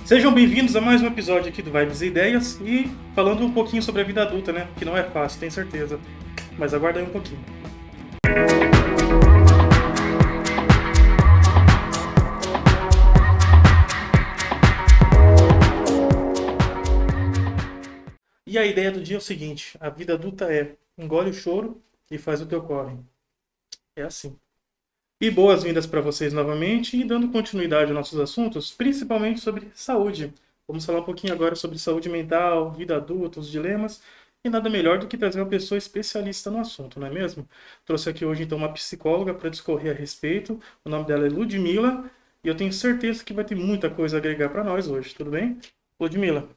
Sejam bem-vindos a mais um episódio aqui do Vibes e Ideias e falando um pouquinho sobre a vida adulta, né? Que não é fácil, tenho certeza. Mas aguarda aí um pouquinho. E a ideia do dia é o seguinte: a vida adulta é engole o choro e faz o teu corre. É assim. E boas-vindas para vocês novamente e dando continuidade aos nossos assuntos, principalmente sobre saúde. Vamos falar um pouquinho agora sobre saúde mental, vida adulta, os dilemas. E nada melhor do que trazer uma pessoa especialista no assunto, não é mesmo? Trouxe aqui hoje então uma psicóloga para discorrer a respeito. O nome dela é Ludmila e eu tenho certeza que vai ter muita coisa a agregar para nós hoje, tudo bem? Ludmila,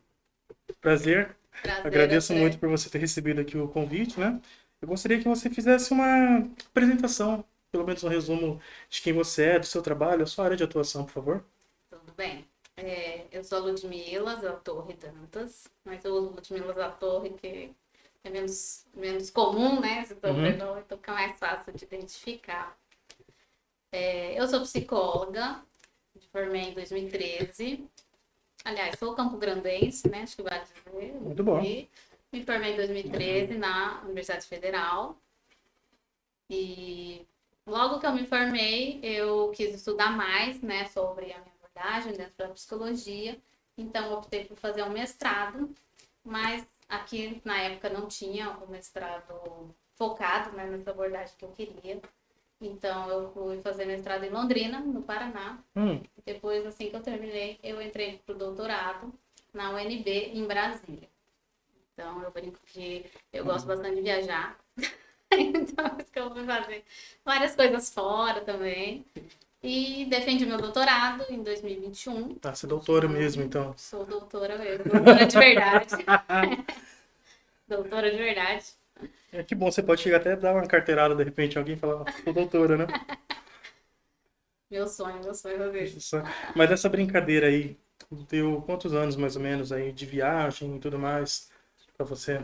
prazer. Prazer, Agradeço muito André. por você ter recebido aqui o convite, né? Eu gostaria que você fizesse uma apresentação, pelo menos um resumo de quem você é, do seu trabalho, a sua área de atuação, por favor. Tudo bem? Eu sou a Ludmila, da Torre Dantas, mas eu uso Ludmila da Torre, que é menos comum, né? Esse Uhum, sobrenome, então fica mais fácil de identificar. Eu sou psicóloga, me formei em 2013. Aliás, sou campograndense, né? Acho que vale dizer. muito bom. E me formei em 2013 na Universidade Federal. E logo que eu me formei, eu quis estudar mais, né, sobre a minha abordagem dentro da psicologia. Então, optei por fazer um mestrado, mas aqui na época não tinha o mestrado focado, né, nessa abordagem que eu queria. Então, eu fui fazer mestrado em Londrina, no Paraná. Hum, Depois, assim que eu terminei, eu entrei para o doutorado na UNB, em Brasília. Então, eu brinco que eu gosto bastante de viajar. Então, acho que eu vou fazer várias coisas fora também. E defendi meu doutorado em 2021, tá, você é no doutora último mesmo, ano. então. Sou doutora mesmo, doutora de verdade. Doutora de verdade. É que bom, você pode chegar até a dar uma carteirada de repente, alguém falar, sou doutora, né? Meu sonho fazer isso. Mas essa brincadeira aí, deu quantos anos mais ou menos aí de viagem e tudo mais pra você?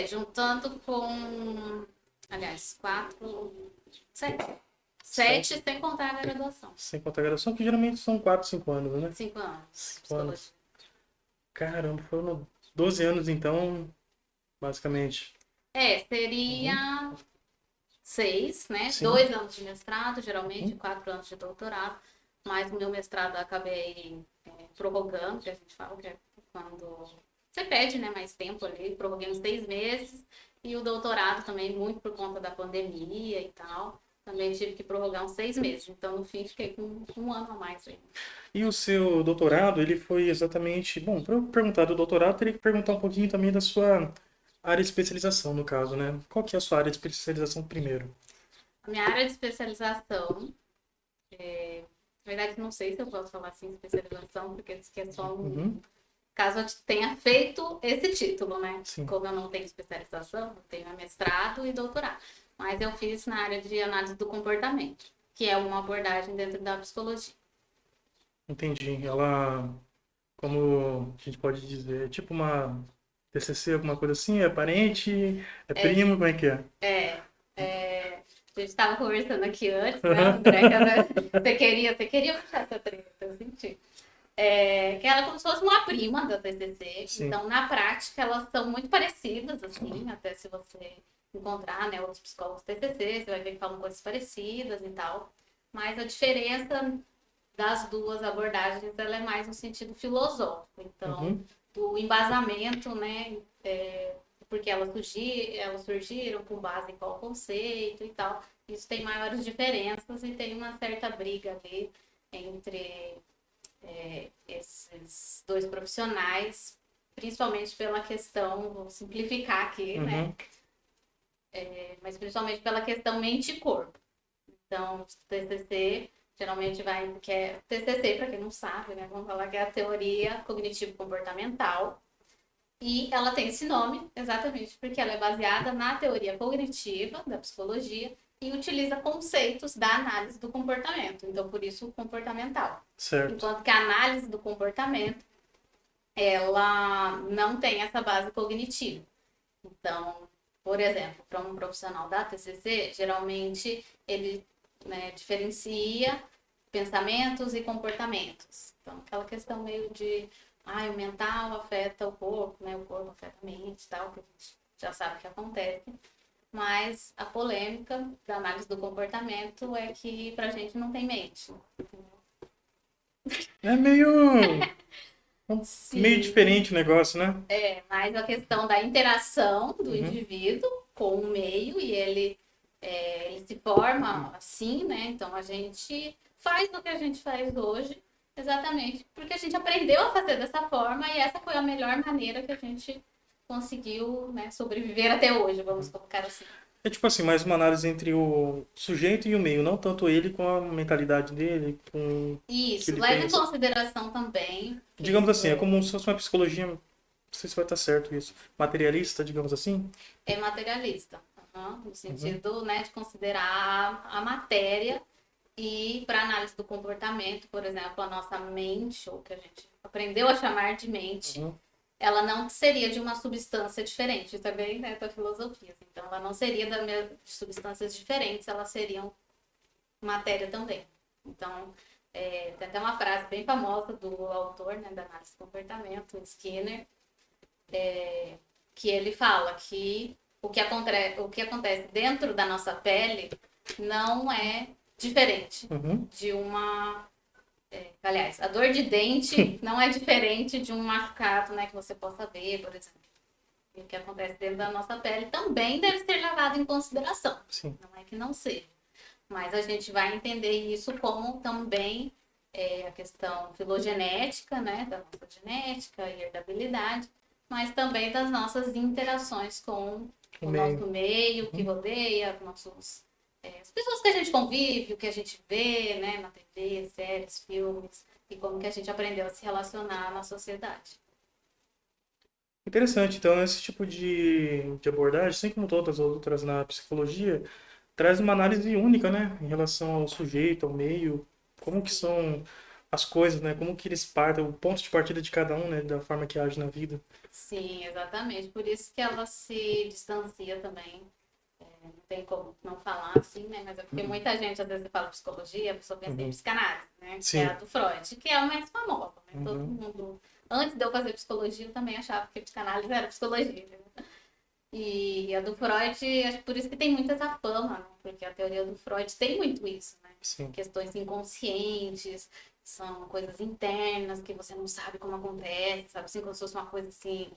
Juntando com, aliás, quatro, sete. Sete. Sete sem contar a graduação. Sem contar a graduação, que geralmente são 4, 5 anos, né? 5 anos de 5 psicologia. anos. Caramba, foram 12 anos então, basicamente. Seria Uhum. 6, né? Sim. 2 anos de mestrado, geralmente, Uhum. 4 anos de doutorado. Mas o meu mestrado eu acabei prorrogando, que a gente fala que é quando você pede, né, mais tempo ali, prorroguei uns 6 meses. E o doutorado também, muito por conta da pandemia e tal, também tive que prorrogar uns 6 meses. Então, no fim, fiquei com um ano a mais aí. E o seu doutorado, ele foi exatamente. Bom, para eu perguntar do doutorado, teria que perguntar um pouquinho também da sua área de especialização, no caso, né? Qual que é a sua área de especialização primeiro? A minha área de especialização, na verdade, não sei se eu posso falar assim, especialização, porque isso aqui é só Uhum. caso eu tenha feito esse título, né? Sim, Como eu não tenho especialização, eu tenho mestrado e doutorado. Mas eu fiz na área de análise do comportamento, que é uma abordagem dentro da psicologia. entendi. Ela, como a gente pode dizer, é tipo uma TCC, alguma coisa assim? É parente? É É, primo? Como é que é? é, a gente estava conversando aqui antes, né, Aham. André? Você queria puxar essa treta, eu senti. Que ela é como se fosse uma prima da TCC. Sim. Então, na prática, elas são muito parecidas, assim, até se você encontrar, né, outros psicólogos TCC, você vai ver que falam coisas parecidas e tal. Mas a diferença das duas abordagens, ela é mais no sentido filosófico. Então, Uhum. do embasamento, né, porque elas surgiram com base em qual conceito e tal. Isso tem maiores diferenças e tem uma certa briga ali entre esses dois profissionais, principalmente pela questão, vou simplificar aqui, né? Uhum. Mas principalmente pela questão mente e corpo. Então, o TCC geralmente vai, que é TCC, para quem não sabe, né? Vamos falar que é a teoria cognitivo-comportamental. E ela tem esse nome exatamente porque ela é baseada na teoria cognitiva da psicologia e utiliza conceitos da análise do comportamento. Então, por isso, comportamental. Certo. Enquanto que a análise do comportamento ela não tem essa base cognitiva. Então, por exemplo, para um profissional da TCC, geralmente ele, né, diferencia pensamentos e comportamentos. Então, aquela questão meio de, o mental afeta o corpo, né? O corpo afeta a mente e tal, que a gente já sabe que acontece. Mas a polêmica da análise do comportamento é que pra gente não tem mente. É meio Sim, diferente o negócio, né? é mais a questão da interação do Uhum. indivíduo com o meio e ele se forma assim, né? Então a gente faz o que a gente faz hoje exatamente porque a gente aprendeu a fazer dessa forma e essa foi a melhor maneira que a gente conseguiu, né, sobreviver até hoje, vamos colocar assim. É tipo assim, mais uma análise entre o sujeito e o meio, não tanto ele com a mentalidade dele, com o que Isso, ele leva em pensa. consideração também que Digamos isso assim, é como se fosse uma psicologia, não sei se vai estar certo isso, materialista, digamos assim. é materialista, no Uhum. sentido, né, de considerar a matéria e para análise do comportamento, por exemplo, a nossa mente, ou que a gente aprendeu a chamar de mente, Uhum. ela não seria de uma substância diferente, também, né, da filosofia. Então, ela não seria de substâncias diferentes, elas seriam matéria também. Então, tem até uma frase bem famosa do autor, né, da análise do comportamento, Skinner, que ele fala que o que acontece dentro da nossa pele não é diferente Uhum. de uma. Aliás, a dor de dente não é diferente de um machucado, né, que você possa ver, por exemplo. E o que acontece dentro da nossa pele também deve ser levado em consideração. Sim. Não é que não seja. Mas a gente vai entender isso como também a questão filogenética, né, da nossa genética e herdabilidade, mas também das nossas interações com O o meio. nosso meio que Uhum. rodeia, as pessoas que a gente convive, o que a gente vê, né, na TV, séries, filmes, e como que a gente aprendeu a se relacionar na sociedade. Interessante, então, esse tipo de abordagem, assim como todas as outras na psicologia, traz uma análise única, né, em relação ao sujeito, ao meio, como que Sim, são as coisas, né, como que eles partem, o ponto de partida de cada um, né, da forma que age na vida. sim, exatamente. Por isso que ela se distancia também. Não tem como não falar assim, né? Mas é porque muita gente, às vezes, você fala psicologia, a pessoa pensa em Uhum. psicanálise, né? Que é a Sim. do Freud, que é a mais famosa, né? Todo Uhum. mundo. Antes de eu fazer psicologia, eu também achava que psicanálise era psicologia. Né? E a do Freud, acho que por isso que tem muito essa fama, né? Porque a teoria do Freud tem muito isso, né? Sim. Questões inconscientes, são coisas internas que você não sabe como acontece, sabe? Assim, como se fosse uma coisa assim,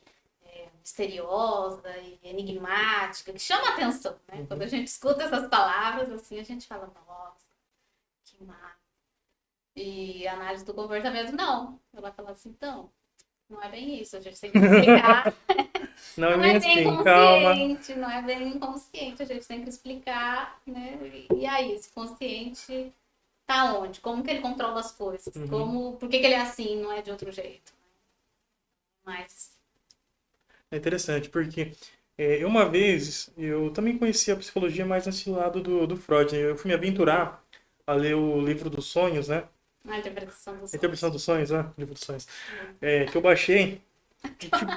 misteriosa e enigmática, que chama atenção, né? Quando a Uhum. gente escuta essas palavras, assim, a gente fala, nossa, que massa. E a análise do comportamento, não. Ela fala assim, então, não é bem isso, a gente tem que explicar. Não é Não bem é bem assim, calma. consciente, não é bem inconsciente, a gente tem que explicar, né? E aí, esse consciente tá onde? Como que ele controla as coisas? Uhum. Por que ele é assim, não é de outro jeito? Mas, É interessante, porque eu uma vez, eu também conheci a psicologia mais nesse lado do Freud, né? Eu fui me aventurar a ler o livro dos sonhos, né? na interpretação dos A Interpretação sonhos. dos Sonhos, né? Livro dos Sonhos. Que eu baixei. E, tipo,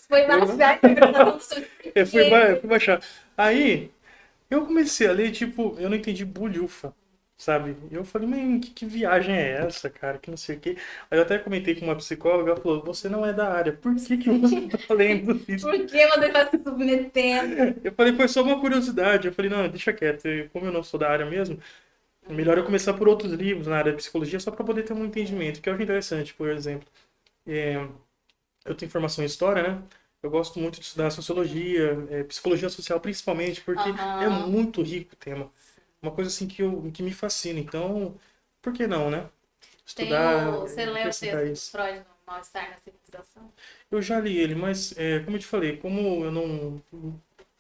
Foi eu, baixar a interpretação dos sonhos, eu porque fui baixar. Aí, eu comecei a ler, tipo, eu não entendi bulhufa, sabe? E eu falei, mas que viagem é essa, cara? Que não sei o quê. Aí eu até comentei com uma psicóloga, ela falou, você não é da área, por que você tá lendo isso? por que você está se submetendo? Eu falei, foi só uma curiosidade. Eu falei, não, deixa quieto, como eu não sou da área mesmo, é melhor eu começar por outros livros na área de psicologia só para poder ter um entendimento, que eu acho interessante, por exemplo. é, eu tenho formação em história, né? Eu gosto muito de estudar sociologia, psicologia social principalmente, porque é Aham. muito rico o tema. Uma coisa assim que me fascina. Então, por que não, né? Estudar, Você leu o acrescentar texto do isso. Freud no Mal-Estar na Civilização? Eu já li ele, mas como eu te falei, como eu não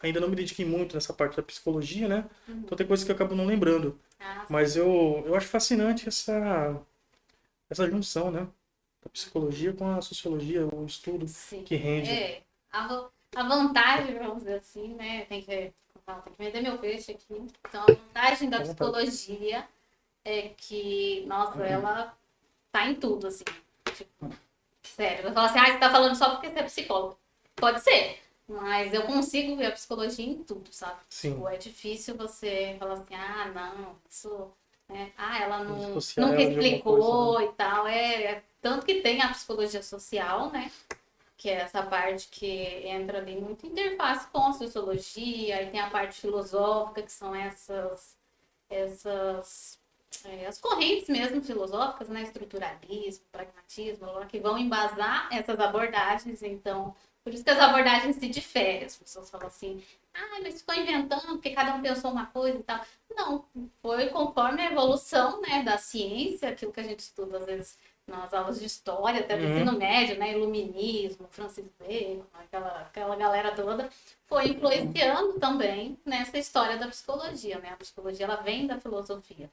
ainda não me dediquei muito nessa parte da psicologia, né? Então tem coisas que eu acabo não lembrando. Ah, Mas eu acho fascinante essa junção, né? Da psicologia com a sociologia, o estudo sim. que rende. A vantagem, vamos dizer assim, né? Tem que vender meu peixe aqui. Então, a vantagem da À vontade. psicologia é que, nossa, ela tá em tudo, assim. Tipo, sério. Eu falo assim, você tá falando só porque você é psicólogo. Pode ser. Mas eu consigo ver a psicologia em tudo, sabe? Tipo, Sim. é difícil você falar assim, não, isso né? Ah, ela Dissociar nunca ela de alguma coisa, explicou e tal. Tanto que tem a psicologia social, né? Que é essa parte que entra ali muito em interface com a sociologia, aí tem a parte filosófica, que são essas as correntes mesmo filosóficas, né? Estruturalismo, pragmatismo, que vão embasar essas abordagens. Então, por isso que as abordagens se diferem. As pessoas falam assim, ah, mas ficou inventando porque cada um pensou uma coisa e tal. Não, foi conforme a evolução, né, da ciência, aquilo que a gente estuda às vezes nas aulas de história, até do né? ensino médio, né, iluminismo, Francis Bacon, aquela galera toda, foi influenciando também nessa história da psicologia, né? A psicologia ela vem da filosofia.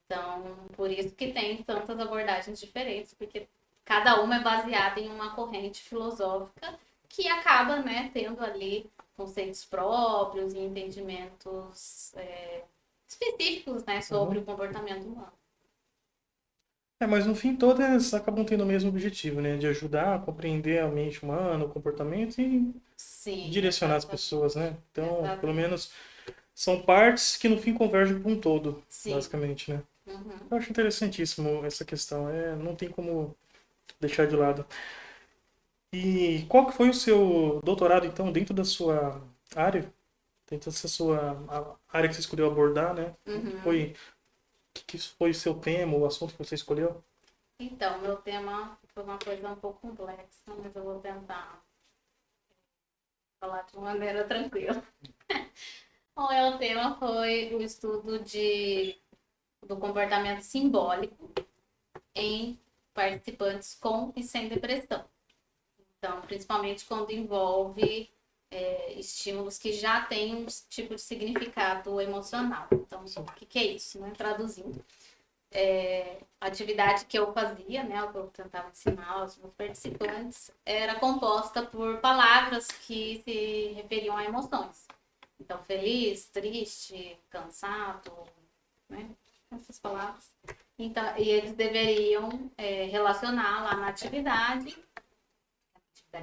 Então, por isso que tem tantas abordagens diferentes, porque cada uma é baseada em uma corrente filosófica que acaba, né, tendo ali conceitos próprios e entendimentos específicos, né, sobre o Uhum. comportamento humano. Mas no fim todas acabam tendo o mesmo objetivo, né? De ajudar a compreender a mente humana, o comportamento e Sim, direcionar as exatamente. pessoas, né? Então, pelo Exatamente. menos são partes que no fim convergem para um todo, Sim. basicamente, né? Uhum. Eu acho interessantíssimo essa questão. Não tem como deixar de lado. E qual que foi o seu doutorado, então, dentro da sua área? Dentro dessa sua área que você escolheu abordar, né? Uhum. Foi, que foi o seu tema, o assunto que você escolheu? Então, meu tema foi uma coisa um pouco complexa, mas eu vou tentar falar de uma maneira tranquila. O meu tema foi o estudo do comportamento simbólico em participantes com e sem depressão. Então, principalmente quando envolve estímulos que já têm um tipo de significado emocional. Então, Sim. o que é isso? Né? Traduzindo, a atividade que eu fazia, né, o que eu tentava ensinar aos meus participantes, era composta por palavras que se referiam a emoções. Então, feliz, triste, cansado, né? Essas palavras. Então, e eles deveriam relacionar lá na atividade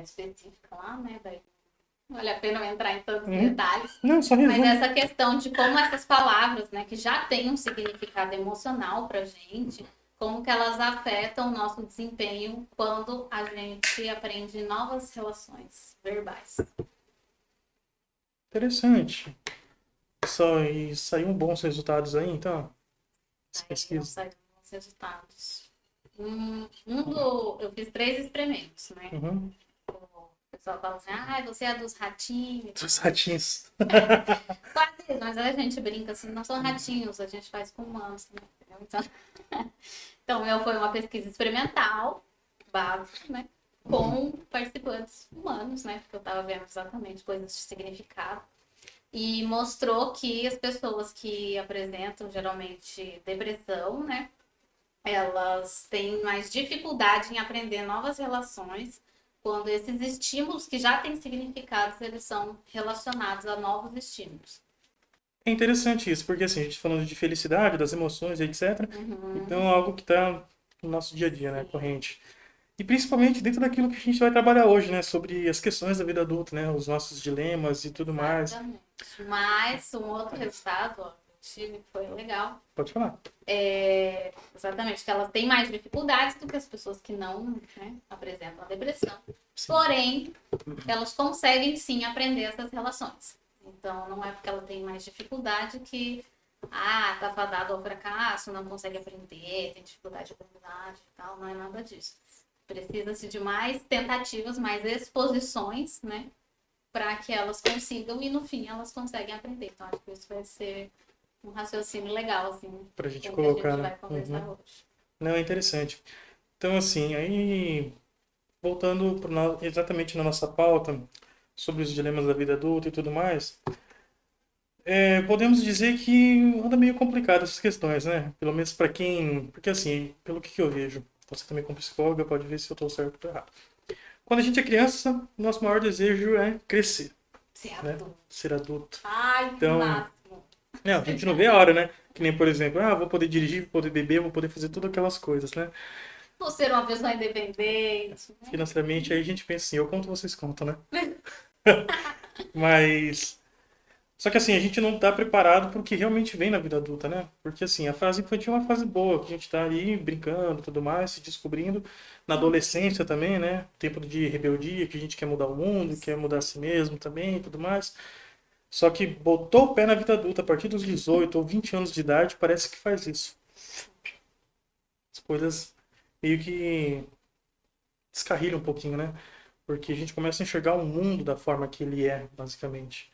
específica lá, né? Daí não vale a pena eu entrar em tantos Uhum. detalhes. Não, só Mas resume. essa questão de como essas palavras, né, que já têm um significado emocional pra gente, como que elas afetam o nosso desempenho quando a gente aprende novas relações verbais. Interessante. E saíram bons resultados aí, então, essa Aí eu pesquisa. saí com os resultados. Eu fiz 3 experimentos, né? Uhum. O pessoal fala assim, ah, você é dos ratinhos e Dos tal. ratinhos. Quase isso, mas a gente brinca assim, não são ratinhos, a gente faz com humanos também, entendeu? Então, meu foi uma pesquisa experimental, básica, né? Com participantes humanos, né? Porque eu estava vendo exatamente coisas de significado. E mostrou que as pessoas que apresentam geralmente depressão, né? Elas têm mais dificuldade em aprender novas relações quando esses estímulos que já têm significados, eles são relacionados a novos estímulos. É interessante isso, porque assim, a gente falando de felicidade, das emoções, etc. Então é Uhum. algo que está no nosso dia a dia, né, Sim, corrente. E principalmente dentro daquilo que a gente vai trabalhar hoje, né, sobre as questões da vida adulta, né, os nossos dilemas e tudo mais. exatamente. Mas um outro resultado, ó, que eu tive, que foi legal, Pode falar. exatamente, que elas têm mais dificuldades do que as pessoas que não, né, apresentam a depressão. Sim. Porém, elas conseguem sim aprender essas relações. Então, não é porque ela tem mais dificuldade que, tá fadado ao fracasso, não consegue aprender, tem dificuldade de aprendizagem e tal, não é nada disso. Precisa-se de mais tentativas, mais exposições, né, para que elas consigam e no fim elas conseguem aprender. Então, acho que isso vai ser um raciocínio legal, assim, Pra gente com o que a colocar, gente né? vai conversar Uhum. hoje. Não, é interessante. Então, assim, aí voltando exatamente na nossa pauta sobre os dilemas da vida adulta e tudo mais, podemos dizer que anda meio complicado essas questões, né? Pelo menos para quem. Porque, assim, pelo que eu vejo, você também como psicóloga pode ver se eu estou certo ou estou errado. Quando a gente é criança, nosso maior desejo é crescer, Ser né? adulto. Ser adulto. Ai, que Então, máximo. não, a gente não vê a hora, né? Que nem, por exemplo, vou poder dirigir, vou poder beber, vou poder fazer todas aquelas coisas, né? Vou ser uma pessoa independente, né? Financeiramente, aí a gente pensa assim, eu conto, vocês contam, né? Mas Só que assim, a gente não tá preparado para o que realmente vem na vida adulta, né? Porque assim, a fase infantil é uma fase boa, que a gente tá ali brincando e tudo mais, se descobrindo. Na adolescência também, né? Tempo de rebeldia, que a gente quer mudar o mundo, quer mudar a si mesmo também e tudo mais. Só que botou o pé na vida adulta a partir dos 18 ou 20 anos de idade, parece que faz isso. As coisas meio que descarrilham um pouquinho, né? Porque a gente começa a enxergar o mundo da forma que ele é, basicamente.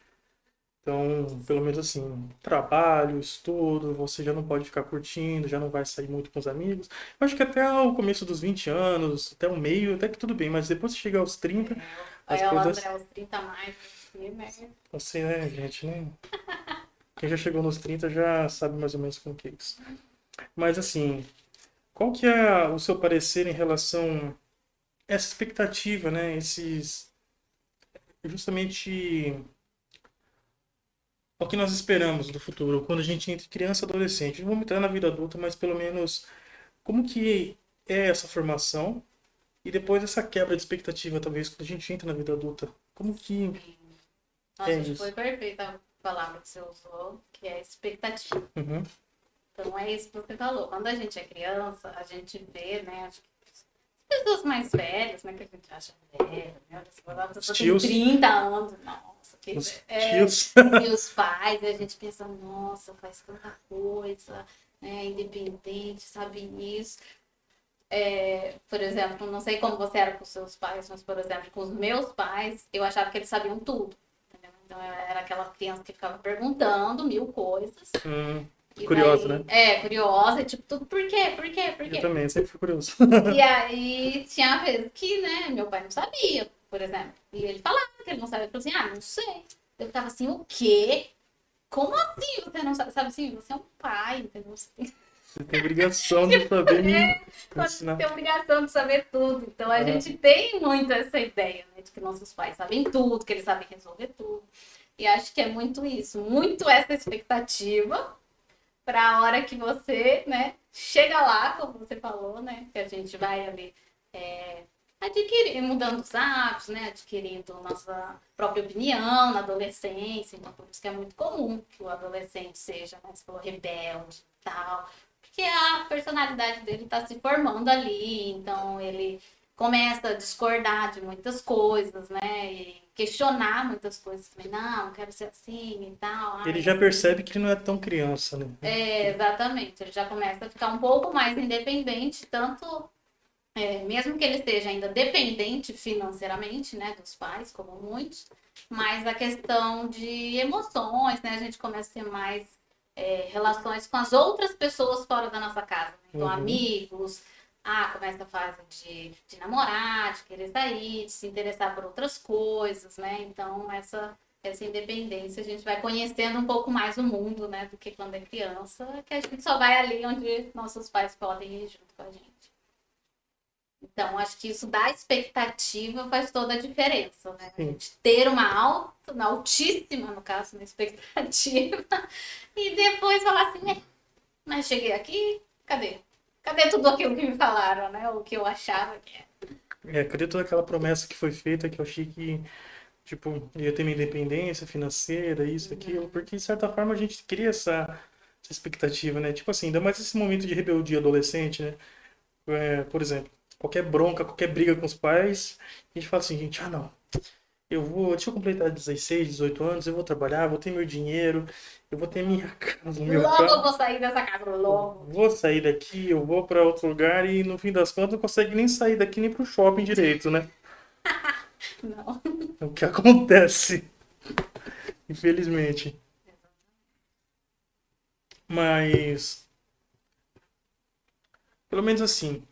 Então, pelo menos assim, trabalho, estudo, você já não pode ficar curtindo, já não vai sair muito com os amigos. Eu acho que até o começo dos 20 anos, até o meio, até que tudo bem, mas depois que chegar aos 30, as O André, coisas. os 30 a mais, assim, né? Assim, né, gente, né? Quem já chegou nos 30 já sabe mais ou menos como que é isso. Mas assim, qual que é o seu parecer em relação a essa expectativa, né? Esses. Justamente o que nós esperamos do futuro, quando a gente entra em criança e adolescente. Não vamos entrar na vida adulta, mas pelo menos como que é essa formação e depois essa quebra de expectativa, talvez, quando a gente entra na vida adulta. Como que é Nossa, acho que foi isso? perfeita a palavra que você usou, que é expectativa. Uhum. Então é isso que você falou. Quando a gente é criança, a gente vê, né? Acho que pessoas mais velhas, né? Que a gente acha velha, né? A Os pessoa tem tios, 30 anos, nossa, que os é. tios. E os pais, e a gente pensa, nossa, faz tanta coisa, né? Independente, sabe isso. Por exemplo, não sei como você era com os seus pais, mas, por exemplo, com os meus pais, eu achava que eles sabiam tudo. Entendeu? Então eu era aquela criança que ficava perguntando mil coisas. E Curioso, daí, né? curiosa, tipo, tudo por quê? Por quê? Por Eu quê? também, sempre fui curioso. E aí tinha vezes que, né, meu pai não sabia, por exemplo. E ele falava que ele não sabia. Ele falou assim, não sei. Eu ficava assim, o quê? Como assim você não sabe? Sabe assim, você é um pai, entendeu? Você tem, Você tem obrigação de saber me você ensinar. tem obrigação de saber tudo. Então a Ah, gente tem muito essa ideia, né, de que nossos pais sabem tudo, que eles sabem resolver tudo. E acho que é muito isso, muito essa expectativa para a hora que você, né, chega lá, como você falou, né, que a gente vai ali adquirir, mudando os hábitos, né, adquirindo nossa própria opinião na adolescência, então por isso que é muito comum que o adolescente seja, né, você falou, rebelde e tal, porque a personalidade dele está se formando ali, então ele começa a discordar de muitas coisas, né, e questionar muitas coisas também, não quero ser assim e tal, ele ai, já assim. percebe que ele não é tão criança, né? Exatamente, ele já começa a ficar um pouco mais independente, tanto mesmo que ele esteja ainda dependente financeiramente, né, dos pais, como muitos, mas a questão de emoções, né, a gente começa a ter mais relações com as outras pessoas fora da nossa casa, né? Então Uhum. amigos, começa a fase de namorar, de querer sair, de se interessar por outras coisas, né, então essa independência, a gente vai conhecendo um pouco mais o mundo, né, do que quando é criança, que a gente só vai ali onde nossos pais podem ir junto com a gente. Então, acho que isso da expectativa faz toda a diferença, né? A Sim. gente ter uma alta, uma altíssima, no caso, uma expectativa, e depois falar assim, mas cheguei aqui, cadê? Cadê tudo aquilo que me falaram, né? O que eu achava que era. Cadê toda aquela promessa que foi feita que eu achei que, tipo, eu ia ter minha independência financeira, isso, aquilo, porque de certa forma a gente cria essa expectativa, né? Tipo assim, ainda mais esse momento de rebeldia adolescente, né? Por exemplo, qualquer bronca, qualquer briga com os pais, a gente fala assim, gente, não, deixa eu completar 16, 18 anos, eu vou trabalhar, vou ter meu dinheiro, eu vou ter minha casa, o meu Logo eu carro, vou sair dessa casa, logo. vou sair daqui, eu vou para outro lugar e no fim das contas não consegue nem sair daqui nem pro shopping direito, né? Não. É o que acontece, infelizmente. Mas, pelo menos assim,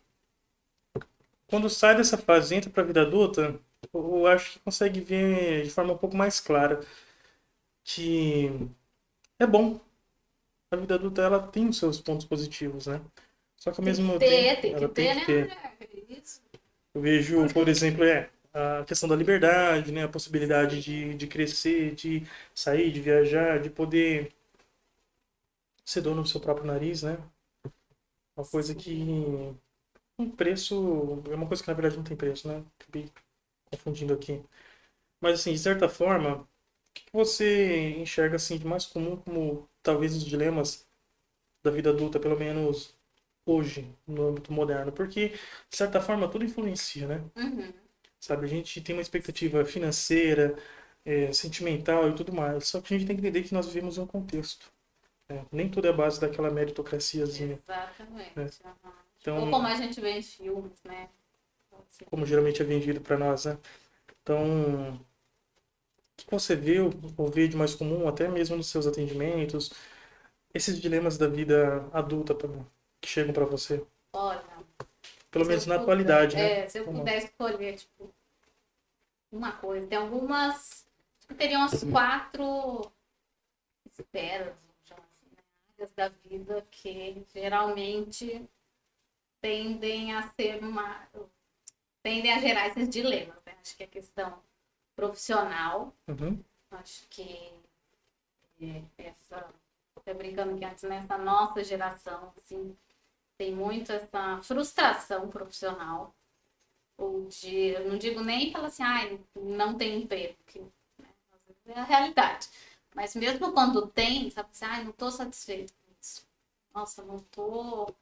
quando sai dessa fase e entra pra vida adulta, eu acho que consegue ver de forma um pouco mais clara que é bom. A vida adulta ela tem os seus pontos positivos, né? Só que ao mesmo tempo Tem que ela tem ter, que né, ter. André? Isso. Eu vejo, por exemplo, a questão da liberdade, né? A possibilidade de crescer, de sair, de viajar, de poder ser dono do seu próprio nariz, né? Uma coisa que um preço é uma coisa que na verdade não tem preço, né? Acabei confundindo aqui. Mas assim, de certa forma, que você enxerga assim de mais comum como talvez os dilemas da vida adulta, pelo menos hoje, no âmbito moderno? Porque, de certa forma, tudo influencia, né? Uhum. Sabe, a gente tem uma expectativa financeira, sentimental e tudo mais. Só que a gente tem que entender que nós vivemos em um contexto, né? Nem tudo é base daquela meritocraciazinha, né? Exatamente. Uhum. Ou como Então, a gente vê em filmes, né? Assim, como geralmente é vendido para nós, né? Então, o que você viu ou vê de mais comum, até mesmo nos seus atendimentos, esses dilemas da vida adulta que chegam para você? olha, Pelo se menos eu na puder, atualidade, né? se eu Uma. puder escolher, tipo, uma coisa, tem algumas, acho que teriam umas quatro esferas, vamos chamar assim, né? Áreas da vida que geralmente tendem a ser uma, tendem a gerar esses dilemas, né? Acho que a questão profissional, Uhum, acho que essa, até brincando que antes, nessa nossa geração, assim, tem muito essa frustração profissional, ou de, eu não digo nem falar assim, ai, não tem emprego, que né, é a realidade. Mas mesmo quando tem, sabe assim, ai, não estou satisfeito com isso. Nossa, não tô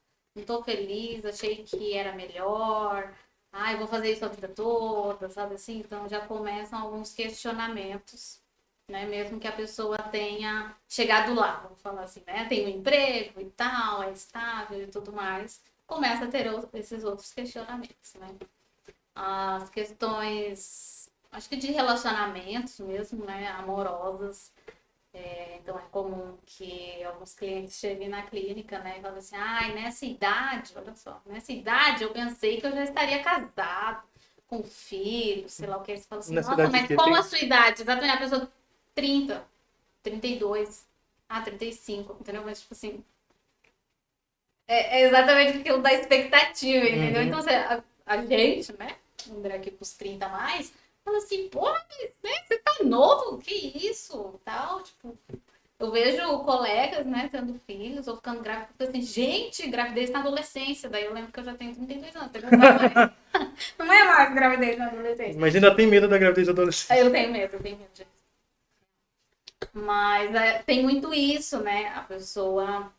feliz, achei que era melhor. Ai, vou fazer isso a vida toda, sabe assim? Então já começam alguns questionamentos, né? Mesmo que a pessoa tenha chegado lá, vamos falar assim, né? Tem um emprego e tal, é estável e tudo mais. Começa a ter esses outros questionamentos, né? As questões, acho que de relacionamentos mesmo, né? Amorosas. Então é comum que alguns clientes cheguem na clínica, né, e falem assim, ai, nessa idade, olha só, nessa idade eu pensei que eu já estaria casado, com filho, sei lá o que. Eles falam assim, na nossa, cidade mas que qual a tem. sua idade? Exatamente, a pessoa 30, 32, 35, entendeu? Mas tipo assim, é exatamente aquilo da expectativa, entendeu? Então Uhum. a gente, né, André aqui com os 30 a mais, fala assim, pô, mas, né, você tá novo, que isso, tal, tipo, eu vejo colegas, né, tendo filhos ou ficando grávidas, assim, gente, gravidez na adolescência. Daí eu lembro que eu já tenho 32 anos, então não é mais, não é mais gravidez na adolescência. Mas ainda tem medo da gravidez Aí adolescente. eu tenho medo, gente. Mas tem muito isso, né? A pessoa,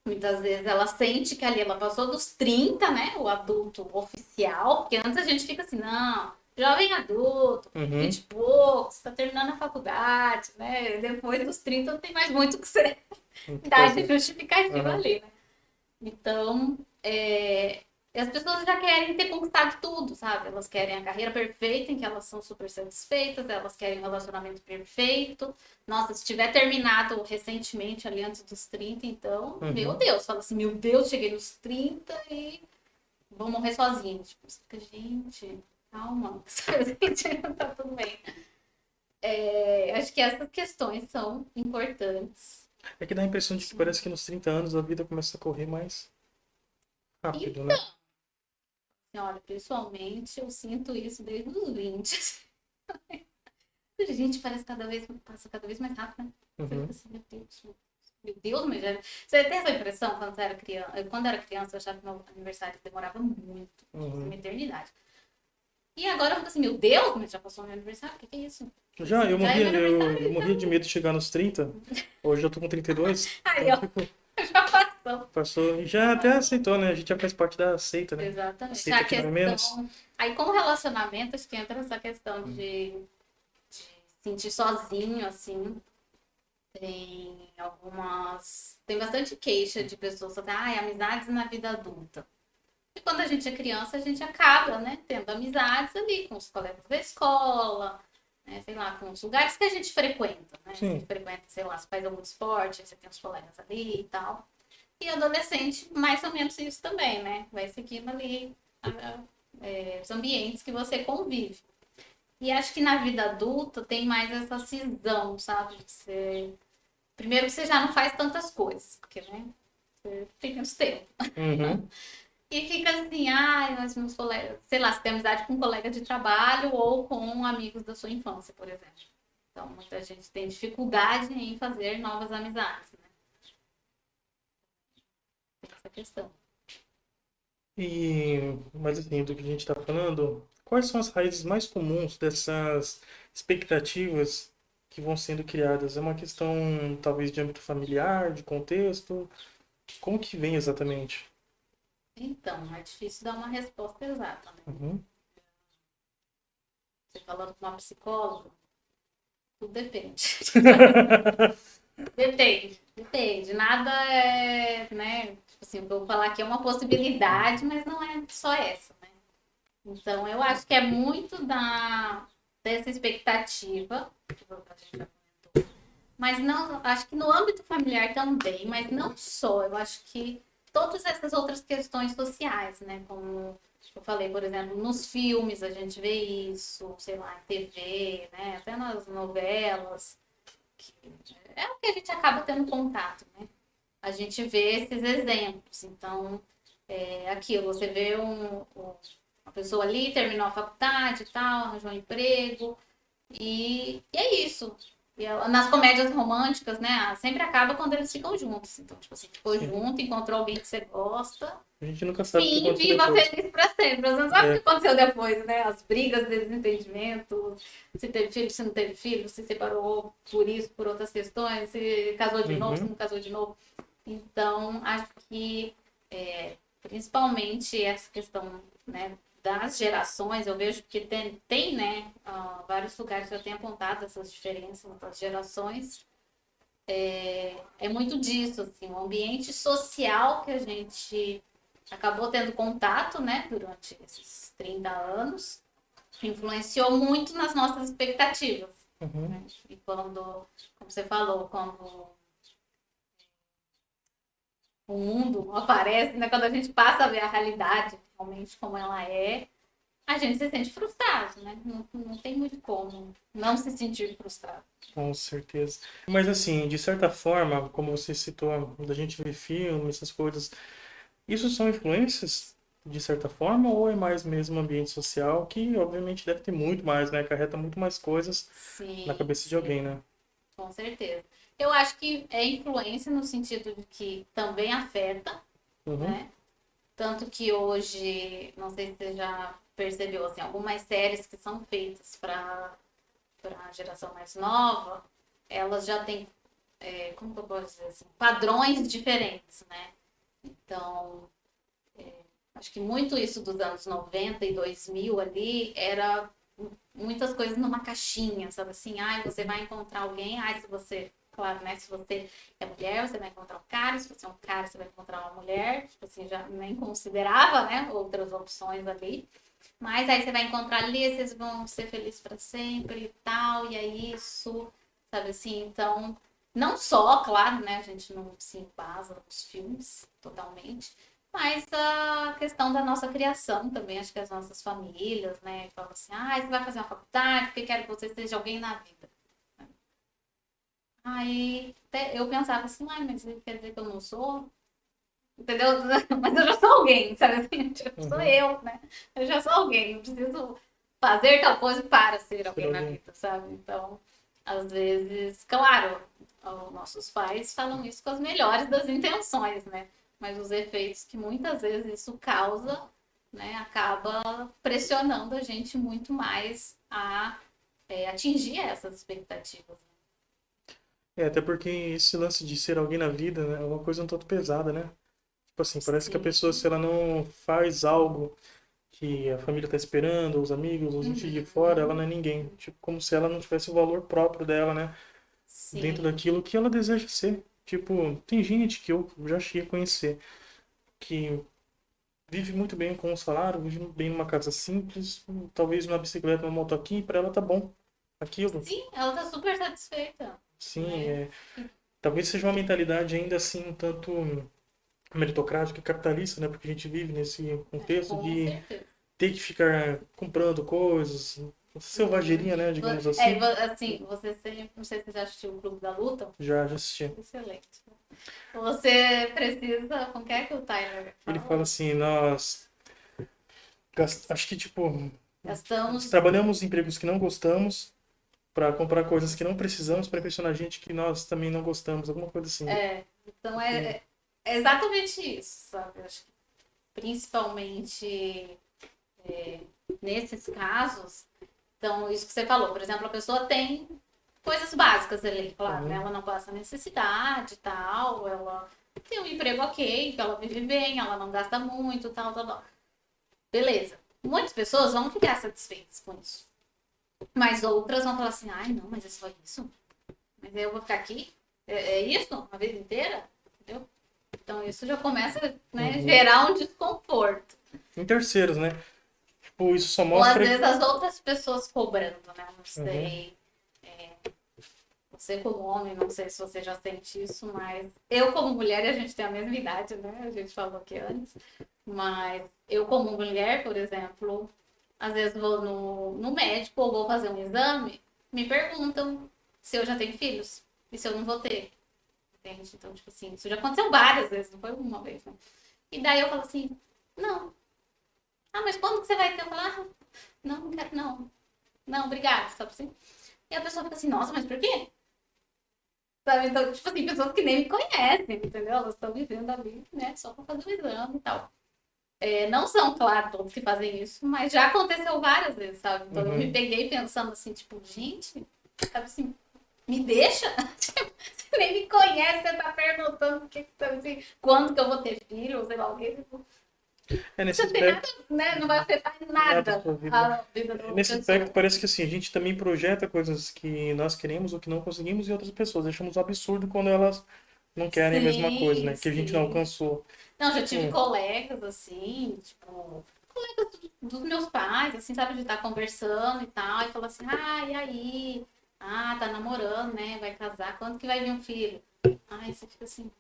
muitas vezes, ela sente que ali ela passou dos 30, né? O adulto oficial, porque antes a gente fica assim, não, jovem adulto, 20 Uhum. e poucos, tá terminando a faculdade, né? Depois dos 30 não tem mais muito o que ser O que idade fazer? justificativa Uhum. ali, né? Então, as pessoas já querem ter conquistado tudo, sabe? Elas querem a carreira perfeita, em que elas são super satisfeitas, elas querem um relacionamento perfeito. Nossa, se tiver terminado recentemente, ali antes dos 30, então, meu Uhum. Deus, fala assim, meu Deus, cheguei nos 30 e vou morrer sozinha. Tipo, você fica, gente, calma, tá tudo bem. Acho que essas questões são importantes. É que dá a impressão de que parece que nos 30 anos a vida começa a correr mais rápido, né? Olha, pessoalmente, eu sinto isso desde os 20. Gente, parece cada vez, passa cada vez mais rápido, né? Você fica Uhum. assim, meu Deus, mas já... Você tem essa impressão quando você era criança? Quando eu era criança, eu achava que meu aniversário demorava muito, uma Uhum. eternidade. E agora eu fico assim, meu Deus, mas já passou meu aniversário? O que é isso? Já, Já é meu eu aniversário, morria de então. medo de chegar nos 30. Hoje eu tô com 32. Aí, Então, ó, tipo, já passou. passou. E Já já até passou. aceitou, né? A gente já faz parte da seita, né? Exatamente. Aceita A que dói menos. questão. Aí, como relacionamento, acho que entra essa questão de sentir sozinho, assim. Tem algumas. Tem bastante queixa de pessoas que ah, amizades na vida adulta. E quando a gente é criança, a gente acaba, né, tendo amizades ali com os colegas da escola, né, sei lá, com os lugares que a gente frequenta, né? Você Sim. frequenta, sei lá, você faz algum esporte, você tem os colegas ali e tal. E adolescente, mais ou menos isso também, né? Vai seguindo ali os ambientes que você convive. E acho que na vida adulta tem mais essa cisão, sabe? De você primeiro que você já não faz tantas coisas, porque, né? Você tem menos tempo. Uhum. E fica assim, ai, mas meus colegas, sei lá, você tem amizade com um colega de trabalho ou com amigos da sua infância, por exemplo. Então, muita gente tem dificuldade em fazer novas amizades, né? Tem essa questão. Mas assim, do que a gente está falando, quais são as raízes mais comuns dessas expectativas que vão sendo criadas? É uma questão, talvez, de âmbito familiar, de contexto? Como que vem exatamente? Então, é difícil dar uma resposta exata, né? Uhum. Você falando com uma psicóloga, tudo depende. Depende. Nada é, né? Tipo assim, vou falar que é uma possibilidade, mas não é só essa, né? Então, eu acho que é muito dessa expectativa, que a gente já comentou, mas não, acho que no âmbito familiar também, mas não só. Eu acho que todas essas outras questões sociais, né? Como eu falei, por exemplo, nos filmes a gente vê isso, sei lá, em TV, né? Até nas novelas, que é o que a gente acaba tendo contato, né? A gente vê esses exemplos. Então, é aquilo, você vê uma pessoa ali, terminou a faculdade e tal, arranjou um emprego, e é isso. Nas comédias românticas, né? Sempre acaba quando eles ficam juntos. Então, tipo assim, ficou Sim. junto, encontrou alguém que você gosta. A gente nunca sabe o que Fim, aconteceu viva depois. feliz pra sempre. Você não sabe o que É, aconteceu depois, né? As brigas, desentendimentos, se teve filho, se não teve filho, se separou por isso, por outras questões, se casou de novo, se uhum, não casou de novo. Então, acho que principalmente essa questão, né, das gerações, eu vejo que tem né, vários lugares que eu tenho apontado essas diferenças das gerações. É muito disso, assim, o ambiente social que a gente acabou tendo contato, né, durante esses 30 anos, influenciou muito nas nossas expectativas. uhum. Né? E quando, como você falou, quando o mundo aparece, né, quando a gente passa a ver a realidade realmente como ela é, a gente se sente frustrado, né? Não tem muito como não se sentir frustrado. Com certeza. Mas assim, de certa forma, como você citou, da gente ver filme, essas coisas, isso são influências, de certa forma, ou é mais mesmo ambiente social, que obviamente deve ter muito mais, né? Acarreta muito mais coisas na Sim, cabeça de alguém, né? com certeza. Eu acho que é influência no sentido de que também afeta, Uhum, né? Tanto que hoje, não sei se você já percebeu, assim, algumas séries que são feitas para a geração mais nova, elas já têm, como que eu posso dizer assim, padrões diferentes, né? Então, acho que muito isso dos anos 90 e 2000 ali era muitas coisas numa caixinha, sabe assim? Ah, você vai encontrar alguém, se você, claro, né? Se você é mulher, você vai encontrar um cara, se você é um cara, você vai encontrar uma mulher, tipo assim, já nem considerava, né? Outras opções ali. Mas aí você vai encontrar ali, vocês vão ser felizes para sempre e tal, e é isso, sabe assim? Então, não só, claro, né? A gente não se embasa nos filmes totalmente, mas a questão da nossa criação também, acho que as nossas famílias, né? Falam assim, você vai fazer uma faculdade porque quero que você seja alguém na vida. Aí eu pensava assim, mas quer dizer que eu não sou? Entendeu? Mas eu já sou alguém, sabe assim? Sou uhum. eu, né? Eu já sou alguém, eu preciso fazer tal coisa para ser Ser alguém na alguém. vida, sabe? Então, às vezes, claro, os nossos pais falam isso com as melhores das intenções, né? Mas os efeitos que muitas vezes isso causa, né, acaba pressionando a gente muito mais a atingir essas expectativas. É, até porque esse lance de ser alguém na vida, né, é uma coisa um tanto pesada, né? Tipo assim, parece que a pessoa, Sim. se ela não faz algo que a família tá esperando, os amigos, a gente de fora, ela Uhum. não é ninguém. Tipo, como se ela não tivesse o valor próprio dela, né? Dentro Sim. daquilo que ela deseja ser. Tipo, tem gente que eu já cheguei a conhecer que vive muito bem com um salário, vive bem numa casa simples, talvez uma bicicleta, uma moto aqui, pra ela tá bom. Aquilo, Sim, ela tá super satisfeita, sim, né? talvez seja uma mentalidade ainda assim um tanto meritocrática e capitalista, né? Porque a gente vive nesse contexto Com de certeza. ter que ficar comprando coisas, selvageria, né? Digamos assim. Assim, você sempre, não sei se você já assistiu o Clube da Luta. Já assisti. Excelente. Você precisa, como que é que o Tyler Ele fala fala? assim, nós acho que tipo, Gastamos, trabalhamos em empregos que não gostamos para comprar coisas que não precisamos para impressionar gente que nós também não gostamos, alguma coisa assim. então Que, é exatamente isso, sabe? Eu acho que principalmente nesses casos, então isso que você falou, por exemplo, a pessoa tem coisas básicas ali, claro, né? Uhum. Ela não passa necessidade e tal, ela tem um emprego ok, que ela vive bem, ela não gasta muito, tal, tal, tal. Beleza. Muitas pessoas vão ficar satisfeitas com isso. Mas outras vão falar assim, ai, não, mas é só isso? Mas eu vou ficar aqui? É isso? A vida inteira? Entendeu? Então isso já começa, né, a Uhum. gerar um desconforto. Em terceiros, né? Tipo, isso só Ou às mostra. vezes as outras pessoas cobrando, né? Não Uhum. sei. Você como homem, não sei se você já sente isso, mas eu como mulher, e a gente tem a mesma idade, né? A gente falou aqui antes. Mas eu como mulher, por exemplo, às vezes vou no médico ou vou fazer um exame, me perguntam se eu já tenho filhos e se eu não vou ter. Entende? Então, tipo assim, isso já aconteceu várias vezes, não foi uma vez, né? E daí eu falo assim, não. Ah, mas quando que você vai ter? Eu falo, ah, não, não quero, não. Não, obrigada, sabe assim? E a pessoa fica assim, nossa, mas por quê? Sabe? Então, tipo assim, pessoas que nem me conhecem, entendeu? Elas estão vivendo ali, né, só pra fazer o exame e tal. É, não são, claro, todos que fazem isso, mas já aconteceu várias vezes, sabe? Então eu me Uhum. peguei pensando assim, tipo, gente, sabe assim, me deixa? Você nem me conhece, você tá perguntando o que, sabe assim, quando que eu vou ter filho, ou sei lá o que. É nesse Isso não tem nada, aspecto, né? Não vai afetar em nada da nada sua vida, né? a vida da outra Nesse aspecto, pessoa. parece que assim, a gente também projeta coisas que nós queremos ou que não conseguimos em outras pessoas. Deixamos um absurdo quando elas não querem a mesma coisa, Sim, né? Que a gente não sim. alcançou. Não, já tive Tipo, colegas assim, tipo, colegas dos meus pais, assim, sabe, de estar conversando e tal, e falar assim, ah, e aí? Ah, tá namorando, né? Vai casar, quando que vai vir um filho? Aí você fica assim,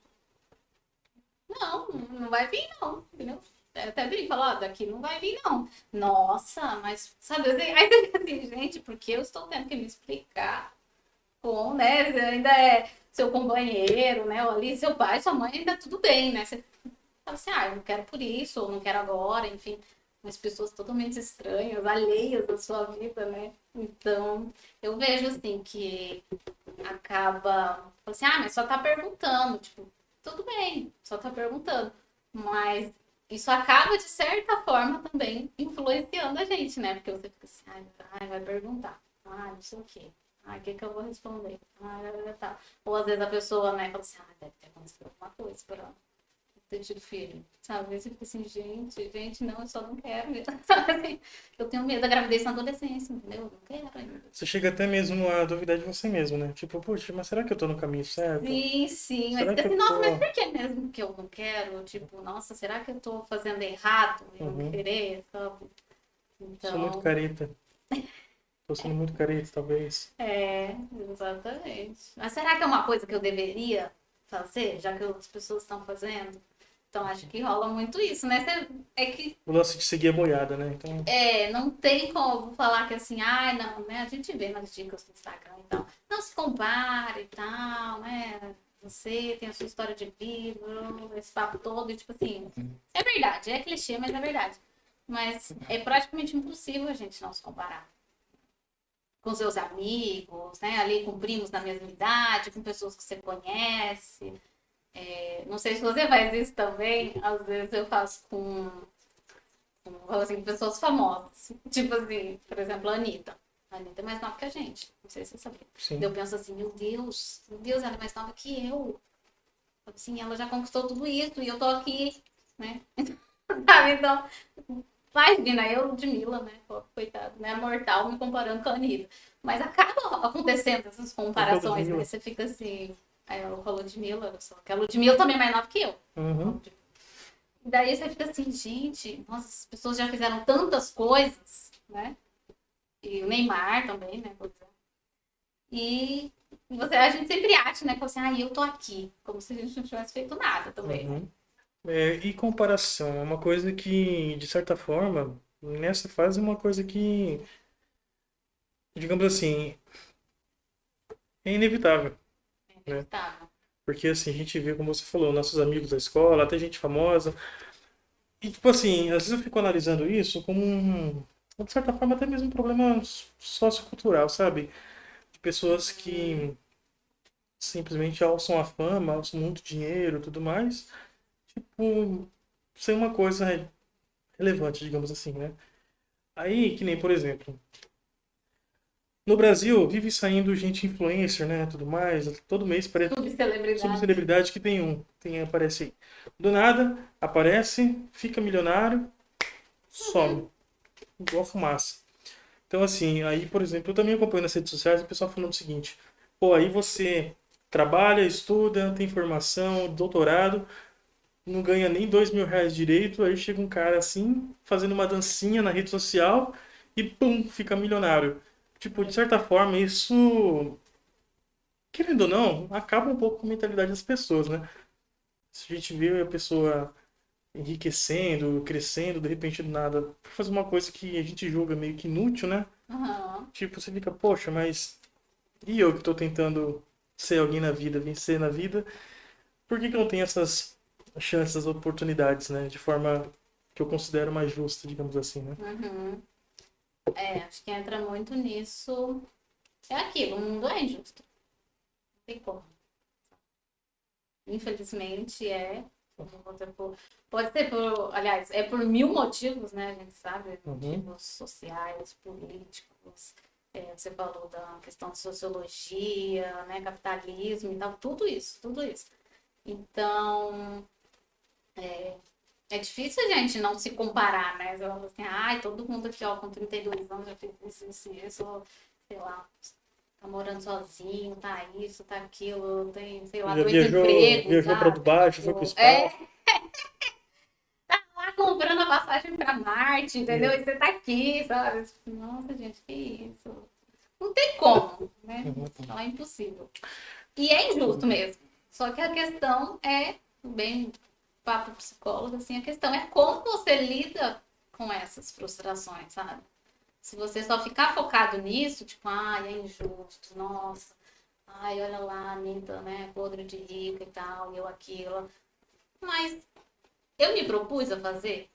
não, não vai vir, não, entendeu? Eu até brinco, falo, ó, daqui não vai vir, não. Nossa, mas, sabe, assim, aí você fica assim, gente, porque eu estou tendo que me explicar com, né? Você ainda é seu companheiro, né? Ou ali, seu pai, sua mãe, ainda tudo bem, né? Você fala assim, ah, eu não quero por isso, ou não quero agora, enfim. Mas pessoas totalmente estranhas, alheias da sua vida, né? Então, eu vejo assim que acaba. Fala assim, ah, mas só tá perguntando. Tipo, tudo bem, só tá perguntando. Mas isso acaba, de certa forma, também influenciando a gente, né? Porque você fica assim, ai, vai perguntar. Ah, não sei o quê. Ah, o que que eu vou responder? Ah, tá. Ou às vezes a pessoa, né, fala assim, ah, deve ter acontecido alguma coisa, por ter tido filho, sabe? Você fica assim, gente, não, eu só não quero mesmo, sabe? Assim, eu tenho medo da gravidez na adolescência, entendeu? Eu não quero ainda. você chega até mesmo a duvidar de você mesmo, né? Tipo, puxa, mas será que eu tô no caminho certo? Sim, sim, mas Será fica que eu assim, nossa, mas tô. por que mesmo que eu não quero? Tipo, nossa, será que eu tô fazendo errado em não Uhum. querer, sabe? Sou muito Então, careta. Tô sendo muito careta, talvez. é, exatamente. Mas será que é uma coisa que eu deveria fazer, já que outras pessoas estão fazendo? Então, acho que rola muito isso, né? É que O lance de seguir a boiada, né? Então, não tem como falar que assim, ai, não, né? A gente vê nas dicas do Instagram e tal. Não se compare e tal, né? Você tem a sua história de vida, esse papo todo, e tipo assim, é verdade, é clichê, mas é verdade. Mas é praticamente impossível a gente não se comparar com seus amigos, né? Ali com primos da mesma idade, com pessoas que você conhece. Não sei se você faz isso também, às vezes eu faço assim, pessoas famosas. Tipo assim, por exemplo, a Anitta. A Anitta é mais nova que a gente. Não sei se você sabia. sim. Eu penso assim, meu Deus, ela é mais nova que eu. Assim, ela já conquistou tudo isso e eu tô aqui, né? Sabe? Então, imagina, eu, Ludmilla, né? Coitado, né? Mortal me comparando com a Anitta. Mas acaba acontecendo essas Opa, comparações, né? Ludmilla. Você fica assim, aí eu com a Ludmilla, só que a Ludmilla também é mais nova que eu. Uhum. Daí você fica assim, gente, nossa, as pessoas já fizeram tantas coisas, né? E o Neymar também, né? E a gente sempre acha, né? Que assim, eu tô aqui, como se a gente não tivesse feito nada também, né? Uhum. É, e comparação é uma coisa que, de certa forma, nessa fase é uma coisa que, digamos assim, é inevitável, É né? inevitável. Porque assim, a gente vê, como você falou, nossos amigos da escola, até gente famosa. E tipo assim, às vezes eu fico analisando isso como de certa forma, até mesmo um problema sociocultural, sabe? De pessoas Uhum. que simplesmente alçam a fama, alçam muito dinheiro e tudo mais, tipo, sem uma coisa relevante, digamos assim, né? Aí, que nem, por exemplo, No Brasil, vive saindo gente influencer, né? Tudo mais. Todo mês parece Subcelebridade. subcelebridade que tem um. Aparece aí. Do nada, aparece, fica milionário, some. Igual fumaça. Então, assim, aí, por exemplo, eu também acompanho nas redes sociais o pessoal falando o seguinte: pô, aí você trabalha, estuda, tem formação, doutorado, não ganha nem R$ 2.000 direito, aí chega um cara assim, fazendo uma dancinha na rede social e pum, fica milionário. Tipo, de certa forma, isso, querendo ou não, acaba um pouco com a mentalidade das pessoas, né? Se a gente vê a pessoa enriquecendo, crescendo, de repente do nada, por fazer uma coisa que a gente julga meio que inútil, né? Aham. Tipo, você fica, poxa, mas e eu que tô tentando ser alguém na vida, vencer na vida, por que que eu não tenho essas chances, essas oportunidades, né? De forma que eu considero mais justa, digamos assim, né? Uhum. Acho que entra muito nisso. É aquilo, o mundo é injusto. Não tem como. Infelizmente é. Pode ser por, aliás, é por mil motivos, né? A gente sabe, Uhum. motivos sociais, políticos. Você falou da questão de sociologia, né? Capitalismo e tal, tudo isso, tudo isso. Então, é difícil a gente não se comparar, né? Você fala assim, ai, todo mundo aqui, ó, com 32 anos já fez isso, sei lá, tá morando sozinho, tá isso, tá aquilo, tem, sei lá, Já dois viajou, empregos, viajou para sabe? Dubai, foi pro Tipo, espaço. lá comprando a passagem pra Marte, entendeu? É. E você tá aqui, sabe? Nossa, gente, que isso? Não tem como, né? Uhum. Não é impossível. E é injusto mesmo. Só que a questão é, bem papo psicólogo, assim, a questão é como você lida com essas frustrações, sabe? Se você só ficar focado nisso, tipo, ai, é injusto, nossa, ai, olha lá, a Anitta, né, podre de rica e tal, eu aquilo. Mas eu me propus a fazer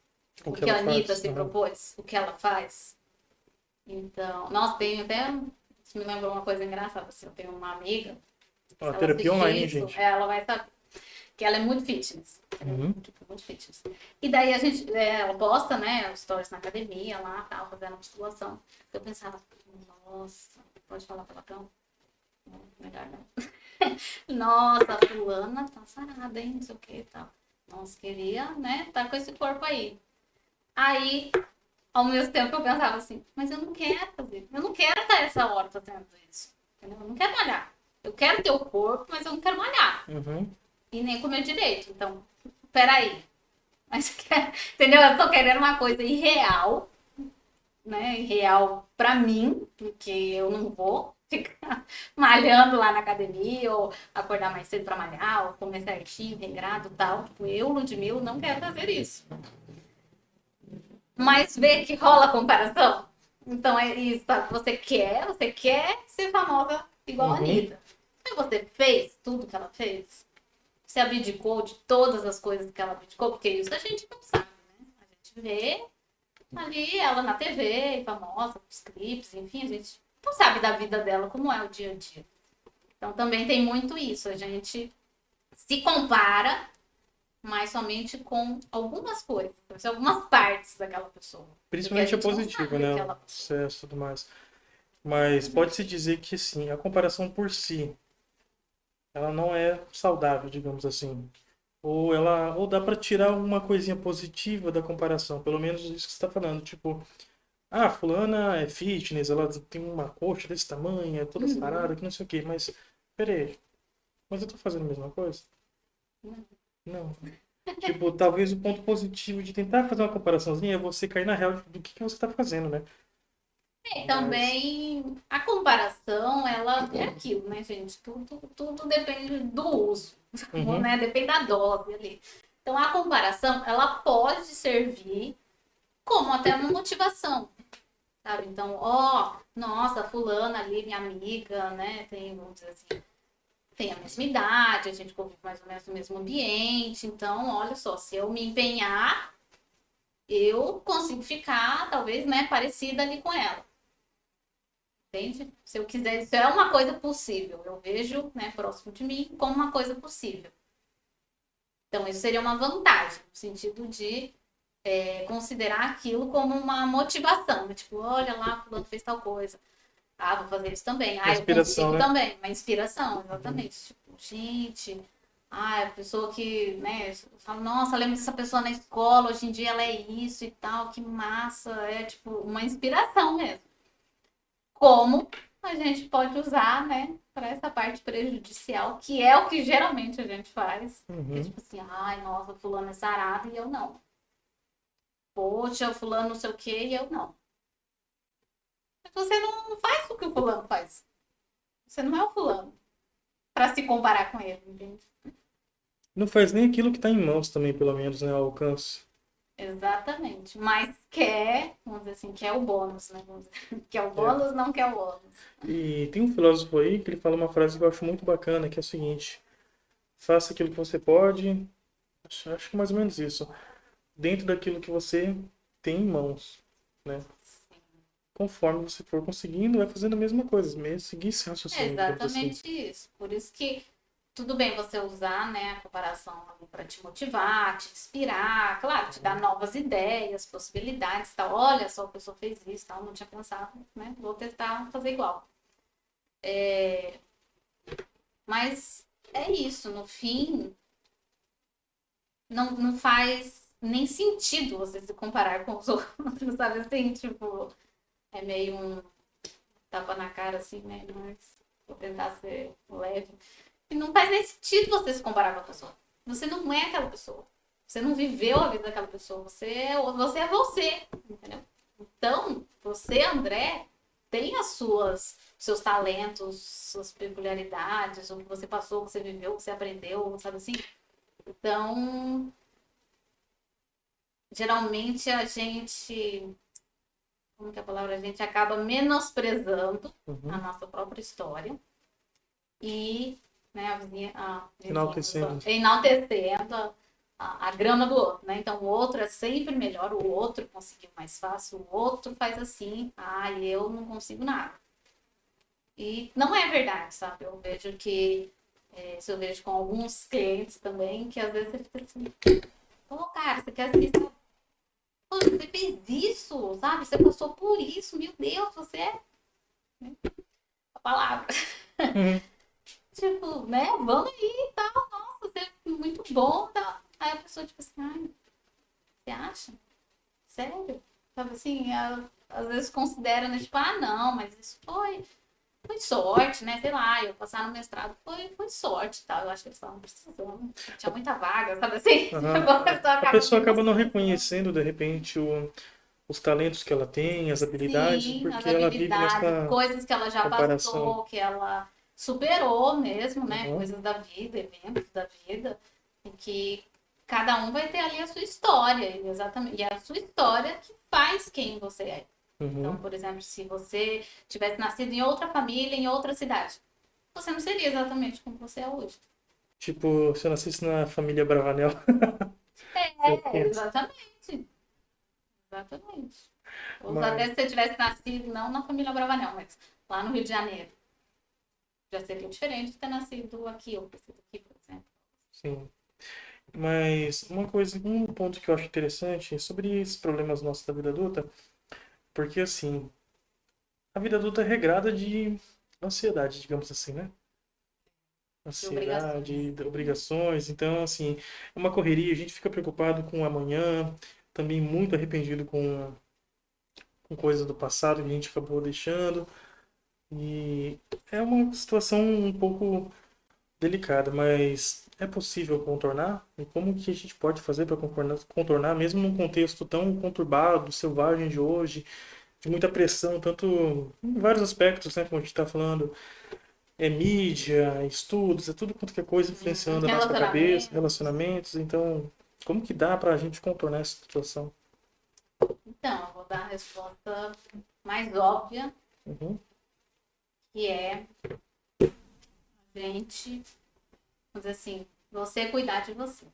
O o que que ela a Anitta faz. se Uhum. propôs, o que ela faz. Então, nossa, tem até. Isso me lembrou uma coisa engraçada. Assim, eu tenho uma amiga, Ó, se ela terapia online, assistir hein, isso, gente? ela vai saber. Que ela é muito fitness. Ela é Uhum. tipo, muito fitness. E daí a gente, ela posta, né, os stories na academia lá, tal, fazendo musculação. Eu pensava, nossa, pode falar palavrão? Não, melhor não. Nossa, a fulana tá sarada, hein, não sei o que e tal. Nossa, queria, né, tá com esse corpo aí. Aí, ao mesmo tempo, eu pensava assim, mas eu não quero fazer. Eu não quero estar essa hora fazendo isso. Entendeu? Eu não quero malhar. Eu quero ter o corpo, mas eu não quero malhar. Uhum. E nem comer direito. Então, peraí. Mas, entendeu? Eu tô querendo uma coisa irreal, né? Irreal pra mim, porque eu não vou ficar malhando lá na academia, ou acordar mais cedo pra malhar, ou comer certinho, regrado e tal. Tipo, eu, Ludmilla, não quero fazer isso. Mas vê que rola comparação. Então é isso, sabe? Você quer ser famosa igual a Uhum. Anitta. Mas você fez tudo que ela fez? Você abdicou de todas as coisas que ela abdicou? Porque isso a gente não sabe, né? A gente vê ali ela na TV, famosa, com os clipes, enfim, a gente não sabe da vida dela, como é o dia a dia. Então também tem muito isso, a gente se compara, mas somente com algumas coisas, algumas partes daquela pessoa. Porque a Principalmente a gente não positiva, sabe o né? que O ela passou. sucesso e tudo mais. Mas pode-se dizer que, sim, a comparação por si, ela não é saudável, digamos assim. Ou dá pra tirar uma coisinha positiva da comparação, pelo menos isso que você tá falando, tipo, ah, fulana é fitness, ela tem uma coxa desse tamanho, é toda sarada, Uhum. que não sei o quê, mas peraí, mas eu tô fazendo a mesma coisa? Não. Tipo, talvez o ponto positivo de tentar fazer uma comparaçãozinha é você cair na real do que você tá fazendo, né? Mas. Também a comparação, ela é aquilo, né, gente? Tudo depende do uso, Uhum, né? Depende da dose ali. Então a comparação, ela pode servir como até uma motivação, sabe? Então, ó, nossa, fulana ali, minha amiga, né? Tem, vamos dizer assim, tem a mesma idade, a gente convive mais ou menos no mesmo ambiente. Então, olha só, se eu me empenhar, eu consigo ficar, talvez, né, parecida ali com ela. Entende? Se eu quiser, isso é uma coisa possível. Eu vejo, né, próximo de mim como uma coisa possível. Então, isso seria uma vantagem, no sentido de considerar aquilo como uma motivação. Né? Tipo, olha lá, fulano fez tal coisa. Ah, vou fazer isso também. Uma Ah, eu inspiração, consigo né? também. Uma inspiração, Uhum. exatamente. Tipo, gente, a pessoa que, né, eu falo, nossa, lembro dessa pessoa na escola, hoje em dia ela é isso e tal, que massa. É, tipo, uma inspiração mesmo. Como a gente pode usar, né, para essa parte prejudicial, que é o que geralmente a gente faz. Que é Uhum. tipo assim, ai, nossa, fulano é sarado e eu não. Poxa, fulano não sei o quê e eu não. Você não faz o que o fulano faz. Você não é o fulano para se comparar com ele, entende? Não faz nem aquilo que está em mãos também, pelo menos, né? Ao alcance. Exatamente. Mas quer, vamos dizer assim, quer o bônus, né? Vamos dizer. Quer o É. bônus, não quer o ônus. E tem um filósofo aí que ele fala uma frase que eu acho muito bacana, que é o seguinte: faça aquilo que você pode, acho que é mais ou menos isso, dentro daquilo que você tem em mãos, né? Conforme você for conseguindo, vai fazendo a mesma coisa, mesmo seguir esse É raciocínio, digamos assim. exatamente isso. Por isso que tudo bem você usar, né, a comparação para te motivar, te inspirar, claro, te dar novas ideias, possibilidades, tal. Olha só, a pessoa fez isso, tal, não tinha pensado, né? Vou tentar fazer igual. Mas é isso, no fim, não faz nem sentido você se comparar com os outros, sabe assim? Tipo, é meio um tapa na cara, assim, né? Mas vou tentar ser leve. E não faz nem sentido você se comparar com a pessoa. Você não é aquela pessoa. Você não viveu a vida daquela pessoa. Você é você, entendeu? Então, você, André, tem as suas seus talentos, suas peculiaridades, o que você passou, o que você viveu, o que você aprendeu, sabe assim? Então, geralmente a gente, como que é a palavra? A gente acaba menosprezando a Uhum. nossa própria história e, né, a vizinha Enaltecendo. enaltecendo a grama do outro, né? Então o outro é sempre melhor, o outro conseguiu mais fácil, o outro faz assim, eu não consigo nada. E não é verdade, sabe? Eu vejo que, isso eu vejo com alguns clientes também, que às vezes você fica assim, pô, cara, você quer assim, pô, você fez isso, sabe? Você passou por isso, meu Deus, você é a palavra. Uhum. Tipo, né? Vamos aí e tal, nossa, você é muito bom, tá? Aí a pessoa, tipo assim, ai, você acha? Sério? Sabe assim, às vezes considera, né? Tipo, não, mas isso foi sorte, né? Sei lá, eu passar no mestrado foi sorte e tal. Eu acho que eles estavam precisando. Tinha muita vaga, sabe assim? Aham. Tipo, a pessoa A acaba pessoa acaba não menosprezando. reconhecendo, de repente, os talentos que ela tem, as habilidades, Sim, as porque ela vive habilidades, nessa coisas que ela já comparação. passou, que ela superou mesmo, né? Uhum. Coisas da vida, eventos da vida, e que cada um vai ter ali a sua história, exatamente. E é a sua história que faz quem você é. Então, Uhum. por exemplo, se você tivesse nascido em outra família, em outra cidade, você não seria exatamente como você é hoje. Tipo, se eu nascesse na família Bravanel. Eu penso. Exatamente. Exatamente. Ou até Mas, se você tivesse nascido, não na família Bravanel, mas lá no Rio de Janeiro. Já seria diferente de ter nascido aqui, ou nascido aqui, por exemplo. sim. Mas uma coisa, um ponto que eu acho interessante é sobre esses problemas nossos da vida adulta, porque assim, a vida adulta é regrada de ansiedade, digamos assim, né? De obrigações. Ansiedade, de obrigações. Então, assim, é uma correria, a gente fica preocupado com o amanhã, também muito arrependido com coisas do passado que a gente acabou deixando. E é uma situação um pouco delicada, mas é possível contornar? E como que a gente pode fazer para contornar, mesmo num contexto tão conturbado, selvagem de hoje, de muita pressão, tanto em vários aspectos, né, como a gente está falando, é mídia, estudos, é tudo quanto que é coisa influenciando a nossa cabeça, Relacionamentos. relacionamentos, então como que dá para a gente contornar essa situação? Então, eu vou dar a resposta mais óbvia, Uhum, que é a gente, vamos dizer assim, você cuidar de você.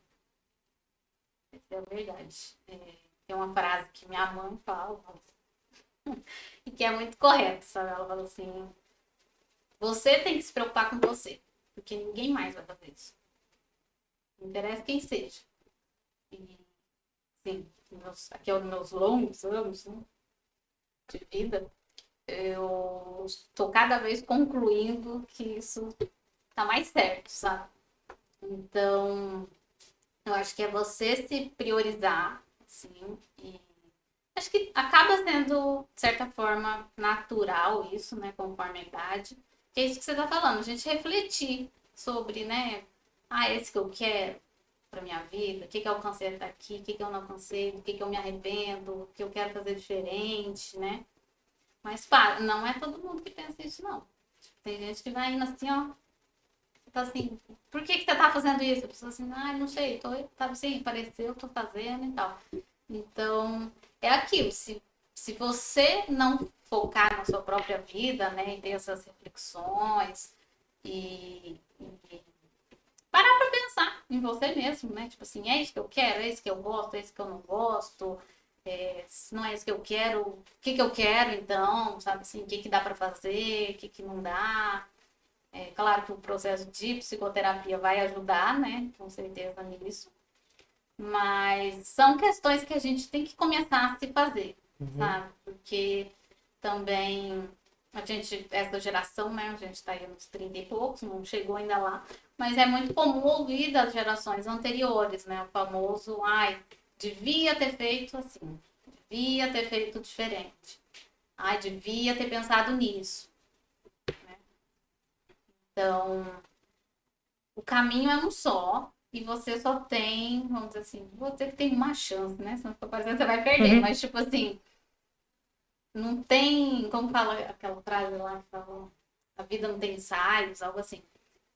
Essa é a verdade. Tem uma frase que minha mãe fala, e que é muito correta, sabe? Ela fala assim, você tem que se preocupar com você, porque ninguém mais vai fazer isso. Não interessa quem seja. E, sim, aqui é os meus longos anos, né, de vida, eu tô cada vez concluindo que isso tá mais certo, sabe? Então, eu acho que é você se priorizar, assim, e acho que acaba sendo, de certa forma, natural isso, né, conforme a idade. Que é isso que você tá falando, a gente refletir sobre, né, esse que eu quero para minha vida, o que eu alcancei até aqui, o que eu não alcancei, do que eu me arrependo, o que eu quero fazer diferente, né? Mas, pá, não é todo mundo que pensa isso, não. Tem gente que vai indo assim, ó, tá assim, por que você tá fazendo isso? A pessoa assim, não sei, tá assim, apareceu, tô fazendo e tal. Então, é aquilo, se você não focar na sua própria vida, né, e ter essas reflexões e parar pra pensar em você mesmo, né, tipo assim, é isso que eu quero, é isso que eu gosto, é isso que eu não gosto, se não é isso que eu quero, o que eu quero então, sabe assim, o que dá pra fazer, o que não dá. É claro que o processo de psicoterapia vai ajudar, né, com certeza nisso. Mas são questões que a gente tem que começar a se fazer, sabe? Porque também a gente, essa geração, né? A gente tá aí nos 30 e poucos, não chegou ainda lá. Mas é muito comum ouvir das gerações anteriores, né? O famoso, devia ter feito assim, devia ter feito diferente. Devia ter pensado nisso. Né? Então, o caminho é um só e você só tem, vamos dizer assim, vou dizer que tem uma chance, né? Se não for fazendo, você vai perder. Mas, tipo assim, não tem, como fala aquela frase lá que fala, a vida não tem ensaios, algo assim.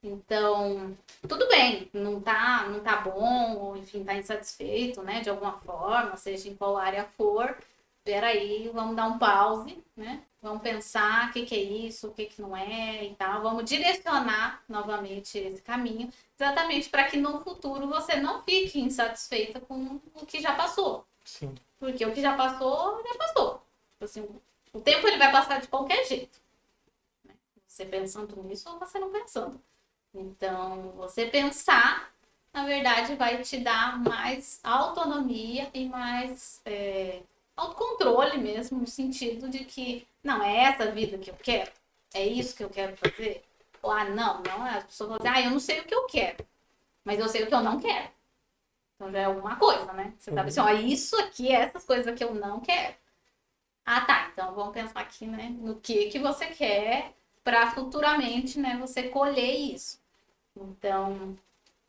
Então, tudo bem, não tá bom, ou enfim, tá insatisfeito, né, de alguma forma, seja em qual área for. Peraí, vamos dar um pause, né? Vamos pensar o que é isso, o que não é e tal. Vamos direcionar novamente esse caminho, exatamente para que no futuro você não fique insatisfeita com o que já passou. Sim. Porque o que já passou, já passou. Tipo assim, o tempo ele vai passar de qualquer jeito. Né? Você pensando nisso ou você não pensando. Então, você pensar, na verdade, vai te dar mais autonomia e mais autocontrole mesmo, no sentido de que, não, é essa vida que eu quero? É isso que eu quero fazer? Ou, não, as pessoas vão dizer, eu não sei o que eu quero, mas eu sei o que eu não quero. Então já é alguma coisa, né? Você sabe assim, isso aqui, essas coisas que eu não quero. Tá, então vamos pensar aqui, né, no que você quer para futuramente, né, você colher isso. Então,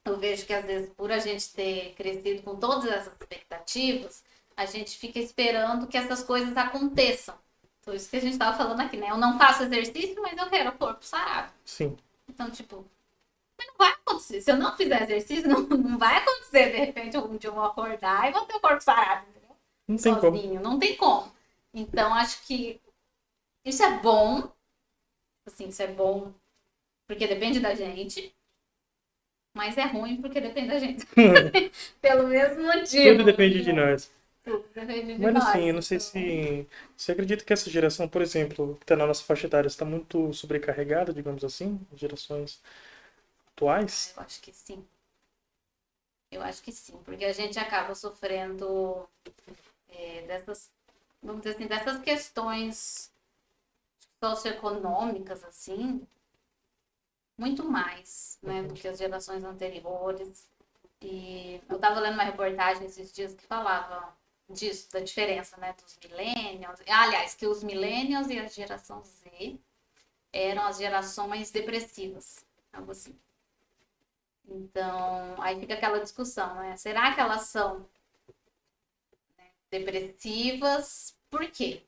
eu vejo que às vezes, por a gente ter crescido com todas essas expectativas, a gente fica esperando que essas coisas aconteçam. Então, isso que a gente estava falando aqui, né? Eu não faço exercício, mas eu quero o corpo sarado. Sim. Então, tipo, mas não vai acontecer. Se eu não fizer exercício, não vai acontecer, de repente, um dia eu vou acordar e vou ter o corpo sarado, entendeu? Não tem Sozinho, como. não tem como. Então, acho que isso é bom. Assim, isso é bom porque depende da gente. Mas é ruim porque depende da gente. Pelo mesmo Tudo motivo. depende de nós. Tudo depende de Mas assim, nós. eu não sei Então, se você acredita que essa geração, por exemplo, que está na nossa faixa etária, está muito sobrecarregada, digamos assim, gerações atuais? eu acho que sim. Eu acho que sim. Porque a gente acaba sofrendo dessas, vamos dizer assim, dessas questões socioeconômicas, assim, muito mais, né, do que as gerações anteriores. E eu estava lendo uma reportagem esses dias que falava disso, da diferença, né, dos millennials. Aliás, que os millennials e a geração Z eram as gerações depressivas, algo assim. Então, aí fica aquela discussão, né? Será que elas são depressivas? Por quê?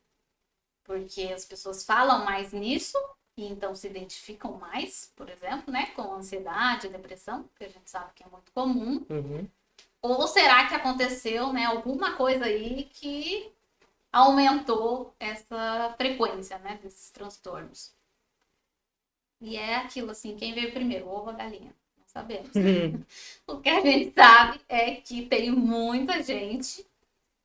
Porque as pessoas falam mais nisso e então se identificam mais, por exemplo, né, com ansiedade, depressão, que a gente sabe que é muito comum. Uhum. Ou será que aconteceu, né, alguma coisa aí que aumentou essa frequência, né, desses transtornos? E é aquilo assim, quem veio primeiro, o ovo ou a galinha? Não sabemos. O que a gente sabe é que tem muita gente,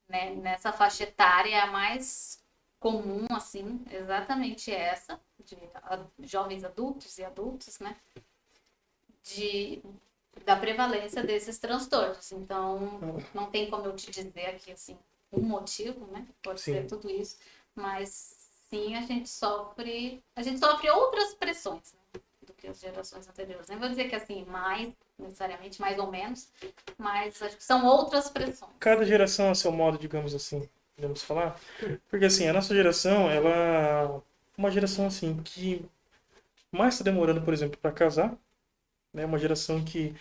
né, nessa faixa etária, a mais comum, assim, exatamente essa, de jovens adultos e adultos, né, da prevalência desses transtornos. Então, não tem como eu te dizer aqui, assim, um motivo, né, pode ser Sim. tudo isso, mas sim, a gente sofre outras pressões, né, do que as gerações anteriores. Nem vou dizer que assim, mais, necessariamente, mais ou menos, mas acho que são outras pressões. Cada geração a seu modo, digamos assim, podemos falar. Porque assim, a nossa geração, ela é uma geração assim que mais está demorando, por exemplo, para casar, né? Uma geração que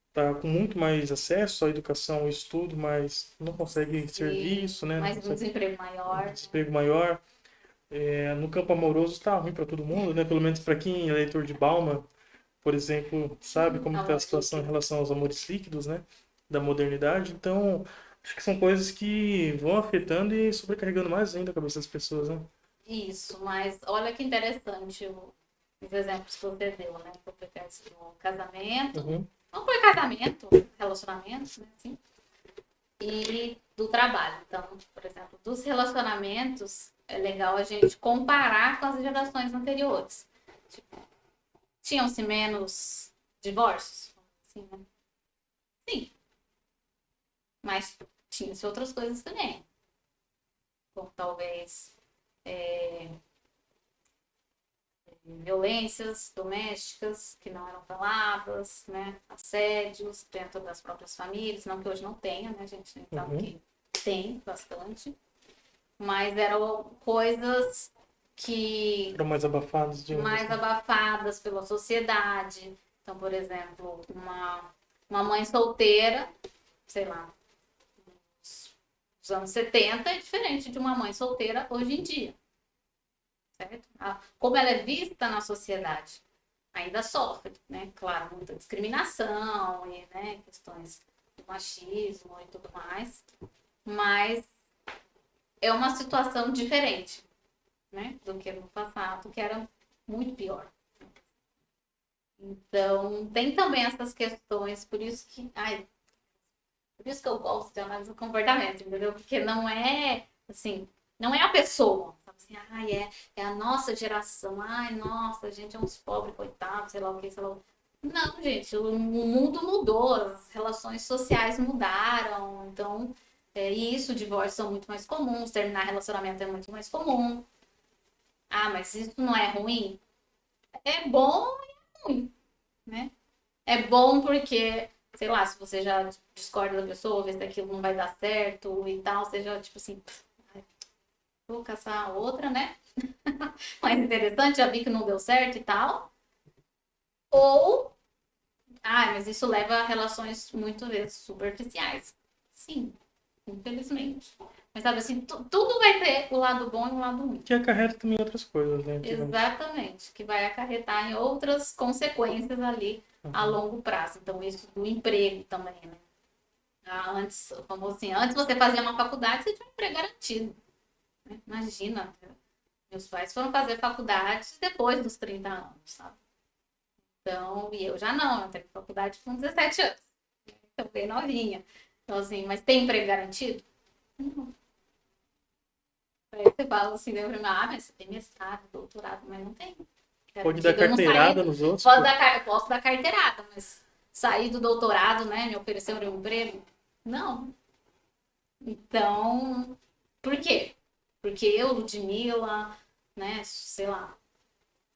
está com muito mais acesso à educação, ao estudo, mas não consegue E serviço, né? Não mais um consegue desemprego maior. desemprego maior. No campo amoroso está ruim para todo mundo, né? Pelo menos para quem é leitor de Bauman, por exemplo, sabe como está a Amor situação em líquido. relação aos amores líquidos, né? Da modernidade. Então, acho que são coisas que vão afetando e sobrecarregando mais ainda a cabeça das pessoas, né? Isso, mas olha que interessante os exemplos que você deu, né? Que eu peguei do casamento, Uhum, não foi casamento, relacionamento, né? Assim, e do trabalho. Então, por exemplo, dos relacionamentos, é legal a gente comparar com as gerações anteriores. Tipo, tinham-se menos divórcios? Assim, né? Sim, mas tinha-se outras coisas também. Como talvez violências domésticas que não eram faladas, né? Assédios dentro das próprias famílias, não que hoje não tenha, né? A gente sabe uhum. que tem bastante, mas eram coisas que Foram mais abafados, digamos mais assim. abafadas pela sociedade. Então, por exemplo, uma mãe solteira, sei lá, dos anos 70 é diferente de uma mãe solteira hoje em dia, certo? Como ela é vista na sociedade, ainda sofre, né? Claro, muita discriminação e, né, questões do machismo e tudo mais, mas é uma situação diferente, né, do que no passado, que era muito pior. Então, tem também essas questões, por isso que eu gosto de análise do comportamento, entendeu? Porque não é, assim, não é a pessoa, sabe assim, é a nossa geração, ai, nossa, a gente é uns pobres, coitados, sei lá o que, sei lá o que. Não, gente, o mundo mudou, as relações sociais mudaram, então, e isso, divórcios são muito mais comuns, terminar relacionamento é muito mais comum. Ah, mas isso não é ruim? É bom e é ruim, né? É bom porque, sei lá, se você já discorda da pessoa, vê se aquilo não vai dar certo e tal, você já, tipo assim, vou caçar outra, né? Mais interessante, já vi que não deu certo e tal. Ou, mas isso leva a relações muito vezes superficiais. Sim, infelizmente. Mas sabe assim, tudo vai ter o lado bom e o lado ruim. Que acarreta também outras coisas, né? Digamos. Exatamente, que vai acarretar em outras consequências ali a Uhum. longo prazo. Então, isso do emprego também, né? Antes, o famoso assim, antes você fazia uma faculdade, você tinha um emprego garantido. Né? Imagina, meus pais foram fazer faculdade depois dos 30 anos, sabe? Então, e eu já não, eu entrei na faculdade com 17 anos. Eu fiquei novinha. Então, assim, mas tem emprego garantido? Não. Aí você fala assim, mas você tem mestrado, doutorado, mas não tem Pode dar garantido. Eu não carteirada saí, nos outros, pô. posso dar carteirada, mas sair do doutorado, né, me ofereceram um emprego? Não. Então, por quê? Porque eu, Ludmilla, né, sei lá,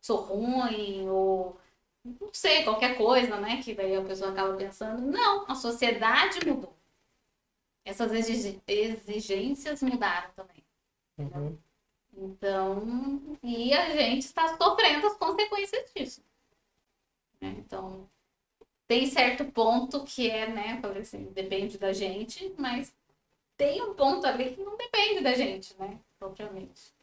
sou ruim, ou não sei, qualquer coisa, né, que daí a pessoa acaba pensando. Não, a sociedade mudou. Essas exigências mudaram também. Entendeu? Uhum. Então, e a gente está sofrendo as consequências disso. Né? Então, tem certo ponto que é, né, falei assim, depende da gente, mas tem um ponto ali que não depende da gente, né, propriamente.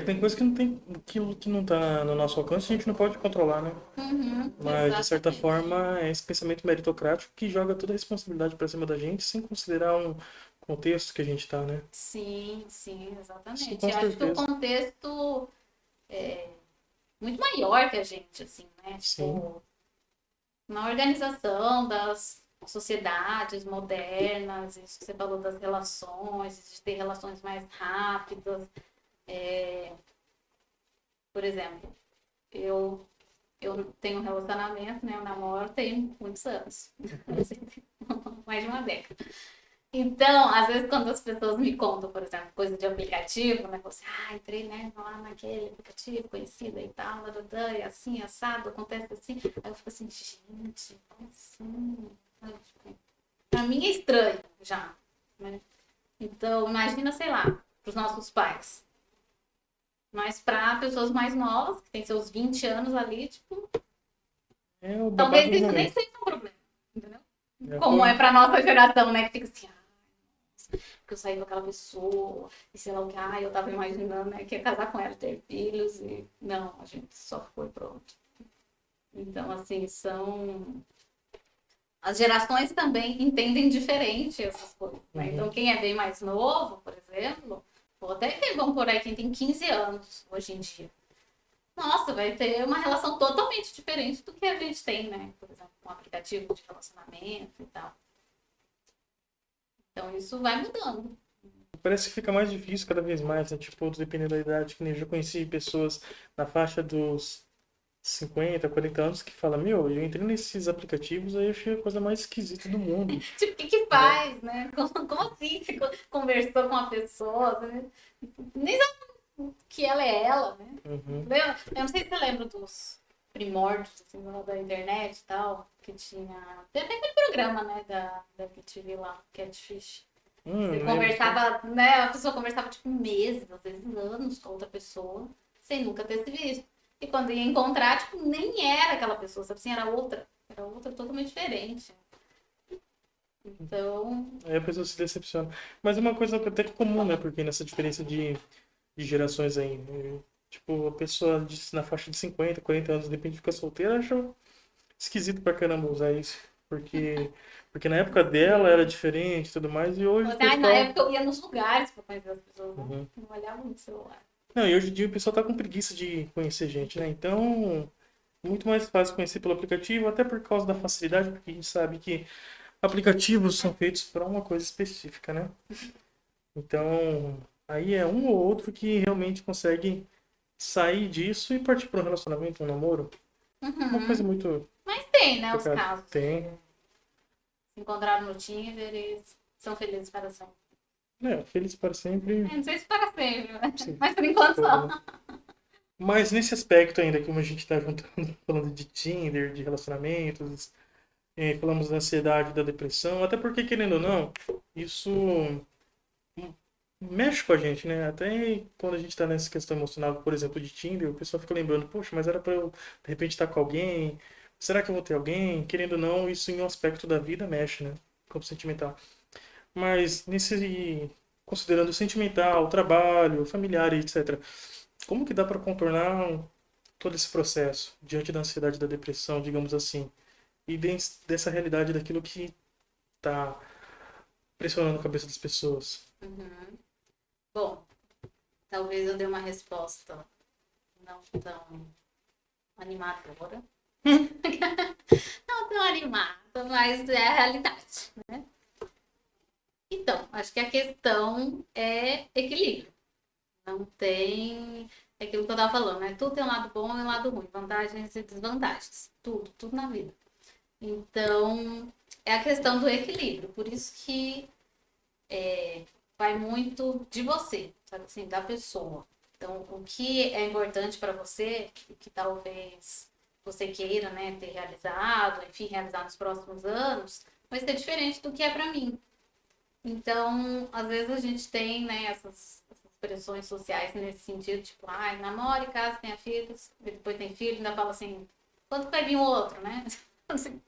Tem coisa que não tem, que não tá no nosso alcance, a gente não pode controlar, né? Uhum, Mas, de certa exatamente. forma, é esse pensamento meritocrático que joga toda a responsabilidade pra cima da gente, sem considerar um contexto que a gente tá, né? Sim, sim, Isso exatamente. com Eu acho que o certeza. contexto é muito maior que a gente, assim, né? Sim. Tipo, na organização das sociedades modernas, isso que você falou das relações, de ter relações mais rápidas. Por exemplo, eu, eu tenho um relacionamento, né? Eu namoro tem muitos anos. Mais de uma década. Então, às vezes, quando as pessoas me contam, por exemplo, coisa de aplicativo, né? Você, entrei, né, lá naquele aplicativo conhecido e tal, e assim, assado, acontece assim. Aí eu fico assim, gente, como assim? Pra mim é estranho já, né? Então, imagina, sei lá, pros nossos pais. Mas para pessoas mais novas, que têm seus 20 anos ali, tipo, É o babado talvez do isso nem momento. seja um problema, entendeu? É, Como é para nossa geração, né? Que fica assim, que eu saí com aquela pessoa, e sei lá o que, eu tava imaginando, né, que ia casar com ela, ter filhos, e não, a gente só foi pronto. Então, assim, são. As gerações também entendem diferente essas coisas, né? Então, uhum. quem é bem mais novo, por exemplo, ou até quem vão por aí, quem tem 15 anos hoje em dia. Nossa, vai ter uma relação totalmente diferente do que a gente tem, né? Por exemplo, com um aplicativo de relacionamento e tal. Então isso vai mudando. Parece que fica mais difícil cada vez mais, né? Tipo, dependendo da idade, que nem eu já conheci pessoas na faixa dos 50, 40 anos que falam, meu, eu entrei nesses aplicativos, aí eu achei a coisa mais esquisita do mundo, Tipo, o que que né? faz, né? Como assim você conversou com a pessoa? Né? Nem sabe que ela é ela, né? Uhum. Eu não sei se você lembra dos primórdios assim, da internet e tal, que tinha. Tem até aquele programa, né, da MTV lá, Catfish. Você Lembro sim. conversava, né? A pessoa conversava tipo meses, às vezes anos com outra pessoa, sem nunca ter se visto. E quando ia encontrar, tipo, nem era aquela pessoa, sabe assim, era outra. Era outra totalmente diferente. Então, Aí a pessoa se decepciona. Mas é uma coisa até que comum, né? Porque nessa diferença de gerações aí, né? Tipo, a pessoa na faixa de 50, 40 anos, de repente fica solteira, acha esquisito pra caramba usar isso. Porque na época dela era sim. diferente e tudo mais, e hoje o Assim, na pessoal. época eu ia nos lugares pra conhecer as pessoas, né? Uhum. Não olhava no celular. Não, e hoje em dia o pessoal tá com preguiça de conhecer gente, né? Então, muito mais fácil conhecer pelo aplicativo, até por causa da facilidade, porque a gente sabe que aplicativos são feitos para uma coisa específica, né? Então, aí é um ou outro que realmente consegue sair disso e partir para um relacionamento, um namoro. Uma coisa Uhum. muito Mas tem, né, os complicada. casos que Tem. se encontraram no Tinder e são felizes para sempre. É, feliz para sempre. Não sei se para sempre, né? Sim, Mas por enquanto fogo, só. né? Mas nesse aspecto ainda, como a gente está juntando, falando de Tinder, de relacionamentos, falamos da ansiedade, da depressão, até porque, querendo ou não, isso mexe com a gente, né? Até quando a gente tá nessa questão emocional, por exemplo, de Tinder, o pessoal fica lembrando, poxa, mas era pra eu, de repente, estar com alguém? Será que eu vou ter alguém? Querendo ou não, isso em um aspecto da vida mexe, né? Com o sentimental. Mas nesse, considerando o sentimental, o trabalho, familiar e etc., como que dá para contornar todo esse processo diante da ansiedade e da depressão, digamos assim, e dessa realidade daquilo que tá pressionando a cabeça das pessoas? Uhum. Bom, talvez eu dê uma resposta não tão animadora. Não tão animada, mas é a realidade, né? Então, acho que a questão é equilíbrio. Não tem é aquilo que eu tava falando, né? Tudo tem um lado bom e um lado ruim, vantagens e desvantagens. Tudo na vida. Então, é a questão do equilíbrio. Por isso que vai muito de você, sabe assim, da pessoa. Então, o que é importante para você, que talvez você queira, né, ter realizado, enfim, realizar nos próximos anos, vai ser diferente do que é para mim. Então, às vezes a gente tem, né, essas pressões sociais nesse sentido, tipo, namore, case, tenha filhos, depois tem filho, ainda fala assim, quando vai vir o outro, né? Assim,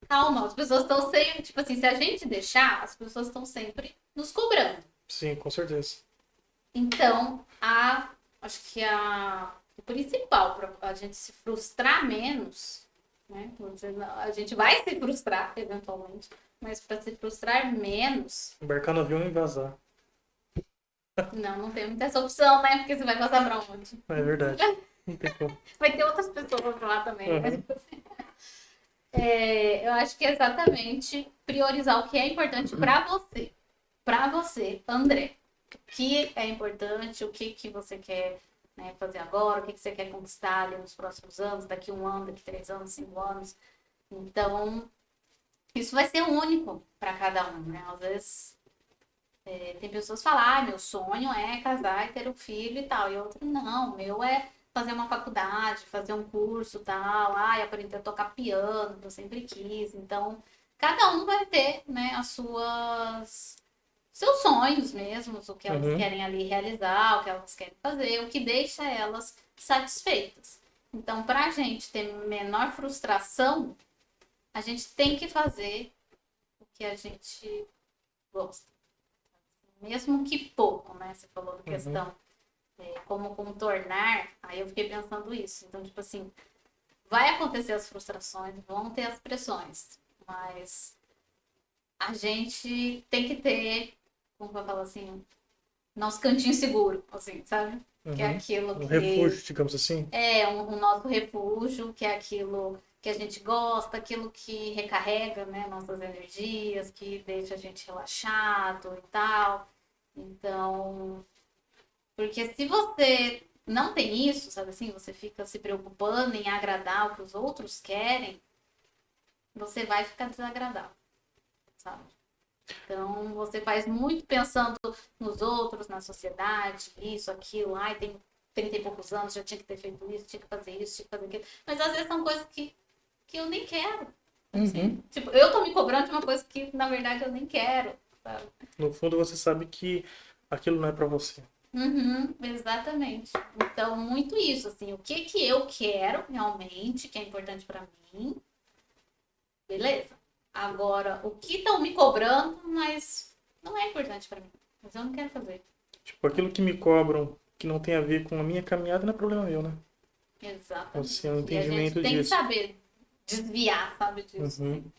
calma, as pessoas estão sempre, tipo assim, se a gente deixar, as pessoas estão sempre nos cobrando. Sim, com certeza. Então, acho que o principal para a gente se frustrar menos, né? A gente vai se frustrar eventualmente, mas para se frustrar menos, Embarcar no avião e vazar. não tem muita essa opção, né? Porque você vai passar para onde? É verdade. Não tem como. Vai ter outras pessoas lá também, né? Uhum. Eu acho que é exatamente priorizar o que é importante para você. Para você, André. O que é importante, o que, que você quer, né, fazer agora, o que, que você quer conquistar ali nos próximos anos, daqui 1 ano, daqui 3 anos, 5 anos. Então, isso vai ser único para cada um, né? Às vezes tem pessoas que falam, ah, meu sonho é casar e ter um filho e tal. E outro, não, meu é fazer uma faculdade, fazer um curso tal, ah, aprender a tocar piano, que eu sempre quis. Então, cada um vai ter, né, as suas seus sonhos mesmos, o que elas Uhum, querem ali realizar, o que elas querem fazer, o que deixa elas satisfeitas. Então, para a gente ter menor frustração, a gente tem que fazer o que a gente gosta. Mesmo que pouco, né? Você falou da uhum, questão como contornar, aí eu fiquei pensando isso. Então, tipo assim, vai acontecer as frustrações, vão ter as pressões, mas a gente tem que ter, como eu falo assim, nosso cantinho seguro, assim, sabe? Que é uhum. aquilo Um que refúgio, digamos assim. é um nosso refúgio, que é aquilo que a gente gosta, aquilo que recarrega, né, nossas energias, que deixa a gente relaxado e tal. Então, porque se você não tem isso, sabe assim, você fica se preocupando em agradar o que os outros querem, você vai ficar desagradável, sabe? Então, você faz muito pensando nos outros, na sociedade, isso, aquilo, ai, tem 30 e poucos anos, já tinha que ter feito isso, tinha que fazer isso, tinha que fazer aquilo. Mas às vezes são coisas que eu nem quero. Assim, Uhum. tipo, eu tô me cobrando de uma coisa que, na verdade, eu nem quero, sabe? No fundo, você sabe que aquilo não é pra você. Uhum, exatamente. Então, muito isso, assim, o que que eu quero realmente, que é importante pra mim, beleza. Agora, o que estão me cobrando, mas não é importante pra mim. Mas eu não quero fazer. Tipo, aquilo que me cobram que não tem a ver com a minha caminhada não é problema meu, né? Assim, é um Exatamente. E a gente entendimento tem que disso. saber desviar, sabe, disso, assim. Uhum.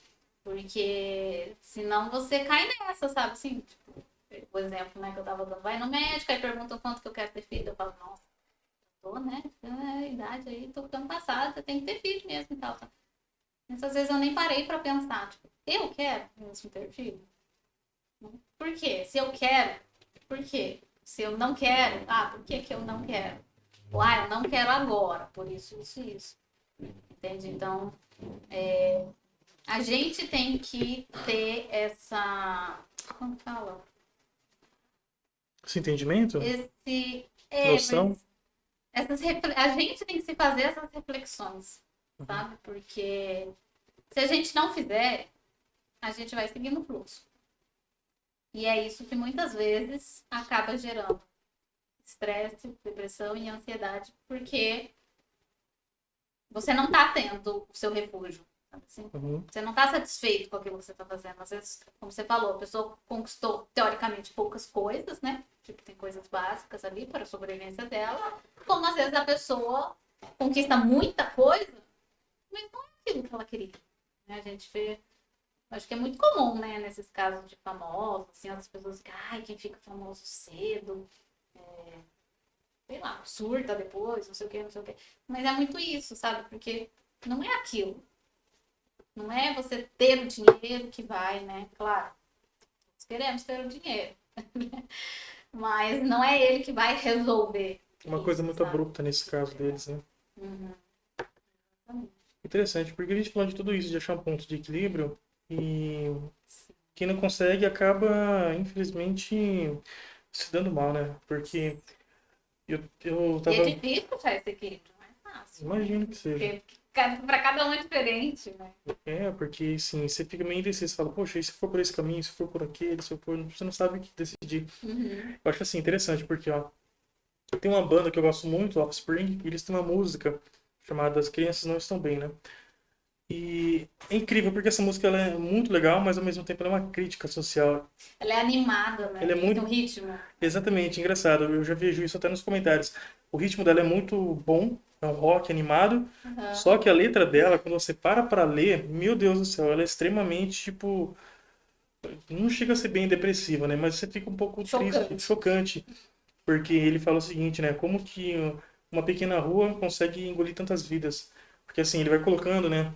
Porque senão você cai nessa, sabe? Assim, tipo, o exemplo, né, que eu tava dando, vai no médico, aí perguntam quanto que eu quero ter filho. Eu falo, nossa, tô, né? Idade aí, tô ficando passada, tem que ter filho mesmo e tal. Tá? Mas às vezes eu nem parei pra pensar, tipo, eu quero mesmo ter filho? Por quê? Se eu quero, por quê? Se eu não quero, por que que eu não quero? Ou, eu não quero agora, por isso, isso. Entende? Então, a gente tem que ter essa. Como fala? Esse entendimento? Esse. Noção? Mas a gente tem que se fazer essas reflexões, Uhum. sabe? Porque se a gente não fizer, a gente vai seguir no fluxo. E é isso que muitas vezes acaba gerando estresse, depressão e ansiedade, porque você não está tendo o seu refúgio. Sabe assim? Uhum. Você não está satisfeito com aquilo que você está fazendo. Às vezes, como você falou, a pessoa conquistou teoricamente poucas coisas, né? Tipo, tem coisas básicas ali para a sobrevivência dela. Como às vezes a pessoa conquista muita coisa, mas não é aquilo que ela queria. Né? A gente vê. Acho que é muito comum, né, nesses casos de famosos, assim, as pessoas que, quem fica famoso cedo, sei lá, surta depois, não sei o que, não sei o que. Mas é muito isso, sabe? Porque não é aquilo. Não é você ter o dinheiro que vai, né? Claro, nós queremos ter o dinheiro. Mas não é ele que vai resolver Uma coisa isso, muito sabe? abrupta nesse caso deles, né? Uhum. Interessante, porque a gente falando de tudo isso, de achar um ponto de equilíbrio, e quem não consegue acaba, infelizmente, se dando mal, né? Porque eu E é tava. difícil achar esse equilíbrio, não é fácil, né? Imagino que seja. Porque para cada um é diferente, né? É, porque assim, você fica meio indeciso, você fala, poxa, e se for por esse caminho, se for por aquele, se for. Você não sabe o que decidir. Uhum. Eu acho assim, interessante, porque, ó, tem uma banda que eu gosto muito, Offspring, e eles têm uma música chamada As Crianças Não Estão Bem, né? E é incrível porque essa música ela é muito legal, mas ao mesmo tempo ela é uma crítica social. Ela é animada, Ela né? é Tipo assim, o muito, ritmo. exatamente, engraçado. Eu já vejo isso até nos comentários. O ritmo dela é muito bom, é um rock animado, Uhum. só que a letra dela, quando você para pra ler, meu Deus do céu, ela é extremamente, tipo, não chega a ser bem depressiva, né? Mas você fica um pouco triste, Chocante. chocante, porque ele fala o seguinte, né? Como que uma pequena rua consegue engolir tantas vidas? Porque assim, ele vai colocando, né?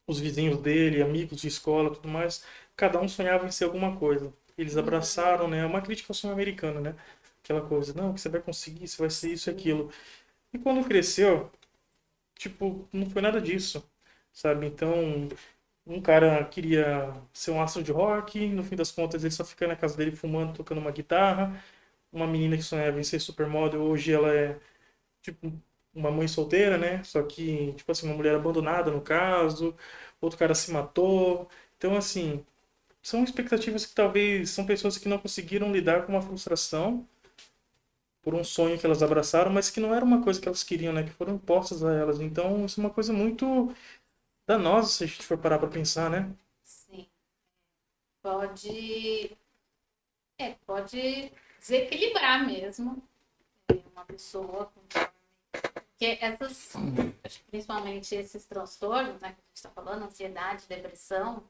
Os vizinhos dele, amigos de escola, tudo mais, cada um sonhava em ser alguma coisa. Eles abraçaram, Uhum. né? Uma crítica ao sonho americano, né? Aquela coisa, não, que você vai conseguir, você vai ser isso e Sim. aquilo. E quando cresceu, tipo, não foi nada disso, sabe? Então, Um cara queria ser um astro de rock, no fim das contas ele só fica na casa dele fumando, tocando uma guitarra. Uma menina que sonhava em ser supermodel, hoje ela é tipo uma mãe solteira, né? Só que, tipo assim, uma mulher abandonada no caso, outro cara se matou. Então, assim, são expectativas que talvez são pessoas que não conseguiram lidar com uma frustração por um sonho que elas abraçaram, mas que não era uma coisa que elas queriam, né? Que foram impostas a elas. Então, isso é uma coisa muito danosa se a gente for parar pra pensar, né? Sim. Pode, pode desequilibrar mesmo uma pessoa. Porque essas, acho que principalmente esses transtornos, né, que a gente está falando, ansiedade, depressão,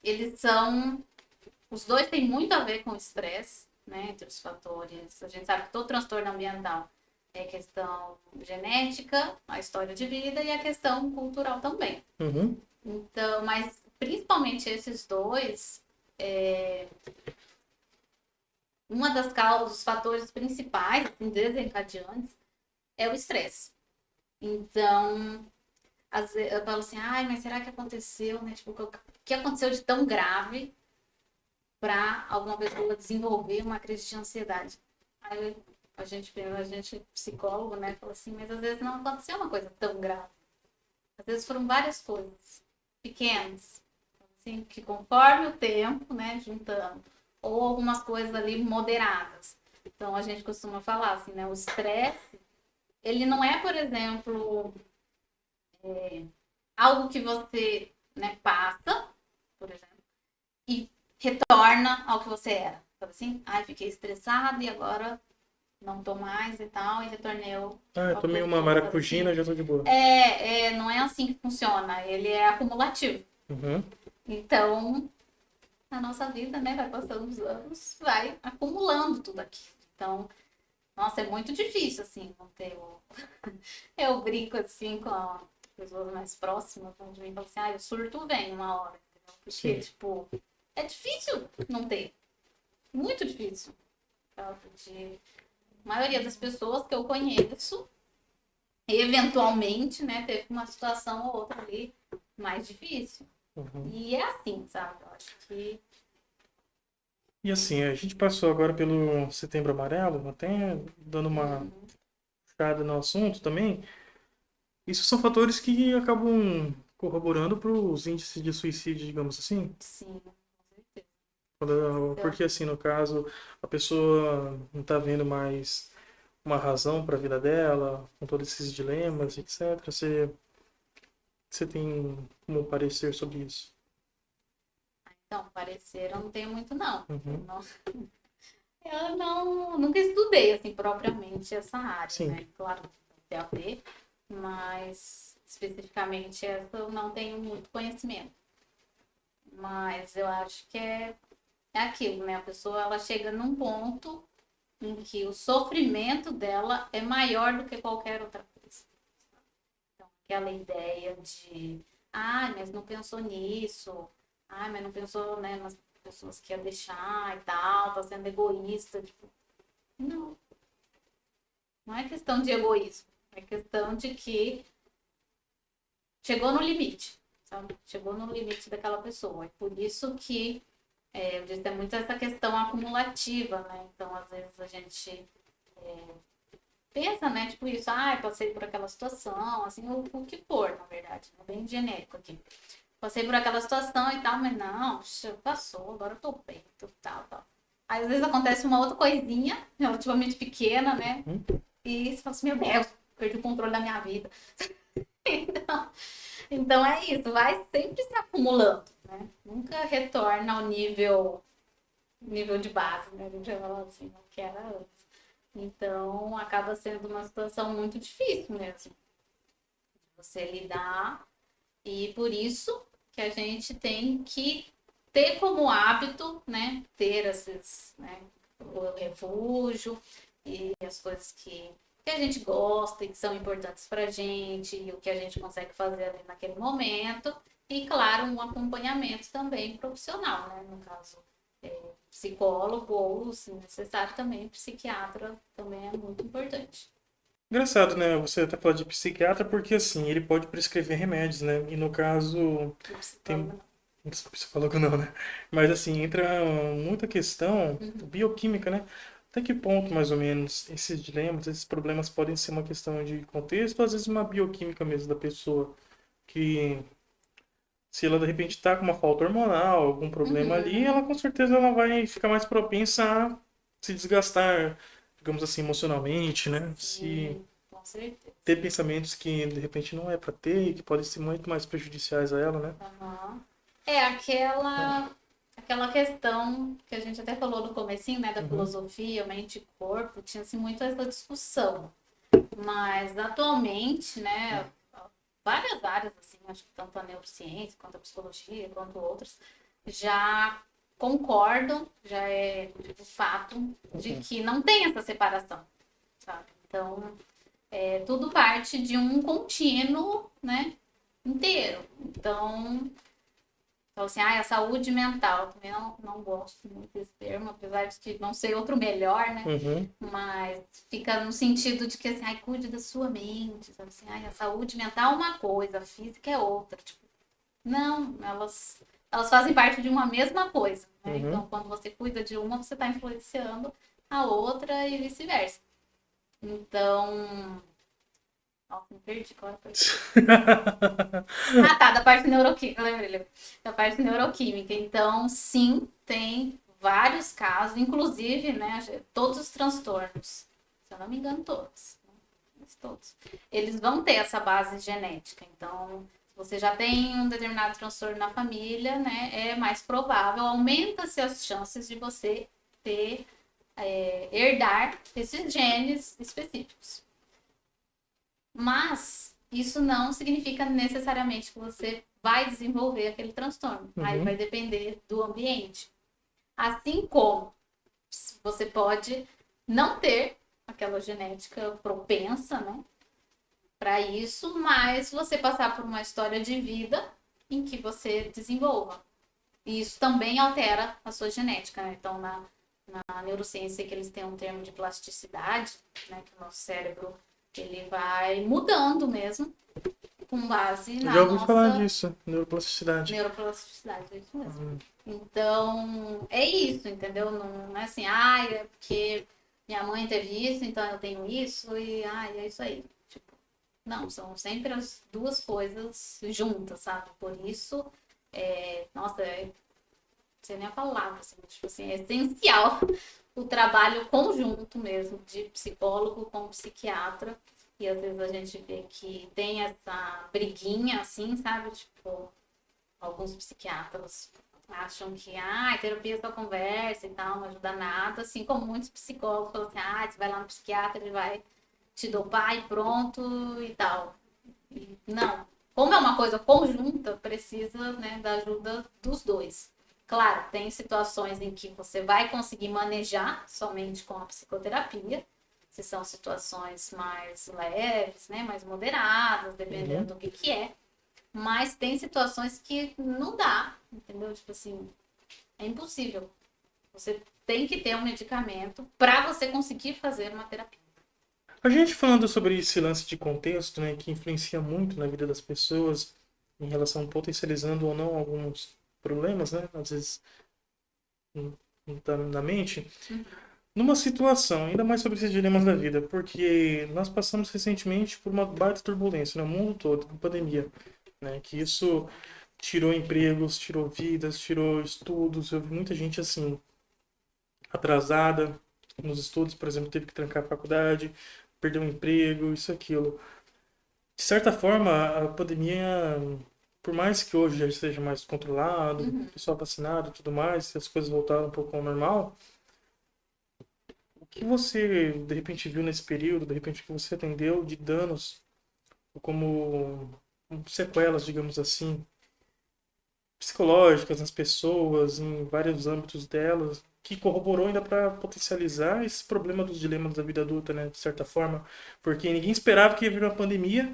eles são. Os dois têm muito a ver com o estresse, né, entre os fatores. A gente sabe que todo transtorno ambiental é questão genética, a história de vida e a questão cultural também. Uhum, Então, mas principalmente esses dois, uma das causas, os fatores principais, assim, desencadeantes, é o estresse. Então, às vezes, eu falo assim, ai, mas será que aconteceu, né? Tipo, o que aconteceu de tão grave para alguma pessoa desenvolver uma crise de ansiedade? Aí a gente psicólogo, né, fala assim, mas às vezes não aconteceu uma coisa tão grave. Às vezes foram várias coisas pequenas, assim, que conforme o tempo, né, juntando, ou algumas coisas ali moderadas. Então a gente costuma falar assim, né, o estresse, ele não é, por exemplo, algo que você, né, passa, por exemplo, e retorna ao que você era. Então, assim, ai, fiquei estressado e agora não tô mais e tal, e retornei ao ah, eu tomei que eu uma sou, sabe assim? maracujina, já tô de boa. Não é assim que funciona, ele é acumulativo. Uhum, Então, a nossa vida, né, vai passando os anos, vai acumulando tudo aqui. Então, nossa, é muito difícil, assim, não ter o... Eu brinco, assim, com as pessoas mais próximas de mim, falo assim, o surto vem uma hora, entendeu? Porque, sim. tipo, é difícil não ter. Muito difícil. De... A maioria das pessoas que eu conheço, eventualmente, né, teve uma situação ou outra ali mais difícil. Uhum. E é assim, sabe? Eu acho que... E assim, a gente passou agora pelo Setembro Amarelo, até dando uma Uhum, puxada no assunto também. Isso são fatores que acabam corroborando para os índices de suicídio, digamos assim. sim, com certeza. Então, Porque assim, no caso, a pessoa não está vendo mais uma razão para a vida dela, com todos esses dilemas, etc. Você tem como parecer sobre isso? então, parecer eu não tenho muito, não. Uhum. Eu não, nunca estudei, assim, propriamente essa área, Sim. né? Claro, tem a ver, mas especificamente essa eu não tenho muito conhecimento. Mas eu acho que é aquilo, né? A pessoa, ela chega num ponto em que o sofrimento dela é maior do que qualquer outra coisa. Então, aquela ideia de, mas não pensou nisso, mas não pensou, né, nas pessoas que ia deixar e tal, tá sendo egoísta, tipo, não, não é questão de egoísmo, é questão de que chegou no limite, sabe? Chegou no limite daquela pessoa. É por isso que eu disse, é muito essa questão acumulativa, né? Então, às vezes a gente pensa, né, tipo isso, passei por aquela situação, assim, o que for, na verdade, né? Bem genérico aqui. Passei por aquela situação e tal, mas não, passou, agora eu tô bem, tal, tal. Aí, às vezes acontece uma outra coisinha, relativamente pequena, né? Uhum. E você fala assim, meu Deus, perdi o controle da minha vida. Então, então é isso, vai sempre se acumulando, né? Nunca retorna ao nível de base, né? A gente vai falar assim, o que era antes. Então, acaba sendo uma situação muito difícil mesmo de você lidar. E por isso que a gente tem que ter como hábito, né? Ter esses, né? O refúgio e as coisas que a gente gosta e que são importantes para a gente, e o que a gente consegue fazer ali naquele momento. E, claro, um acompanhamento também profissional, né? No caso, psicólogo ou, se necessário, também psiquiatra também é muito importante. Engraçado, né? Você até falou de psiquiatra porque, assim, ele pode prescrever remédios, né? E no caso, O tem... psicólogo Psicólogo não, né? Mas, assim, entra muita questão não. Uhum. bioquímica, né? Até que ponto, mais ou menos, esses dilemas, esses problemas podem ser uma questão de contexto, ou às vezes uma bioquímica mesmo da pessoa, que se ela de repente está com uma falta hormonal, algum problema ali, Uhum. ela com certeza ela vai ficar mais propensa a se desgastar, digamos assim, emocionalmente, né? Se Sim, com certeza. ter pensamentos que de repente não é para ter e que podem ser muito mais prejudiciais a ela, né? Aham. É aquela questão que a gente até falou no comecinho, né, da Uhum, filosofia, mente e corpo, tinha-se muito essa discussão. Mas atualmente, né, várias áreas, assim, acho que tanto a neurociência, quanto a psicologia, quanto outras, já concordam, já é tipo, fato de uhum, que não tem essa separação, sabe? Então, tudo parte de um contínuo, né, inteiro. Então, assim, a saúde mental, também não gosto muito desse termo, apesar de que não sei outro melhor, né? uhum, Mas fica no sentido de que, assim, ai, cuide da sua mente, sabe? Assim, ai, a saúde mental é uma coisa, a física é outra. Tipo, não, elas fazem parte de uma mesma coisa, né? uhum. Então, quando você cuida de uma, você está influenciando a outra e vice-versa. Então, nossa, me perdi, qual foi? Ah, tá, da parte neuroquímica, eu lembrei. Da parte neuroquímica. Então, sim, tem vários casos, inclusive, né, todos os transtornos, se eu não me engano, todos, né, mas todos, eles vão ter essa base genética. Então, se você já tem um determinado transtorno na família, né, é mais provável, aumenta-se as chances de você ter, herdar esses genes específicos. Mas isso não significa necessariamente que você vai desenvolver aquele transtorno. Aí vai Uhum, depender do ambiente. Assim como você pode não ter aquela genética propensa, né, para isso, mas você passar por uma história de vida em que você desenvolva. E isso também altera a sua genética, né? Então, na neurociência, que eles têm um termo de plasticidade, né, que o nosso cérebro ele vai mudando mesmo com base eu já na ouvi falar nossa disso, neuroplasticidade. neuroplasticidade, é isso mesmo. Uhum, Então, é isso, entendeu? Não é assim, ah, é porque minha mãe teve isso, então eu tenho isso, e é isso aí. Tipo, não, são sempre as duas coisas juntas, sabe? Por isso, nossa, não sei nem a palavra, assim, tipo assim, é essencial o trabalho conjunto mesmo de psicólogo com psiquiatra. E às vezes a gente vê que tem essa briguinha, assim, sabe? Tipo, alguns psiquiatras acham que terapia é só conversa e tal, não ajuda nada, assim como muitos psicólogos falam assim, você vai lá no psiquiatra, ele vai te dopar e pronto e tal. E não. Como é uma coisa conjunta, precisa, né, da ajuda dos dois. Claro, tem situações em que você vai conseguir manejar somente com a psicoterapia, se são situações mais leves, né, mais moderadas, uhum. dependendo do que é. Mas tem situações que não dá, entendeu? Tipo assim, é impossível. Você tem que ter um medicamento para você conseguir fazer uma terapia. A gente falando sobre esse lance de contexto, né, que influencia muito na vida das pessoas em relação potencializando ou não alguns problemas, né, às vezes não tá na mente, Uhum. numa situação, ainda mais sobre esses dilemas da vida, porque nós passamos recentemente por uma baita turbulência no mundo todo, com pandemia, né, que isso tirou empregos, tirou vidas, tirou estudos, eu vi muita gente assim atrasada nos estudos, por exemplo, teve que trancar a faculdade, perdeu o emprego, isso aquilo. De certa forma, a pandemia, por mais que hoje já esteja mais controlado, o Uhum. pessoal vacinado e tudo mais, as coisas voltaram um pouco ao normal, o que você de repente viu nesse período, de repente que você atendeu de danos, como sequelas, digamos assim, psicológicas nas pessoas, em vários âmbitos delas, que corroborou ainda para potencializar esse problema dos dilemas da vida adulta, né, de certa forma, porque ninguém esperava que ia vir uma pandemia,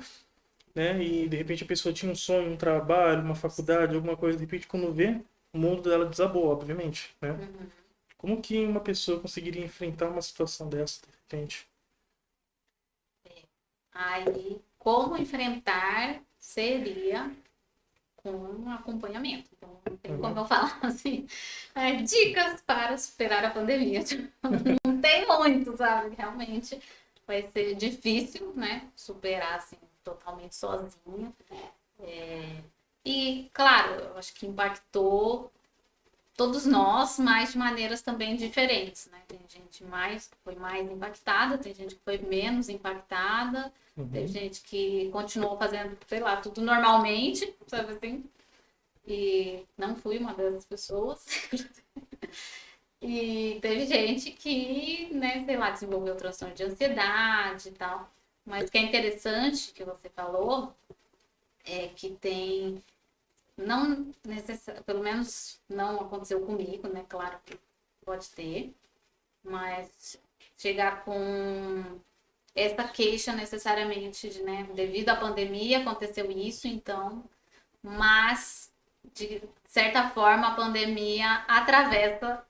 né, e de repente a pessoa tinha um sonho, um trabalho, uma faculdade, alguma coisa, de repente quando vê, o mundo dela desabou, obviamente, né? Uhum. Como que uma pessoa conseguiria enfrentar uma situação dessa, de repente? Aí, como enfrentar seria com acompanhamento. Então, não tem como eu falar assim, dicas para superar a pandemia. Tipo, não tem muito, sabe? Realmente vai ser difícil, né? Superar assim, totalmente sozinha. E, claro, eu acho que impactou todos nós, mas de maneiras também diferentes, né? Tem gente mais foi mais impactada, tem gente que foi menos impactada, teve gente que continuou fazendo, sei lá, tudo normalmente, sabe assim? E não fui uma dessas pessoas. E teve gente que, né, sei lá, desenvolveu transtorno de ansiedade e tal. Mas o que é interessante que você falou é que tem não necessariamente, pelo menos não aconteceu comigo, né? Claro que pode ter, mas chegar com essa queixa necessariamente de, né, devido à pandemia aconteceu isso, então, mas de certa forma a pandemia atravessa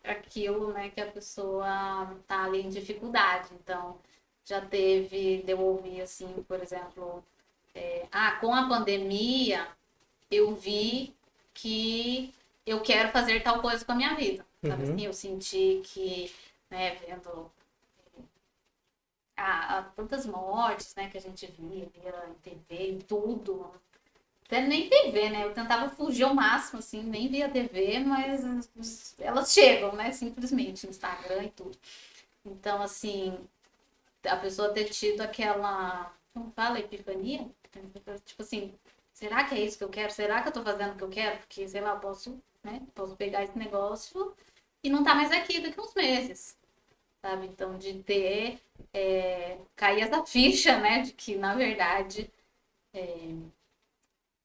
aquilo, né, que a pessoa tá ali em dificuldade. Então, já teve, de eu ouvir assim, por exemplo, com a pandemia eu vi que eu quero fazer tal coisa com a minha vida. Sabe assim? Eu senti que, né, vendo tantas mortes, né, que a gente via em TV, em tudo. Até nem TV, né? Eu tentava fugir ao máximo, assim, nem via TV, mas elas chegam, né? Simplesmente, no Instagram e tudo. Então, assim, a pessoa ter tido aquela, como fala, epifania? Tipo assim, será que é isso que eu quero? Será que eu tô fazendo o que eu quero? Porque, sei lá, eu posso, né? Posso pegar esse negócio e não tá mais aqui daqui uns meses, sabe? Então, de ter, cair essa ficha, né? De que, na verdade,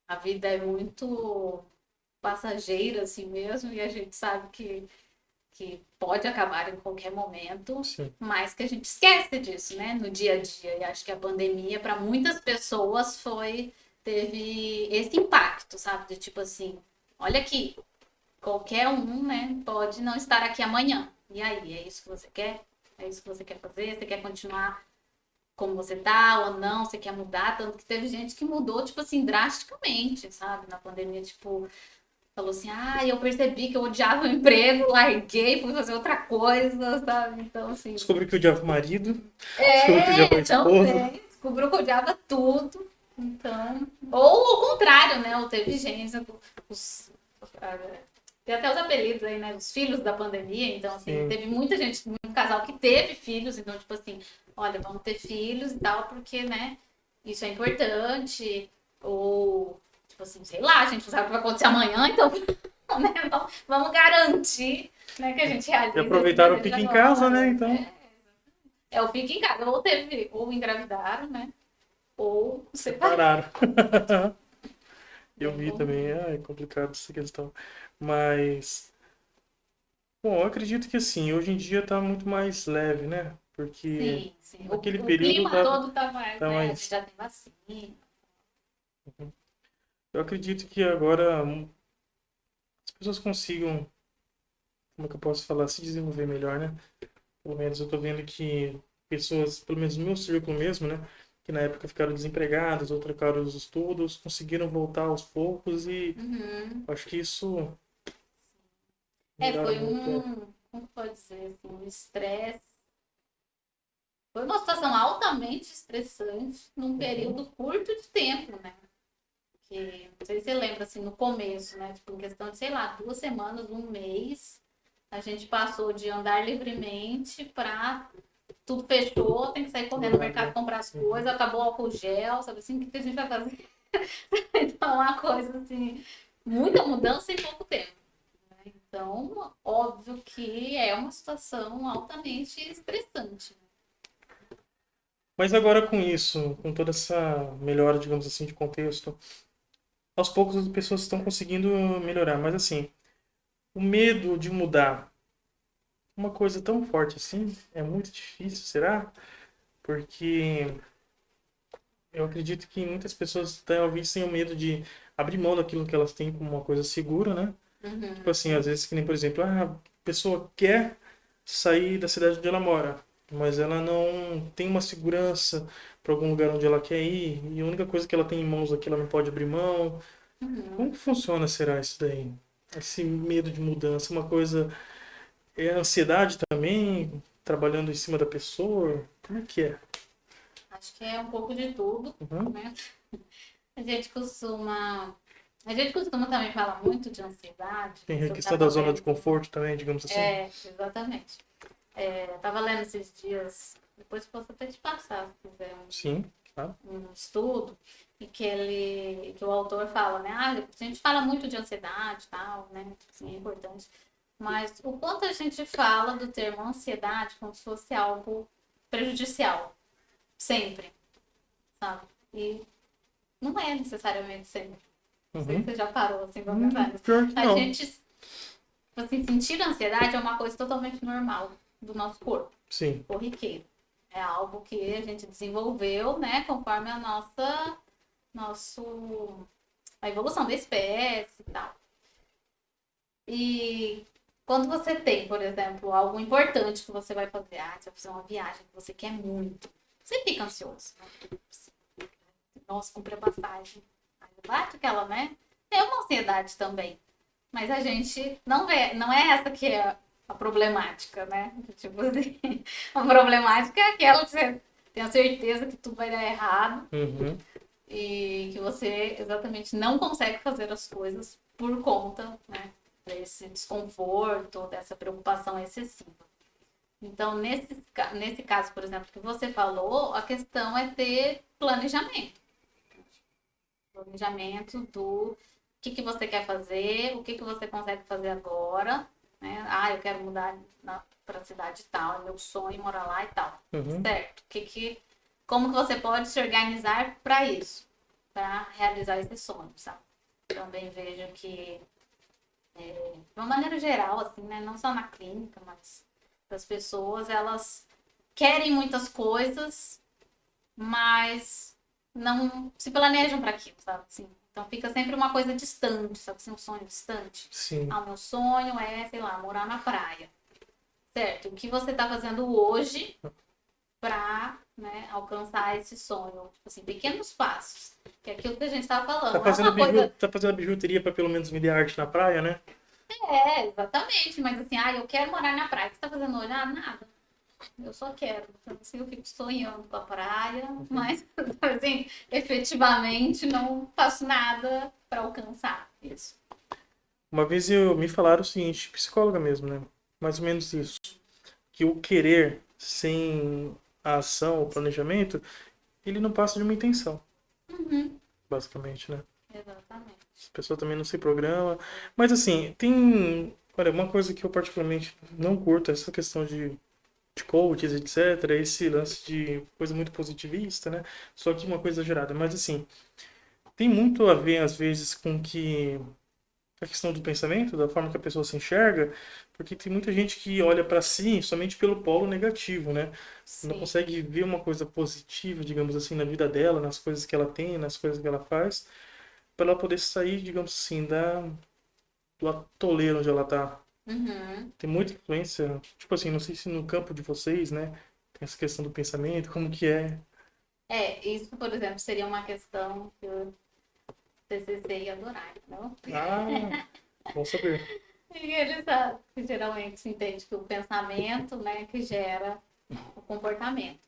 a vida é muito passageira, assim mesmo, e a gente sabe que pode acabar em qualquer momento, Sim. mas que a gente esquece disso, né, no dia a dia. E acho que a pandemia, para muitas pessoas, teve esse impacto, sabe? De tipo assim, olha aqui, qualquer um, né, pode não estar aqui amanhã. E aí, é isso que você quer? É isso que você quer fazer? Você quer continuar como você tá ou não? Você quer mudar? Tanto que teve gente que mudou, tipo assim, drasticamente, sabe? Na pandemia, tipo, falou assim, eu percebi que eu odiava o emprego, larguei, fui fazer outra coisa, sabe? Então, assim, Descobri que eu odiava o marido, descobri que eu odiava a esposa. também, descobriu que eu odiava tudo. Então, ou o contrário, né? Ou teve gente, os, tem até os apelidos aí, né? Os filhos da pandemia. Então, assim, Sim. teve muita gente, muito casal que teve filhos. Então, tipo assim, olha, vamos ter filhos e tal, porque, né? Isso é importante. Ou, tipo assim, sei lá, a gente não sabe o que vai acontecer amanhã, então, né? Vamos garantir, né, que a gente E realiza esse aproveitaram o desejo pique em casa, né? agora. Então, O fica em casa. Ou engravidaram, né? Ou separaram. separaram. Eu Bem vi comum. também, é complicado essa questão. Mas, bom, eu acredito que assim, hoje em dia tá muito mais leve, né? Porque Sim, sim. naquele O período clima tava, todo tá mais, tá né? A gente mais. já tem vacina. Eu acredito que agora as pessoas consigam, como é que eu posso falar, se desenvolver melhor, né? Pelo menos eu tô vendo que pessoas, pelo menos no meu círculo mesmo, né? Que na época ficaram desempregadas ou trocaram os estudos, conseguiram voltar aos poucos e Uhum. acho que isso melhora Foi muito. como pode dizer, assim, um estresse. Foi uma situação altamente estressante num Uhum. período curto de tempo, né? Que, não sei se você lembra, assim, no começo, né? Tipo, em questão de, sei lá, 2 semanas, um mês, a gente passou de andar livremente para tudo fechou, tem que sair correndo Tudo no abre, mercado né? comprar as Uhum. coisas, acabou o álcool gel, sabe assim, o que a gente vai fazer? Então, é uma coisa assim, muita mudança em pouco tempo. Então, óbvio que é uma situação altamente estressante. Mas agora com isso, com toda essa melhora, digamos assim, de contexto, aos poucos as pessoas estão conseguindo melhorar. Mas assim, o medo de mudar uma coisa tão forte assim é muito difícil, será? Porque eu acredito que muitas pessoas talvez tenham medo de abrir mão daquilo que elas têm como uma coisa segura, né? Tipo Uhum. assim, às vezes que nem, por exemplo, a pessoa quer sair da cidade onde ela mora. mas ela não tem uma segurança para algum lugar onde ela quer ir, e a única coisa que ela tem em mãos aqui ela não pode abrir mão. Como Uhum. que funciona, será isso daí? Esse medo de mudança, uma coisa é ansiedade também, trabalhando em cima da pessoa? Como é que é? Acho que é um pouco de tudo, Uhum. né? A gente costuma. A gente costuma também falar muito de ansiedade. Tem a Eu questão da estava zona de lendo. conforto também, digamos assim. Exatamente. Eu estava lendo esses dias, depois posso até te passar, se quiser, Sim, claro. um estudo, e que o autor fala, né? Ah, a gente fala muito de ansiedade e tal, né? Assim, é importante. Mas o quanto a gente fala do termo ansiedade como se fosse algo prejudicial, sempre, sabe? E não é necessariamente sempre. Não sei se Uhum. você já parou assim pra pensar nisso. Pior que A não. gente, assim, sentir ansiedade é uma coisa totalmente normal do nosso corpo, Sim. corriqueiro. É algo que a gente desenvolveu, né, conforme nosso, a evolução da espécie e tal. E quando você tem, por exemplo, algo importante que você vai fazer, você vai fazer uma viagem que você quer muito, você fica ansioso, né? Nossa, comprei a passagem. Aí bate aquela, né? É uma ansiedade também. Mas a gente não vê, não é essa que é a problemática, né? Tipo assim, a problemática é aquela que você tem a certeza que tudo vai dar errado Uhum. e que você exatamente não consegue fazer as coisas por conta, né, desse desconforto, dessa preocupação excessiva. Então, nesse caso, por exemplo, que você falou, a questão é ter planejamento. Planejamento do que você quer fazer, o que você consegue fazer agora, né? Ah, eu quero mudar para a cidade tal, é meu sonho morar lá e tal. Uhum. Certo? Como que você pode se organizar para isso, para realizar esse sonho, sabe? Também vejo que, de uma maneira geral, assim, né? Não só na clínica, mas as pessoas, elas querem muitas coisas, mas não se planejam para aquilo, sabe? Assim, então fica sempre uma coisa distante, sabe? Assim, um sonho distante. Sim. Ah, o meu sonho é, sei lá, morar na praia. Certo? O que você está fazendo hoje para, né, alcançar esse sonho? Tipo assim, pequenos passos. Que é aquilo que a gente estava falando. Não é uma coisa. Tá fazendo bijuteria para pelo menos vender arte na praia, né? Exatamente. Mas assim, eu quero morar na praia. O que você está fazendo hoje? Ah, nada. Eu só quero. Então, assim, eu fico sonhando com a praia, mas assim, efetivamente não faço nada para alcançar isso. Uma vez me falaram o seguinte, psicóloga mesmo, né? Mais ou menos isso. Que o querer sem a ação, o planejamento, ele não passa de uma intenção, Uhum, basicamente, né? A exatamente. pessoa também não se programa. Mas assim, tem. Olha, uma coisa que eu particularmente não curto é essa questão de coaches, etc. Esse lance de coisa muito positivista, né? Só que uma coisa exagerada. Mas assim, tem muito a ver, às vezes, com que a questão do pensamento, da forma que a pessoa se enxerga, porque tem muita gente que olha para si somente pelo polo negativo, né? Não Sim. consegue ver uma coisa positiva, digamos assim, na vida dela, nas coisas que ela tem, nas coisas que ela faz, para ela poder sair, digamos assim, do atoleiro onde ela tá. Uhum. Tem muita influência, tipo assim, não sei se no campo de vocês, né, tem essa questão do pensamento, como que é. Isso, por exemplo, seria uma questão que o TCC ia adorar, não? Ah, bom saber. E ele geralmente se entende que o pensamento, né, que gera o comportamento.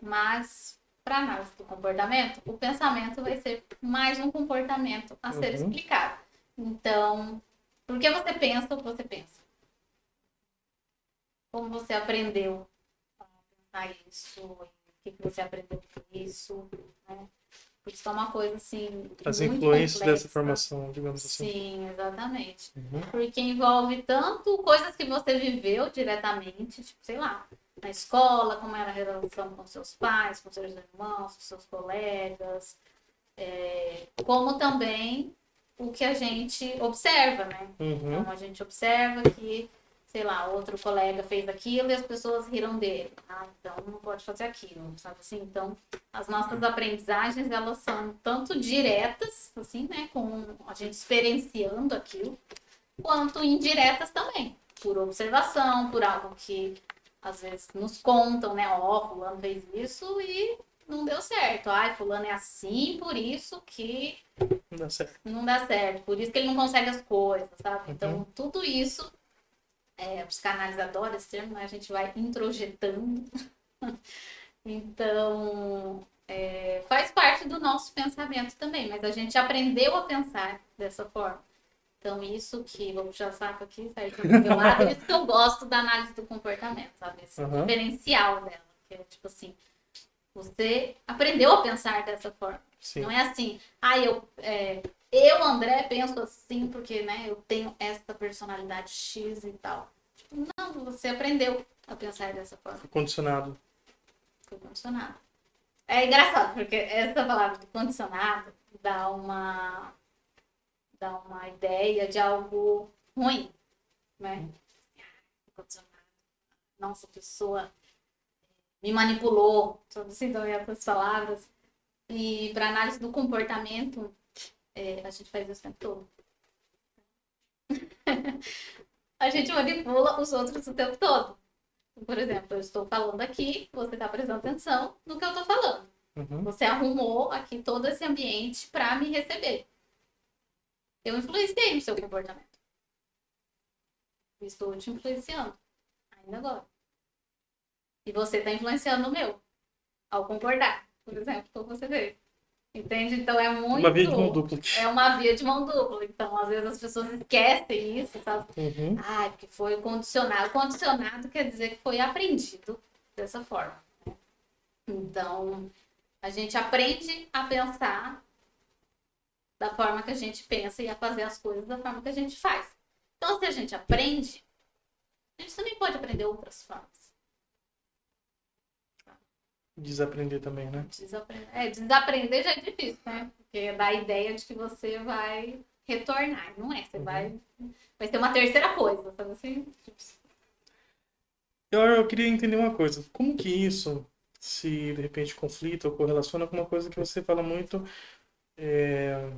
Mas, para análise do comportamento, o pensamento vai ser mais um comportamento a ser Uhum, explicado. Então, por que você pensa o que você pensa? Como você aprendeu a isso? O que você aprendeu com isso? Né? Porque isso é uma coisa, assim, as muito influências dessa complexa. formação, digamos assim. Sim, exatamente. Uhum, Porque envolve tanto coisas que você viveu diretamente, tipo, sei lá, na escola, como era a relação com seus pais, com seus irmãos, com seus colegas, como também o que a gente observa, né? Então uhum, a gente observa que, sei lá, outro colega fez aquilo e as pessoas riram dele. Ah, então não pode fazer aquilo, sabe assim? Então as nossas aprendizagens, elas são tanto diretas, assim, né, com a gente experienciando aquilo, quanto indiretas também, por observação, por algo que às vezes nos contam, né? Ó, fulano fez isso e não deu certo. Ai, fulano é assim, por isso que Não dá certo. não dá certo. Por isso que ele não consegue as coisas, sabe? Uhum. Então, tudo isso, a psicanálise adora esse termo, né? A gente vai introjetando. Então, faz parte do nosso pensamento também, mas a gente aprendeu a pensar dessa forma. Então, isso que, vou puxar o saco aqui, certo? Do meu lado, isso que eu gosto da análise do comportamento, sabe? Esse Uhum. diferencial dela, que é tipo assim, você aprendeu a pensar dessa forma. Sim. Não é assim, André, penso assim porque, né, eu tenho essa personalidade X e tal. Tipo, não, você aprendeu a pensar dessa forma. Condicionado. Foi condicionado. É engraçado, porque essa palavra de condicionado dá uma ideia de algo ruim, né? Condicionado. Nossa, a pessoa me manipulou, sabe assim, também essas palavras. E para análise do comportamento, a gente faz isso o tempo todo. A gente manipula os outros o tempo todo. Por exemplo, eu estou falando aqui, você está prestando atenção no que eu estou falando. Uhum. Você arrumou aqui todo esse ambiente para me receber. Eu influenciei no seu comportamento. Estou te influenciando. Ainda agora. E você está influenciando o meu. Ao concordar, por exemplo, como você fez. Entende? Então é muito. Uma via de mão dupla. É uma via de mão dupla. Então, às vezes as pessoas esquecem isso, sabe? Uhum. Porque foi condicionado. Condicionado quer dizer que foi aprendido dessa forma. Né? Então, a gente aprende a pensar da forma que a gente pensa e a fazer as coisas da forma que a gente faz. Então, se a gente aprende, a gente também pode aprender outras formas. Desaprender também, né? Desaprender já é difícil, né? Porque dá a ideia de que você vai retornar. Não é, você vai ter uma terceira coisa, sabe assim? Eu queria entender uma coisa. Como que isso, se de repente conflita ou correlaciona com uma coisa que você fala muito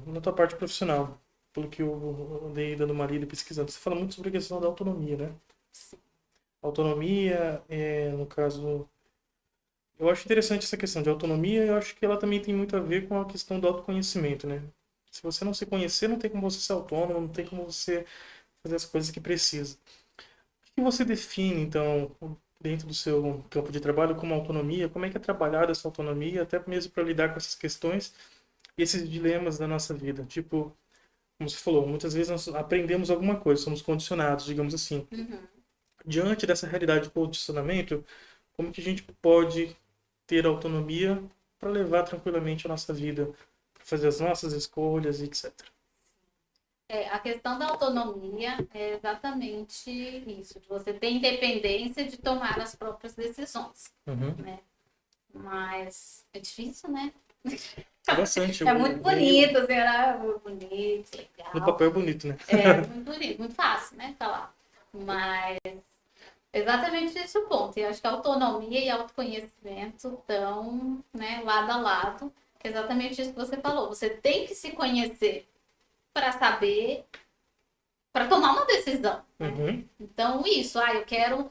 na tua parte profissional? Pelo que eu andei dando uma lida e pesquisando. Você fala muito sobre a questão da autonomia, né? Sim. Autonomia, no caso. Eu acho interessante essa questão de autonomia, eu acho que ela também tem muito a ver com a questão do autoconhecimento, né? Se você não se conhecer, não tem como você ser autônomo, não tem como você fazer as coisas que precisa. O que você define, então, dentro do seu campo de trabalho como autonomia? Como é que é trabalhada essa autonomia, até mesmo para lidar com essas questões e esses dilemas da nossa vida? Tipo, como você falou, muitas vezes nós aprendemos alguma coisa, somos condicionados, digamos assim. Uhum. Diante dessa realidade de condicionamento, como que a gente pode ter autonomia para levar tranquilamente a nossa vida, para fazer as nossas escolhas e etc. A questão da autonomia é exatamente isso, de você ter independência de tomar as próprias decisões, Uhum. né? Mas é difícil, né? É bastante. É muito bonito, assim, é muito bonito, No legal. papel é bonito, né? É muito bonito, muito fácil, né? Falar. Mas exatamente esse é o ponto. E eu acho que a autonomia e autoconhecimento estão, né, lado a lado, que é exatamente isso que você falou. Você tem que se conhecer para saber, para tomar uma decisão. Né? Uhum. Então, isso, eu quero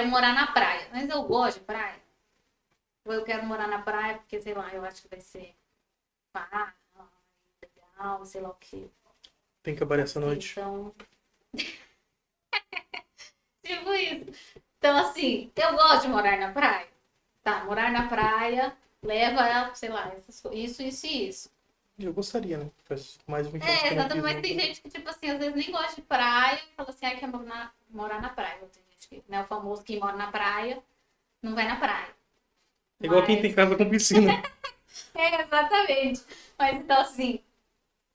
morar na praia, mas eu gosto de praia. Ou eu quero morar na praia porque, sei lá, eu acho que vai ser farra, legal, sei lá o que. Tem que acabar essa noite. Então, tipo isso. Então, assim, eu gosto de morar na praia. Tá, morar na praia leva, sei lá, isso e isso. Eu gostaria, né? Faz mais de 20 anos que eu não Exatamente, fiz mas tem nada. gente que, tipo assim, às vezes nem gosta de praia e fala assim, quer morar na praia. Tem gente que, né, o famoso que mora na praia, não vai na praia. É igual quem tem casa com piscina. Exatamente. Mas então, assim,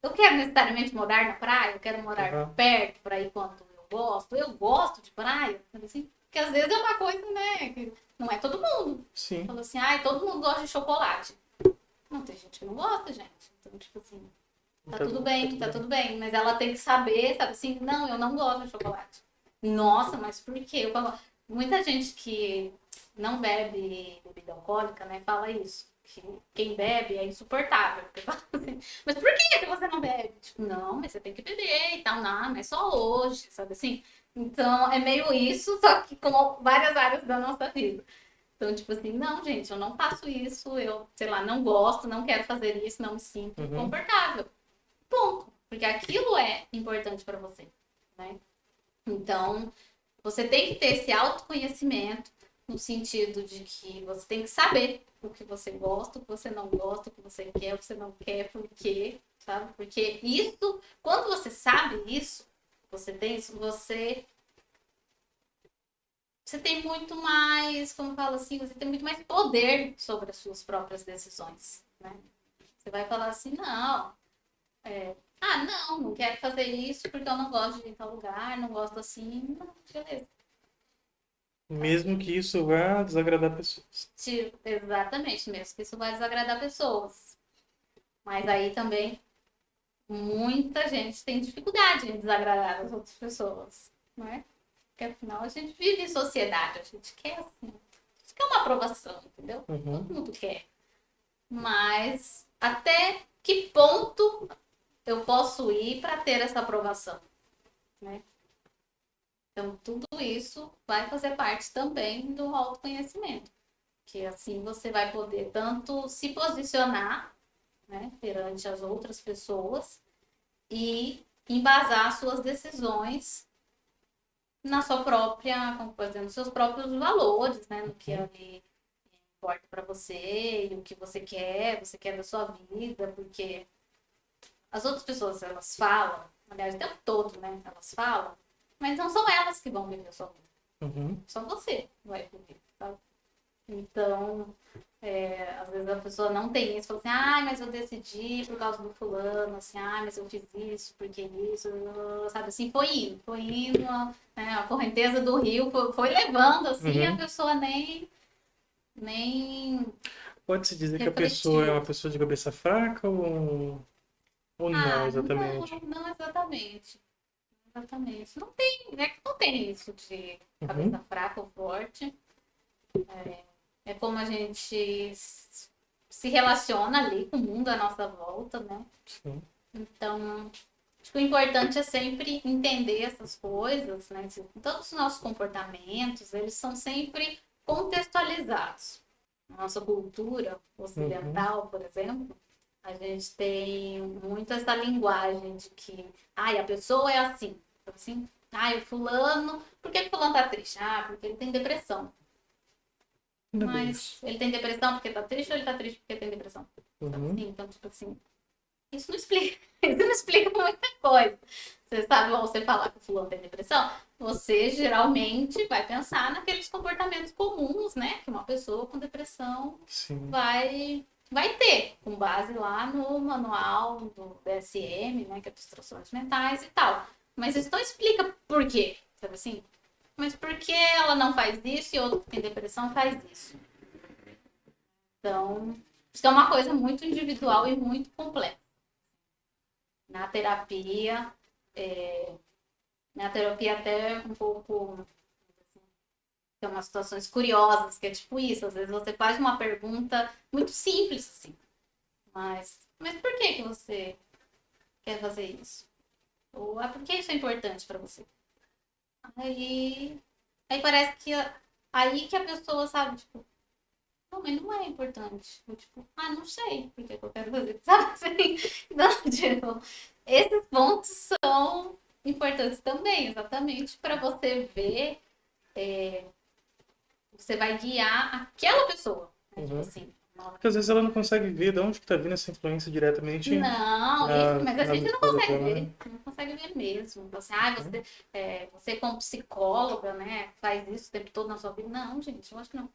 eu quero necessariamente morar na praia, eu quero morar Uhum. perto para ir quando eu gosto. Eu gosto de praia, assim, porque às vezes é uma coisa, né, que não é todo mundo. Sim. Falou assim, todo mundo gosta de chocolate. Não, tem gente que não gosta, gente. Então, tipo assim, tá tudo bem, tá tudo bem. Mas ela tem que saber, sabe assim, não, eu não gosto de chocolate. Nossa, mas por quê? Muita gente que não bebe bebida alcoólica, né, fala isso. Que quem bebe é insuportável. Porque fala assim, mas por que você não bebe? Tipo, não, mas você tem que beber e tal. Não é só hoje, sabe assim? Então, é meio isso, só que com várias áreas da nossa vida. Então, tipo assim, não, gente, eu não faço isso, eu, sei lá, não gosto, não quero fazer isso, não me sinto Uhum. confortável. Ponto. Porque aquilo é importante para você, né? Então, você tem que ter esse autoconhecimento no sentido de que você tem que saber o que você gosta, o que você não gosta, o que você quer, o que você não quer, por quê, sabe? Porque isso, quando você sabe isso, você tem isso, você tem muito mais, como eu falo assim, você tem muito mais poder sobre as suas próprias decisões, né? Você vai falar assim, não, não quero fazer isso porque eu não gosto de ir em tal lugar, não gosto assim, não, beleza. Mesmo que isso vá desagradar pessoas. Exatamente, mesmo que isso vai desagradar pessoas. Mas aí também muita gente tem dificuldade em desagradar as outras pessoas, não é? Porque afinal a gente vive em sociedade, a gente quer assim, a gente quer uma aprovação, entendeu? Uhum. Todo mundo quer. Mas até que ponto eu posso ir para ter essa aprovação, né? Então tudo isso vai fazer parte também do autoconhecimento, que assim você vai poder tanto se posicionar, né, perante as outras pessoas e embasar suas decisões na sua própria, como por exemplo, nos seus próprios valores, né, no que Uhum. ali importa para você e o que você quer da sua vida, porque as outras pessoas elas falam, aliás, o tempo todo, né, elas falam, mas não são elas que vão viver a sua vida, Uhum. só você vai viver, sabe? Então, às vezes a pessoa não tem isso, fala assim, ah, mas eu decidi por causa do fulano, assim, ah, mas eu fiz isso, porque isso, sabe, assim, foi indo, né, a correnteza do rio foi levando, assim, a Uhum. pessoa nem Pode-se dizer que a pessoa é refletiu. uma pessoa de cabeça fraca ou não Ah, não, exatamente? não exatamente, exatamente. Não tem, é que não tem isso de cabeça Uhum. fraca ou forte, é como a gente se relaciona ali com o mundo à nossa volta, né? Sim. Então, acho que o importante é sempre entender essas coisas, né? Todos os nossos comportamentos, eles são sempre contextualizados. Na nossa cultura Uhum. ocidental, por exemplo, a gente tem muito essa linguagem de que, ai, a pessoa é assim, assim, ai, o fulano, por que o fulano tá triste? Ah, porque ele tem depressão. Ainda bem Mas isso. ele tem depressão porque tá triste ou ele tá triste porque tem depressão? Sabe Uhum. assim? Então, tipo assim, isso não explica, isso não explica muita coisa. Você sabe, ao você falar que o fulano tem depressão, você geralmente vai pensar naqueles comportamentos comuns, né? Que uma pessoa com depressão Sim. vai ter, com base lá no manual do DSM, né? Que é dos transtornos mentais e tal. Mas isso não explica por quê, sabe assim? Mas por que ela não faz isso e outro que tem depressão faz isso? Então, isso é uma coisa muito individual e muito complexa. Na terapia, é, na terapia até um pouco tem umas situações curiosas, que é tipo isso, às vezes você faz uma pergunta muito simples, assim, mas por que você quer fazer isso? Ou por que isso é importante para você? Aí, aí parece que aí que a pessoa sabe, tipo, não, mas não é importante. Eu, tipo, não sei por que eu quero fazer, sabe assim? Não, tipo, esses pontos são importantes também, exatamente para você ver, você vai guiar aquela pessoa, né? Tipo Uhum. assim, Porque às vezes ela não consegue ver de onde que tá vindo essa influência diretamente não, isso, mas a na gente não escolha consegue dela, né? ver, não consegue ver mesmo. Então, assim, Uhum. você como psicóloga, né, faz isso o tempo todo na sua vida. Não, gente, eu acho que não.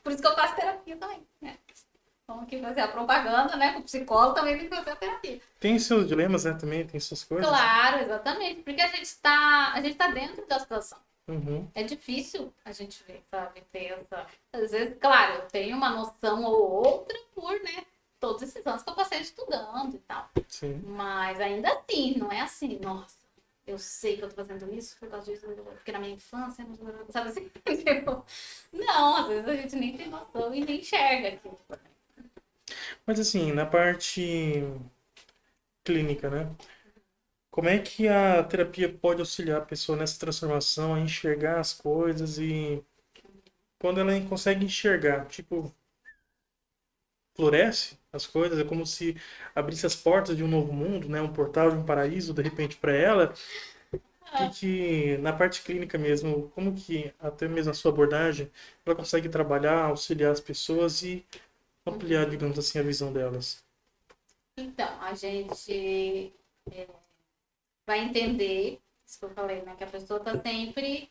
Por isso que eu faço terapia também, né? Vamos aqui fazer a propaganda, né? O psicólogo também tem que fazer a terapia. Tem seus dilemas, né? Também tem suas coisas. Claro, exatamente. Porque a gente tá dentro da situação. Uhum. É difícil a gente ver, sabe? Ter essa. Às vezes, claro, eu tenho uma noção ou outra por, né? Todos esses anos que eu passei estudando e tal. Sim. Mas ainda assim, não é assim, nossa. eu sei que eu tô fazendo isso por causa disso, porque na minha infância, sabe assim? Tipo, não, às vezes a gente nem tem noção e nem enxerga aquilo. Mas assim, na parte clínica, né? Como é que a terapia pode auxiliar a pessoa nessa transformação, a enxergar as coisas e quando ela consegue enxergar, tipo, floresce as coisas, é como se abrisse as portas de um novo mundo, né? Um portal de um paraíso, de repente, para ela. Que na parte clínica mesmo, como que até mesmo a sua abordagem, ela consegue trabalhar, auxiliar as pessoas e ampliar, Uhum. digamos assim, a visão delas. Então, a gente vai entender, isso que eu falei, né? Que a pessoa tá sempre.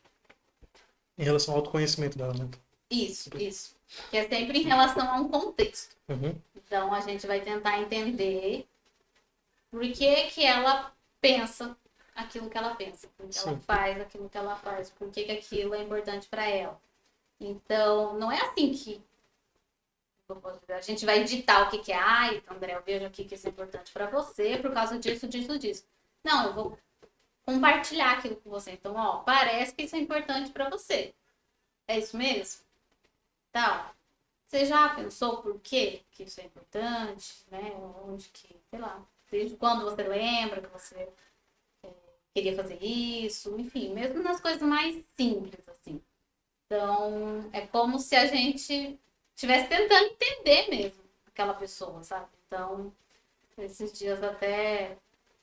Em relação ao autoconhecimento dela, né? Isso. Que é sempre em relação a um contexto. Uhum. Então, a gente vai tentar entender por que que ela pensa aquilo que ela pensa, por que ela Sim. faz aquilo que ela faz, por que que aquilo é importante para ela. Então, não é assim que a gente vai ditar o que que é. Ai, André, eu vejo aqui que isso é importante para você por causa disso, disso, disso. Não, eu vou compartilhar aquilo com você. Então, ó, parece que isso é importante para você. É isso mesmo? Então, você já pensou por que isso é importante, né? Onde que, sei lá, desde quando você lembra que você queria fazer isso, enfim, mesmo nas coisas mais simples, assim. Então, é como se a gente estivesse tentando entender mesmo aquela pessoa, sabe? Então, esses dias até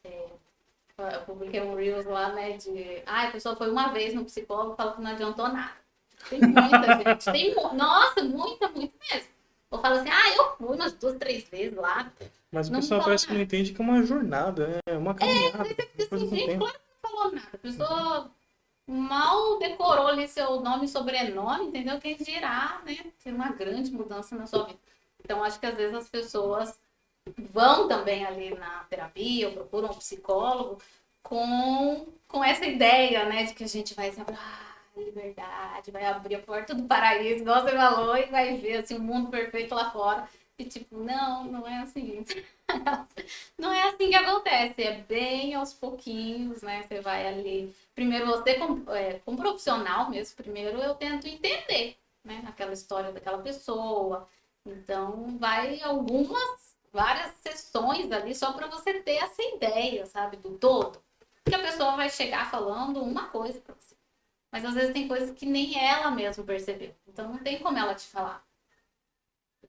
eu publiquei um Reels lá, né, de... Ah, a pessoa foi uma vez no psicólogo e falou que não adiantou nada. Tem muita gente, nossa, muita mesmo. Ou fala assim, ah, eu fui umas 2, 3 vezes lá, Mas o não me pessoal falou parece que não nada. entende que é uma jornada, né? É uma caminhada, uma Assim, coisa com o gente, tempo. claro que não falou nada. A pessoa mal decorou ali seu nome e sobrenome, entendeu? Quem dirá, né? Ter uma grande mudança na sua vida. Então, acho que às vezes as pessoas vão também ali na terapia ou procuram um psicólogo com essa ideia, né? De que a gente vai sempre, liberdade, vai abrir a porta do paraíso, igual você falou, e vai ver assim, o mundo perfeito lá fora. E tipo, não é assim. Não é assim que acontece, é bem aos pouquinhos, né? Você vai ali. Primeiro você, como profissional mesmo, primeiro eu tento entender, né? Aquela história daquela pessoa. Então, vai várias sessões ali só para você ter essa ideia, sabe, do todo. Que a pessoa vai chegar falando uma coisa para você. Mas às vezes tem coisas que nem ela mesma percebeu. Então, não tem como ela te falar.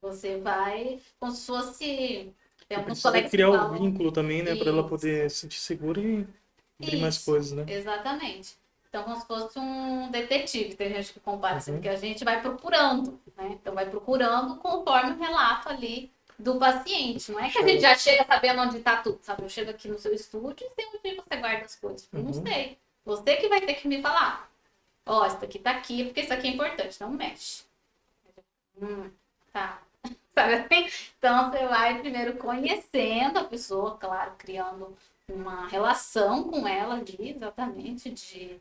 Você vai, como se fosse. Tem Você alguns precisa colegas que criar o falam vínculo também, né? Para ela isso, poder se sentir segura e abrir mais isso, coisas, né? exatamente. Então, como se fosse um detetive, tem gente que compara assim, Uhum. porque a gente vai procurando, né? Então, vai procurando conforme o relato ali do paciente. Não é que a gente Sherlock. já chega sabendo onde está tudo, sabe? Eu chego aqui no seu estúdio e sei onde você guarda as coisas. Eu não Uhum. sei. Você que vai ter que me falar. Ó, isso aqui tá aqui, porque isso aqui é importante, não mexe. Tá. Sabe assim? Então você vai primeiro conhecendo a pessoa, claro, criando uma relação com ela ali, exatamente, de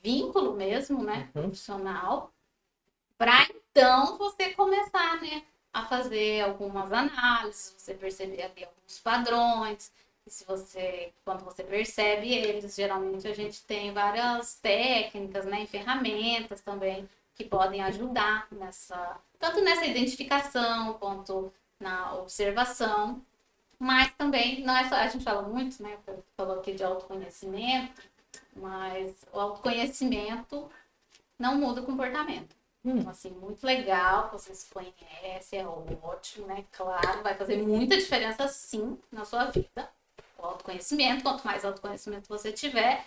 vínculo mesmo, né? Uhum. Profissional, para então você começar, né, a fazer algumas análises, você perceber ali alguns padrões. E se você, quando você percebe eles, geralmente a gente tem várias técnicas, né, e ferramentas também que podem ajudar tanto nessa identificação quanto na observação, mas também não é só, a gente fala muito, né, falou aqui de autoconhecimento, mas o autoconhecimento não muda o comportamento. Então, Hum. assim, muito legal, você se conhece, é ótimo, né? Claro, vai fazer muita diferença sim na sua vida. O autoconhecimento, quanto mais autoconhecimento você tiver,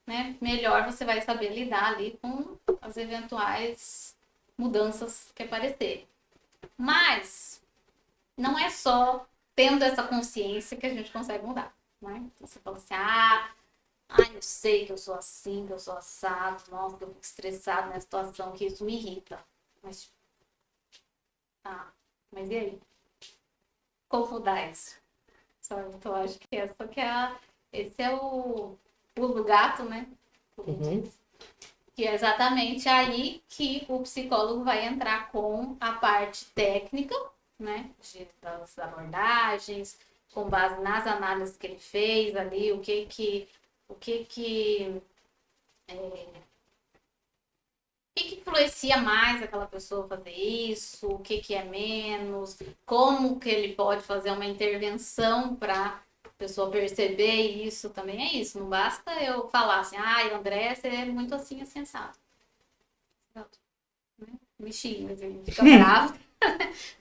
né, melhor você vai saber lidar ali com as eventuais mudanças que aparecerem. Mas não é só tendo essa consciência que a gente consegue mudar, né? Então, você fala assim, eu sei que eu sou assim, que eu sou assado, nossa, que eu fico estressado nessa situação, que isso me irrita. Mas, mas e aí? Como mudar isso? Sabe? Então, acho que esse é o pulo do gato, né? Como Uhum. diz. Que é exatamente aí que o psicólogo vai entrar com a parte técnica, né? Das abordagens, com base nas análises que ele fez ali, o que O que influencia mais aquela pessoa fazer isso, o que é menos, como que ele pode fazer uma intervenção para a pessoa perceber isso, também é isso. Não basta eu falar assim, André, você é muito assim, assim, assado. Me xinga, assim, fica bravo.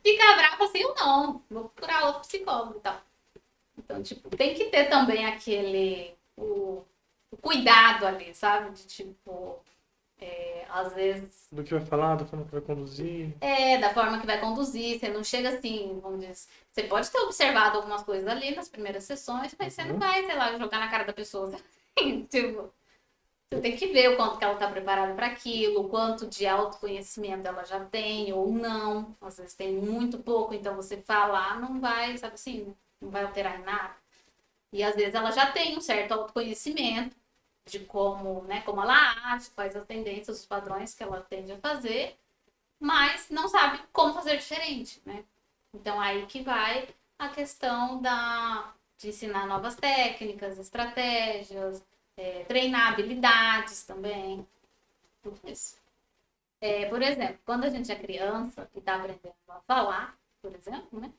Fica bravo assim, eu não, vou procurar outro psicólogo e tal. Então, tipo, tem que ter também o cuidado ali, sabe? De tipo, às vezes. Do que vai falar, da forma que vai conduzir. Da forma que vai conduzir, você não chega assim, vamos dizer. Você pode ter observado algumas coisas ali nas primeiras sessões, mas você não vai, sei lá, jogar na cara da pessoa. Assim, tipo, você tem que ver o quanto que ela está preparada para aquilo, o quanto de autoconhecimento ela já tem ou não. Às vezes tem muito pouco, então você falar não vai, sabe assim, não vai alterar em nada. E às vezes ela já tem um certo autoconhecimento de como, né, como ela age, quais as tendências, os padrões que ela tende a fazer, mas não sabe como fazer diferente, né? Então aí que vai a questão de ensinar novas técnicas, estratégias, treinar habilidades também, tudo isso. Por exemplo, quando a gente é criança e está aprendendo a falar, por exemplo, né?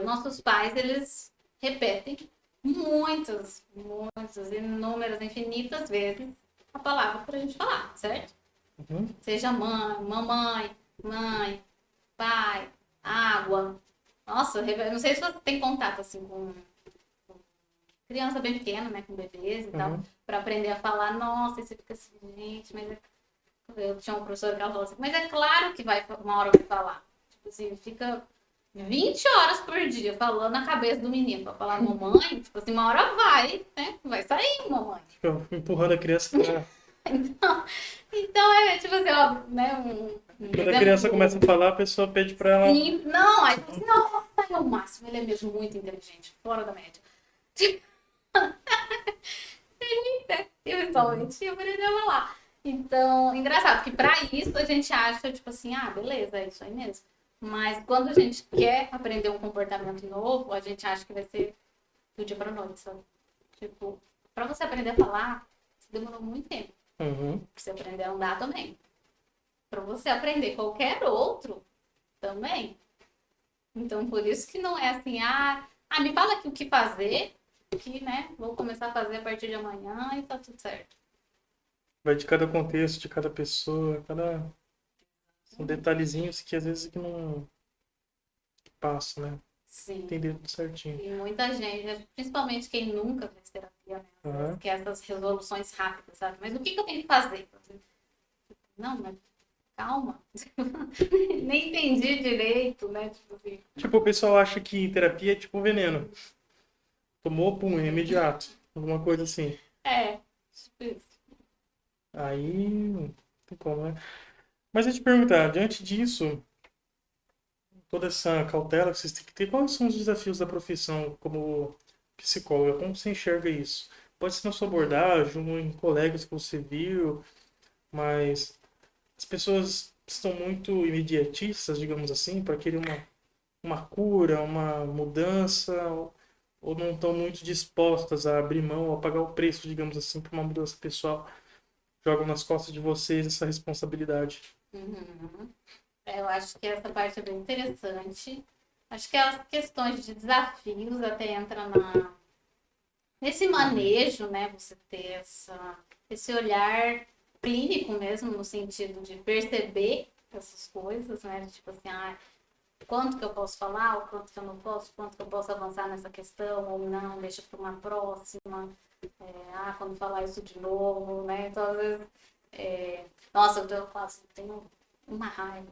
Nossos pais, eles repetem muitas, inúmeras, infinitas vezes a palavra para a gente falar, certo? Uhum. Seja mãe, mamãe, mãe, pai, água. Nossa, eu não sei se você tem contato assim com criança bem pequena, né, com bebês e tal, para aprender a falar. Nossa, e você fica assim, gente, mas eu tinha um professor que ela falou assim, mas é claro que vai uma hora vai falar. Tipo assim, fica 20 horas por dia falando na cabeça do menino pra falar mamãe, tipo assim, uma hora vai, né? Vai sair mamãe. Fica empurrando a criança pra... Então é tipo assim, ó, né? Quando a criança começa a falar, a pessoa pede pra ela. Sim, não, aí tipo assim, não, sai ao máximo, ele é mesmo muito inteligente, fora da média. Eventualmente eu aprendeu a falar. Então, engraçado, que pra isso a gente acha, tipo assim, beleza, é isso aí mesmo. Mas quando a gente quer aprender um comportamento novo, a gente acha que vai ser do dia pra noite, sabe? Tipo, pra você aprender a falar, isso demorou muito tempo. Uhum. Pra você aprender a andar também. Pra você aprender qualquer outro também. Então, por isso que não é assim, me fala aqui o que fazer, que, né, vou começar a fazer a partir de amanhã e tá tudo certo. Vai de cada contexto, de cada pessoa, cada. São detalhezinhos que às vezes que não passam, né? Sim. Entender tudo certinho. E muita gente, principalmente quem nunca fez terapia, né? Que essas resoluções rápidas, sabe? Mas o que eu tenho que fazer? Não, mas calma. Nem entendi direito, né? Tipo assim. Tipo, o pessoal acha que terapia é tipo veneno. Tomou, pum, é imediato. Alguma coisa assim. Tipo isso. Aí não tem como, né? Mas eu te perguntar, diante disso, toda essa cautela que vocês têm que ter, quais são os desafios da profissão como psicóloga? Como você enxerga isso? Pode ser na sua abordagem, ou em colegas que você viu, mas as pessoas estão muito imediatistas, digamos assim, para querer uma cura, uma mudança, ou não estão muito dispostas a abrir mão, a pagar o preço, digamos assim, para uma mudança pessoal. Jogam nas costas de vocês essa responsabilidade. Uhum. Eu acho que essa parte é bem interessante. Acho que as questões de desafios até entram nesse manejo, né? Você ter esse olhar clínico mesmo, no sentido de perceber essas coisas, né? Tipo assim, quanto que eu posso falar, o quanto que eu não posso, quanto que eu posso avançar nessa questão ou não, deixa para uma próxima. Quando falar isso de novo, né? Então, às vezes, nossa, eu faço, tenho uma raiva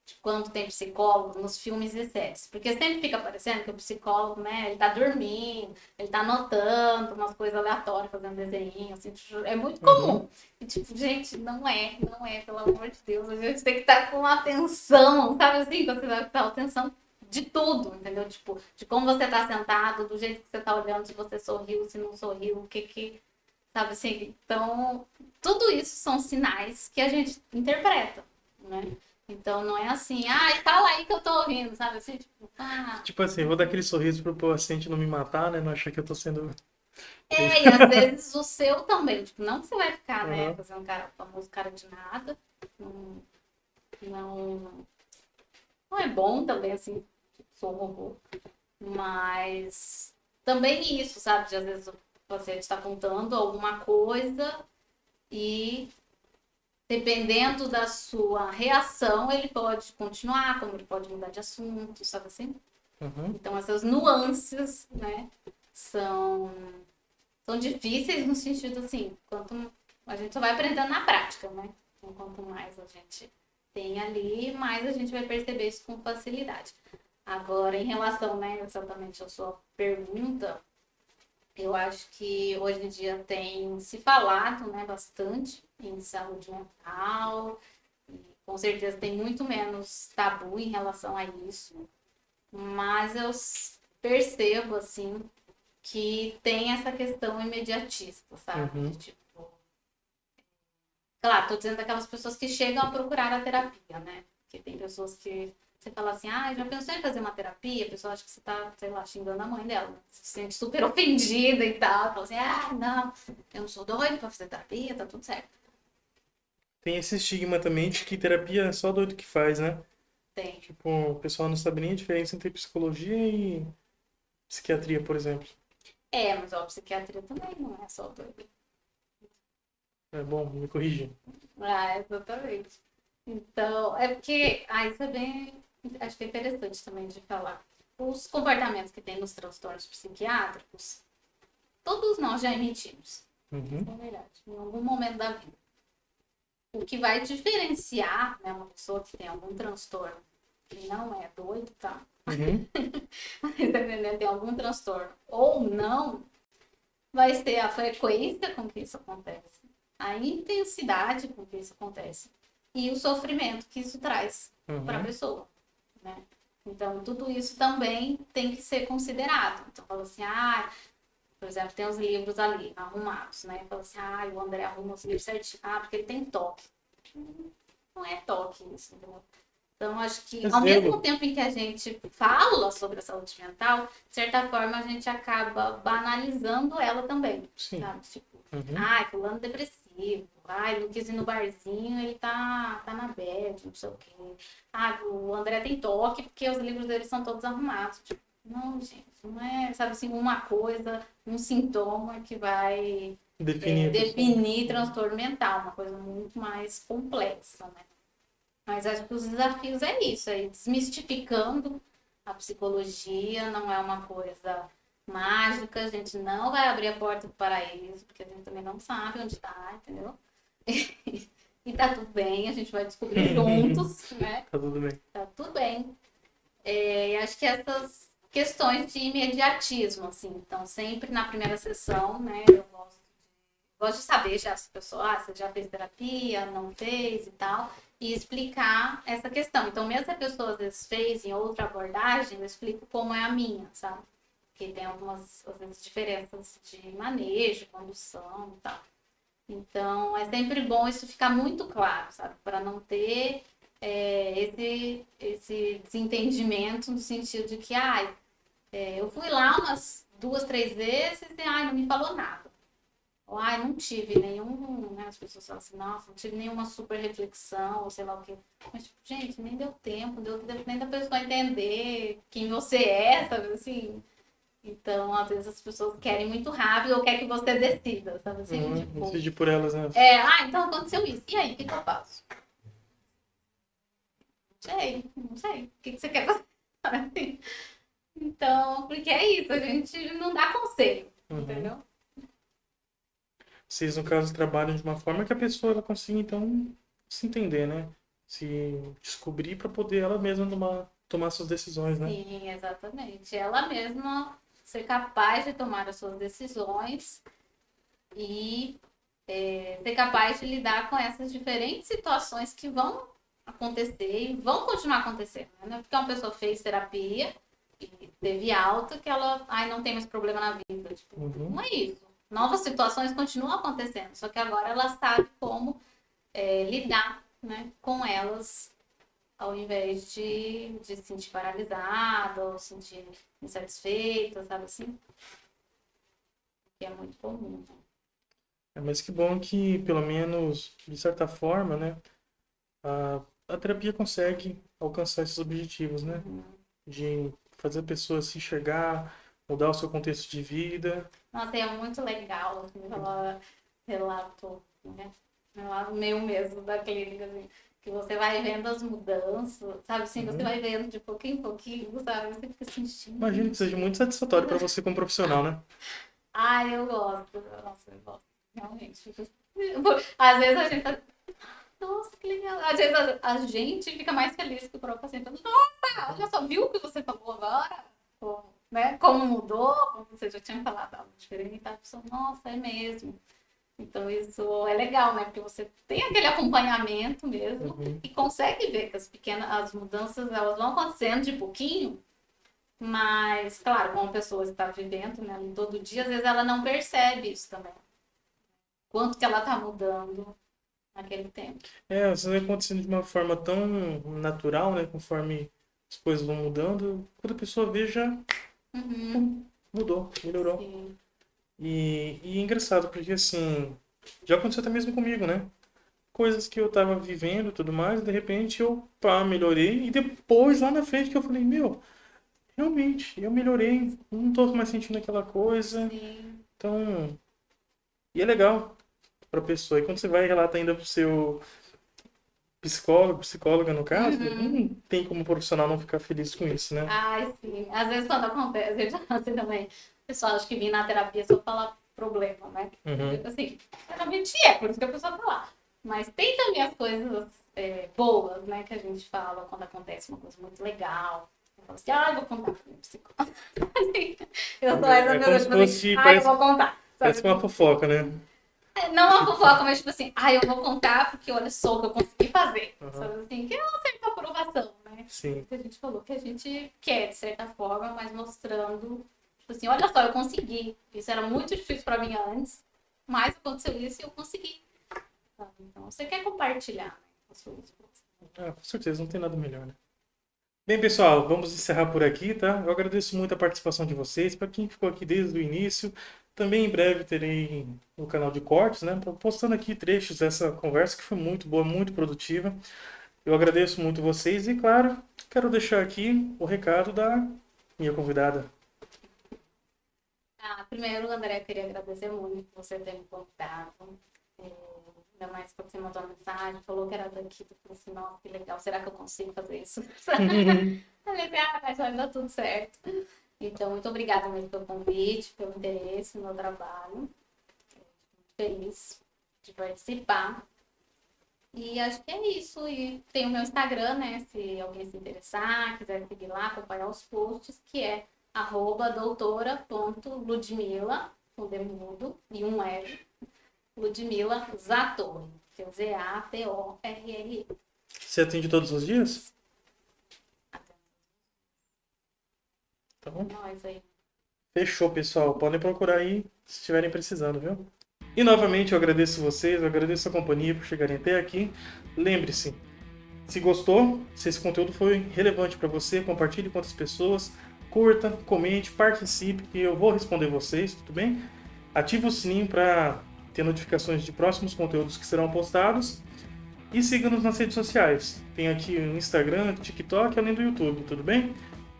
de quanto tem psicólogo nos filmes e séries. Porque sempre fica parecendo que o psicólogo, né, ele tá dormindo, ele tá anotando umas coisas aleatórias, fazendo desenho, assim, é muito comum. E tipo, gente, não é, pelo amor de Deus, a gente tem que estar com atenção, sabe assim, quando você vai estar atenção de tudo, entendeu? Tipo, de como você tá sentado, do jeito que você tá olhando, se você sorriu, se não sorriu, o que sabe assim? Então, tudo isso são sinais que a gente interpreta, né? Então não é assim, fala aí que eu tô ouvindo, sabe assim? Tipo assim, vou dar aquele sorriso pro paciente não me matar, né? Não achar que eu tô sendo. E às vezes o seu também, tipo, não que você vai ficar, né, Aham. fazendo cara, famoso cara de nada, não, não, não é bom também, assim, sou um robô, mas também isso, sabe, de às vezes o paciente está contando alguma coisa e dependendo da sua reação, ele pode continuar, como ele pode mudar de assunto, sabe assim? Uhum. Então essas nuances, né, são são difíceis no sentido assim, quanto a gente só vai aprendendo na prática, né? Então, quanto mais a gente tem ali, mais a gente vai perceber isso com facilidade. Agora, em relação, né, exatamente à sua pergunta, eu acho que hoje em dia tem se falado, né, bastante em saúde mental, e com certeza tem muito menos tabu em relação a isso, mas eu percebo, assim, que tem essa questão imediatista, sabe? De Uhum. tipo. Claro, tô dizendo daquelas pessoas que chegam a procurar a terapia, né? Porque tem pessoas que você fala assim, ah, já pensou em fazer uma terapia? A pessoa acha que você tá, sei lá, xingando a mãe dela. Né? Se sente super ofendida e tal. Fala assim, ah, não, eu não sou doido pra fazer terapia, tá tudo certo. Tem esse estigma também de que terapia é só doido que faz, né? Tem. Tipo, o pessoal não sabe nem a diferença entre psicologia e psiquiatria, por exemplo. Mas ó, a psiquiatria também não é só doido. É bom, me corrija. Exatamente. Então, é porque, isso é bem, acho que é interessante também de falar. Os comportamentos que tem nos transtornos psiquiátricos, todos nós já emitimos. Isso Uhum. é verdade. Em algum momento da vida. O que vai diferenciar, né, uma pessoa que tem algum transtorno, que não é doido, tá? Uhum. Tem algum transtorno ou não, vai ser a frequência com que isso acontece, a intensidade com que isso acontece e o sofrimento que isso traz para a Uhum. pessoa, né? Então, tudo isso também tem que ser considerado. Então, fala assim, por exemplo, tem os livros ali, arrumados, né? Fala assim, o André arruma os livros certinho. Porque ele tem toque. Não é toque isso, entendeu? Então, acho que ao mesmo Exemplo. tempo em que a gente fala sobre a saúde mental, de certa forma a gente acaba banalizando ela também, Sim. sabe? Tipo, Uhum. fulano depressivo, não quis ir no barzinho, ele tá na bad, não sei o quê. O André tem toque porque os livros dele são todos arrumados. Tipo, não, gente, não é, sabe assim, uma coisa, um sintoma que vai Definir a pessoa. definir transtorno mental, uma coisa muito mais complexa, né? Mas acho que os desafios é isso, aí desmistificando a psicologia, não é uma coisa mágica, a gente não vai abrir a porta do paraíso, porque a gente também não sabe onde está, entendeu? E tá tudo bem, a gente vai descobrir juntos, né? Tá tudo bem. Tá tudo bem. E acho que essas questões de imediatismo, assim, então sempre na primeira sessão, né, eu gosto de saber já se a pessoa, você já fez terapia, não fez e tal, e explicar essa questão. Então, mesmo se a pessoa às vezes fez em outra abordagem, eu explico como é a minha, sabe? Porque tem algumas, às vezes, diferenças de manejo, condução e tal. Então, é sempre bom isso ficar muito claro, sabe? Para não ter esse desentendimento no sentido de que, eu fui lá umas 2, 3 vezes e, não me falou nada. Ou, não tive nenhum, né? As pessoas falam assim, nossa, não tive nenhuma super reflexão, ou sei lá o quê. Mas, tipo, gente, nem deu tempo, deu tempo nem da pessoa entender quem você é, sabe assim? Então, às vezes as pessoas querem muito rápido ou quer que você decida, sabe assim? Uhum. Tipo, Decidir por elas, né? então aconteceu isso. E aí, o que, que eu faço? Não sei, não sei. O que, que você quer fazer? Sabe assim? Então, porque é isso, a gente não dá conselho, Uhum. entendeu? Vocês, no caso, trabalham de uma forma que a pessoa ela consiga, então, se entender, né? Se descobrir para poder ela mesma tomar suas decisões, né? Sim, exatamente. Ela mesma ser capaz de tomar as suas decisões e ser capaz de lidar com essas diferentes situações que vão acontecer e vão continuar acontecendo. Né? Não é porque uma pessoa fez terapia e teve alta que ela não tem mais problema na vida. Tipo, não Uhum. é isso. Novas situações continuam acontecendo, só que agora ela sabe como lidar, né, com elas ao invés de se sentir paralisada ou sentir insatisfeita, sabe assim? que é muito comum. Mas que bom que, pelo menos, de certa forma, né, a terapia consegue alcançar esses objetivos, né? Uhum. De fazer a pessoa se enxergar, mudar o seu contexto de vida. Nossa, e é muito legal, assim, ela relato, né? Relato meu mesmo da clínica, assim, que você vai vendo as mudanças, sabe assim, você Uhum. vai vendo de pouquinho em pouquinho, sabe? Você fica assim, Imagino que seja gente. muito satisfatório para você como profissional, né? Ai, eu gosto. Nossa, eu gosto. Realmente. Às vezes a gente tá. Nossa, que legal. Às vezes a gente fica mais feliz que o próprio paciente. Nossa, já só viu o que você falou agora? Como, né? Como mudou? Como você já tinha falado algo diferente. A pessoa, nossa, é mesmo. Então isso é legal, né? Porque você tem aquele acompanhamento mesmo Uhum. e consegue ver que as mudanças elas vão acontecendo de pouquinho, mas, claro, como a pessoa está vivendo, né, todo dia, às vezes ela não percebe isso também. Quanto que ela está mudando naquele tempo. Às vezes vai acontecendo de uma forma tão natural, né? Conforme as coisas vão mudando, quando a pessoa vê já Uhum, pum, mudou, melhorou. sim. E é engraçado, porque assim, já aconteceu até mesmo comigo, né? Coisas que eu tava vivendo e tudo mais, e de repente eu, pá, melhorei, e depois lá na frente que eu falei, meu, realmente, eu melhorei, não tô mais sentindo aquela coisa, Sim. então, e é legal pra pessoa. E quando você vai relatar ainda pro seu psicólogo, psicóloga no caso, Uhum. não tem como profissional não ficar feliz com isso, né? Ai, sim. Às vezes quando acontece, eu já assim também. O pessoal acha que vir na terapia só falar problema, né? Uhum, Assim, realmente é, por isso que a pessoa tá lá. Mas tem também as coisas boas, né, que a gente fala quando acontece uma coisa muito legal. Eu falo assim, eu vou contar pro meu psicólogo. Assim, eu sou essa é como pessoa, se tipo assim, fosse, eu vou contar. Sabe parece uma assim? fofoca, né? Não uma Tipo, fofoca, mas tipo assim, eu vou contar porque olha só o que eu consegui fazer. uhum, Sabe assim, que é uma certa aprovação, né? sim. Que a gente falou que a gente quer, de certa forma, mas mostrando, tipo assim, olha só, eu consegui. Isso era muito difícil pra mim antes, mas aconteceu isso e eu consegui. Sabe? Então, você quer compartilhar, né, as suas coisas. Com certeza, não tem nada melhor, né? Bem, pessoal, vamos encerrar por aqui, tá? Eu agradeço muito a participação de vocês. Para quem ficou aqui desde o início, também em breve terei no canal de cortes, né? Postando aqui trechos dessa conversa que foi muito boa, muito produtiva. Eu agradeço muito vocês e, claro, quero deixar aqui o recado da minha convidada. Primeiro, André, eu queria agradecer muito por você ter me convidado. Ainda mais quando você mandou uma mensagem, falou que era daqui, eu falei assim, nossa, que legal, será que eu consigo fazer isso? Falei assim, mas vai dar tudo certo. Então, muito obrigada mesmo pelo convite, pelo interesse no meu trabalho. Muito feliz de participar. E acho que é isso. E tem o meu Instagram, né? Se alguém se interessar, quiser seguir lá, acompanhar os posts, que é @doutora.ludmila, com demudo e um L, Ludmila Zatorre, que é Zatorrl. Você atende todos os dias? Até Então, nós aí. fechou, pessoal. Podem procurar aí se estiverem precisando, viu? E novamente eu agradeço vocês, eu agradeço a companhia por chegarem até aqui. Lembre-se, se gostou, se esse conteúdo foi relevante para você, compartilhe com outras pessoas, curta, comente, participe, que eu vou responder vocês, tudo bem? Ative o sininho para ter notificações de próximos conteúdos que serão postados e siga-nos nas redes sociais. Tem aqui o Instagram, TikTok, além do YouTube, tudo bem?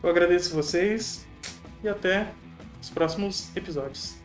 Eu agradeço vocês e até os próximos episódios.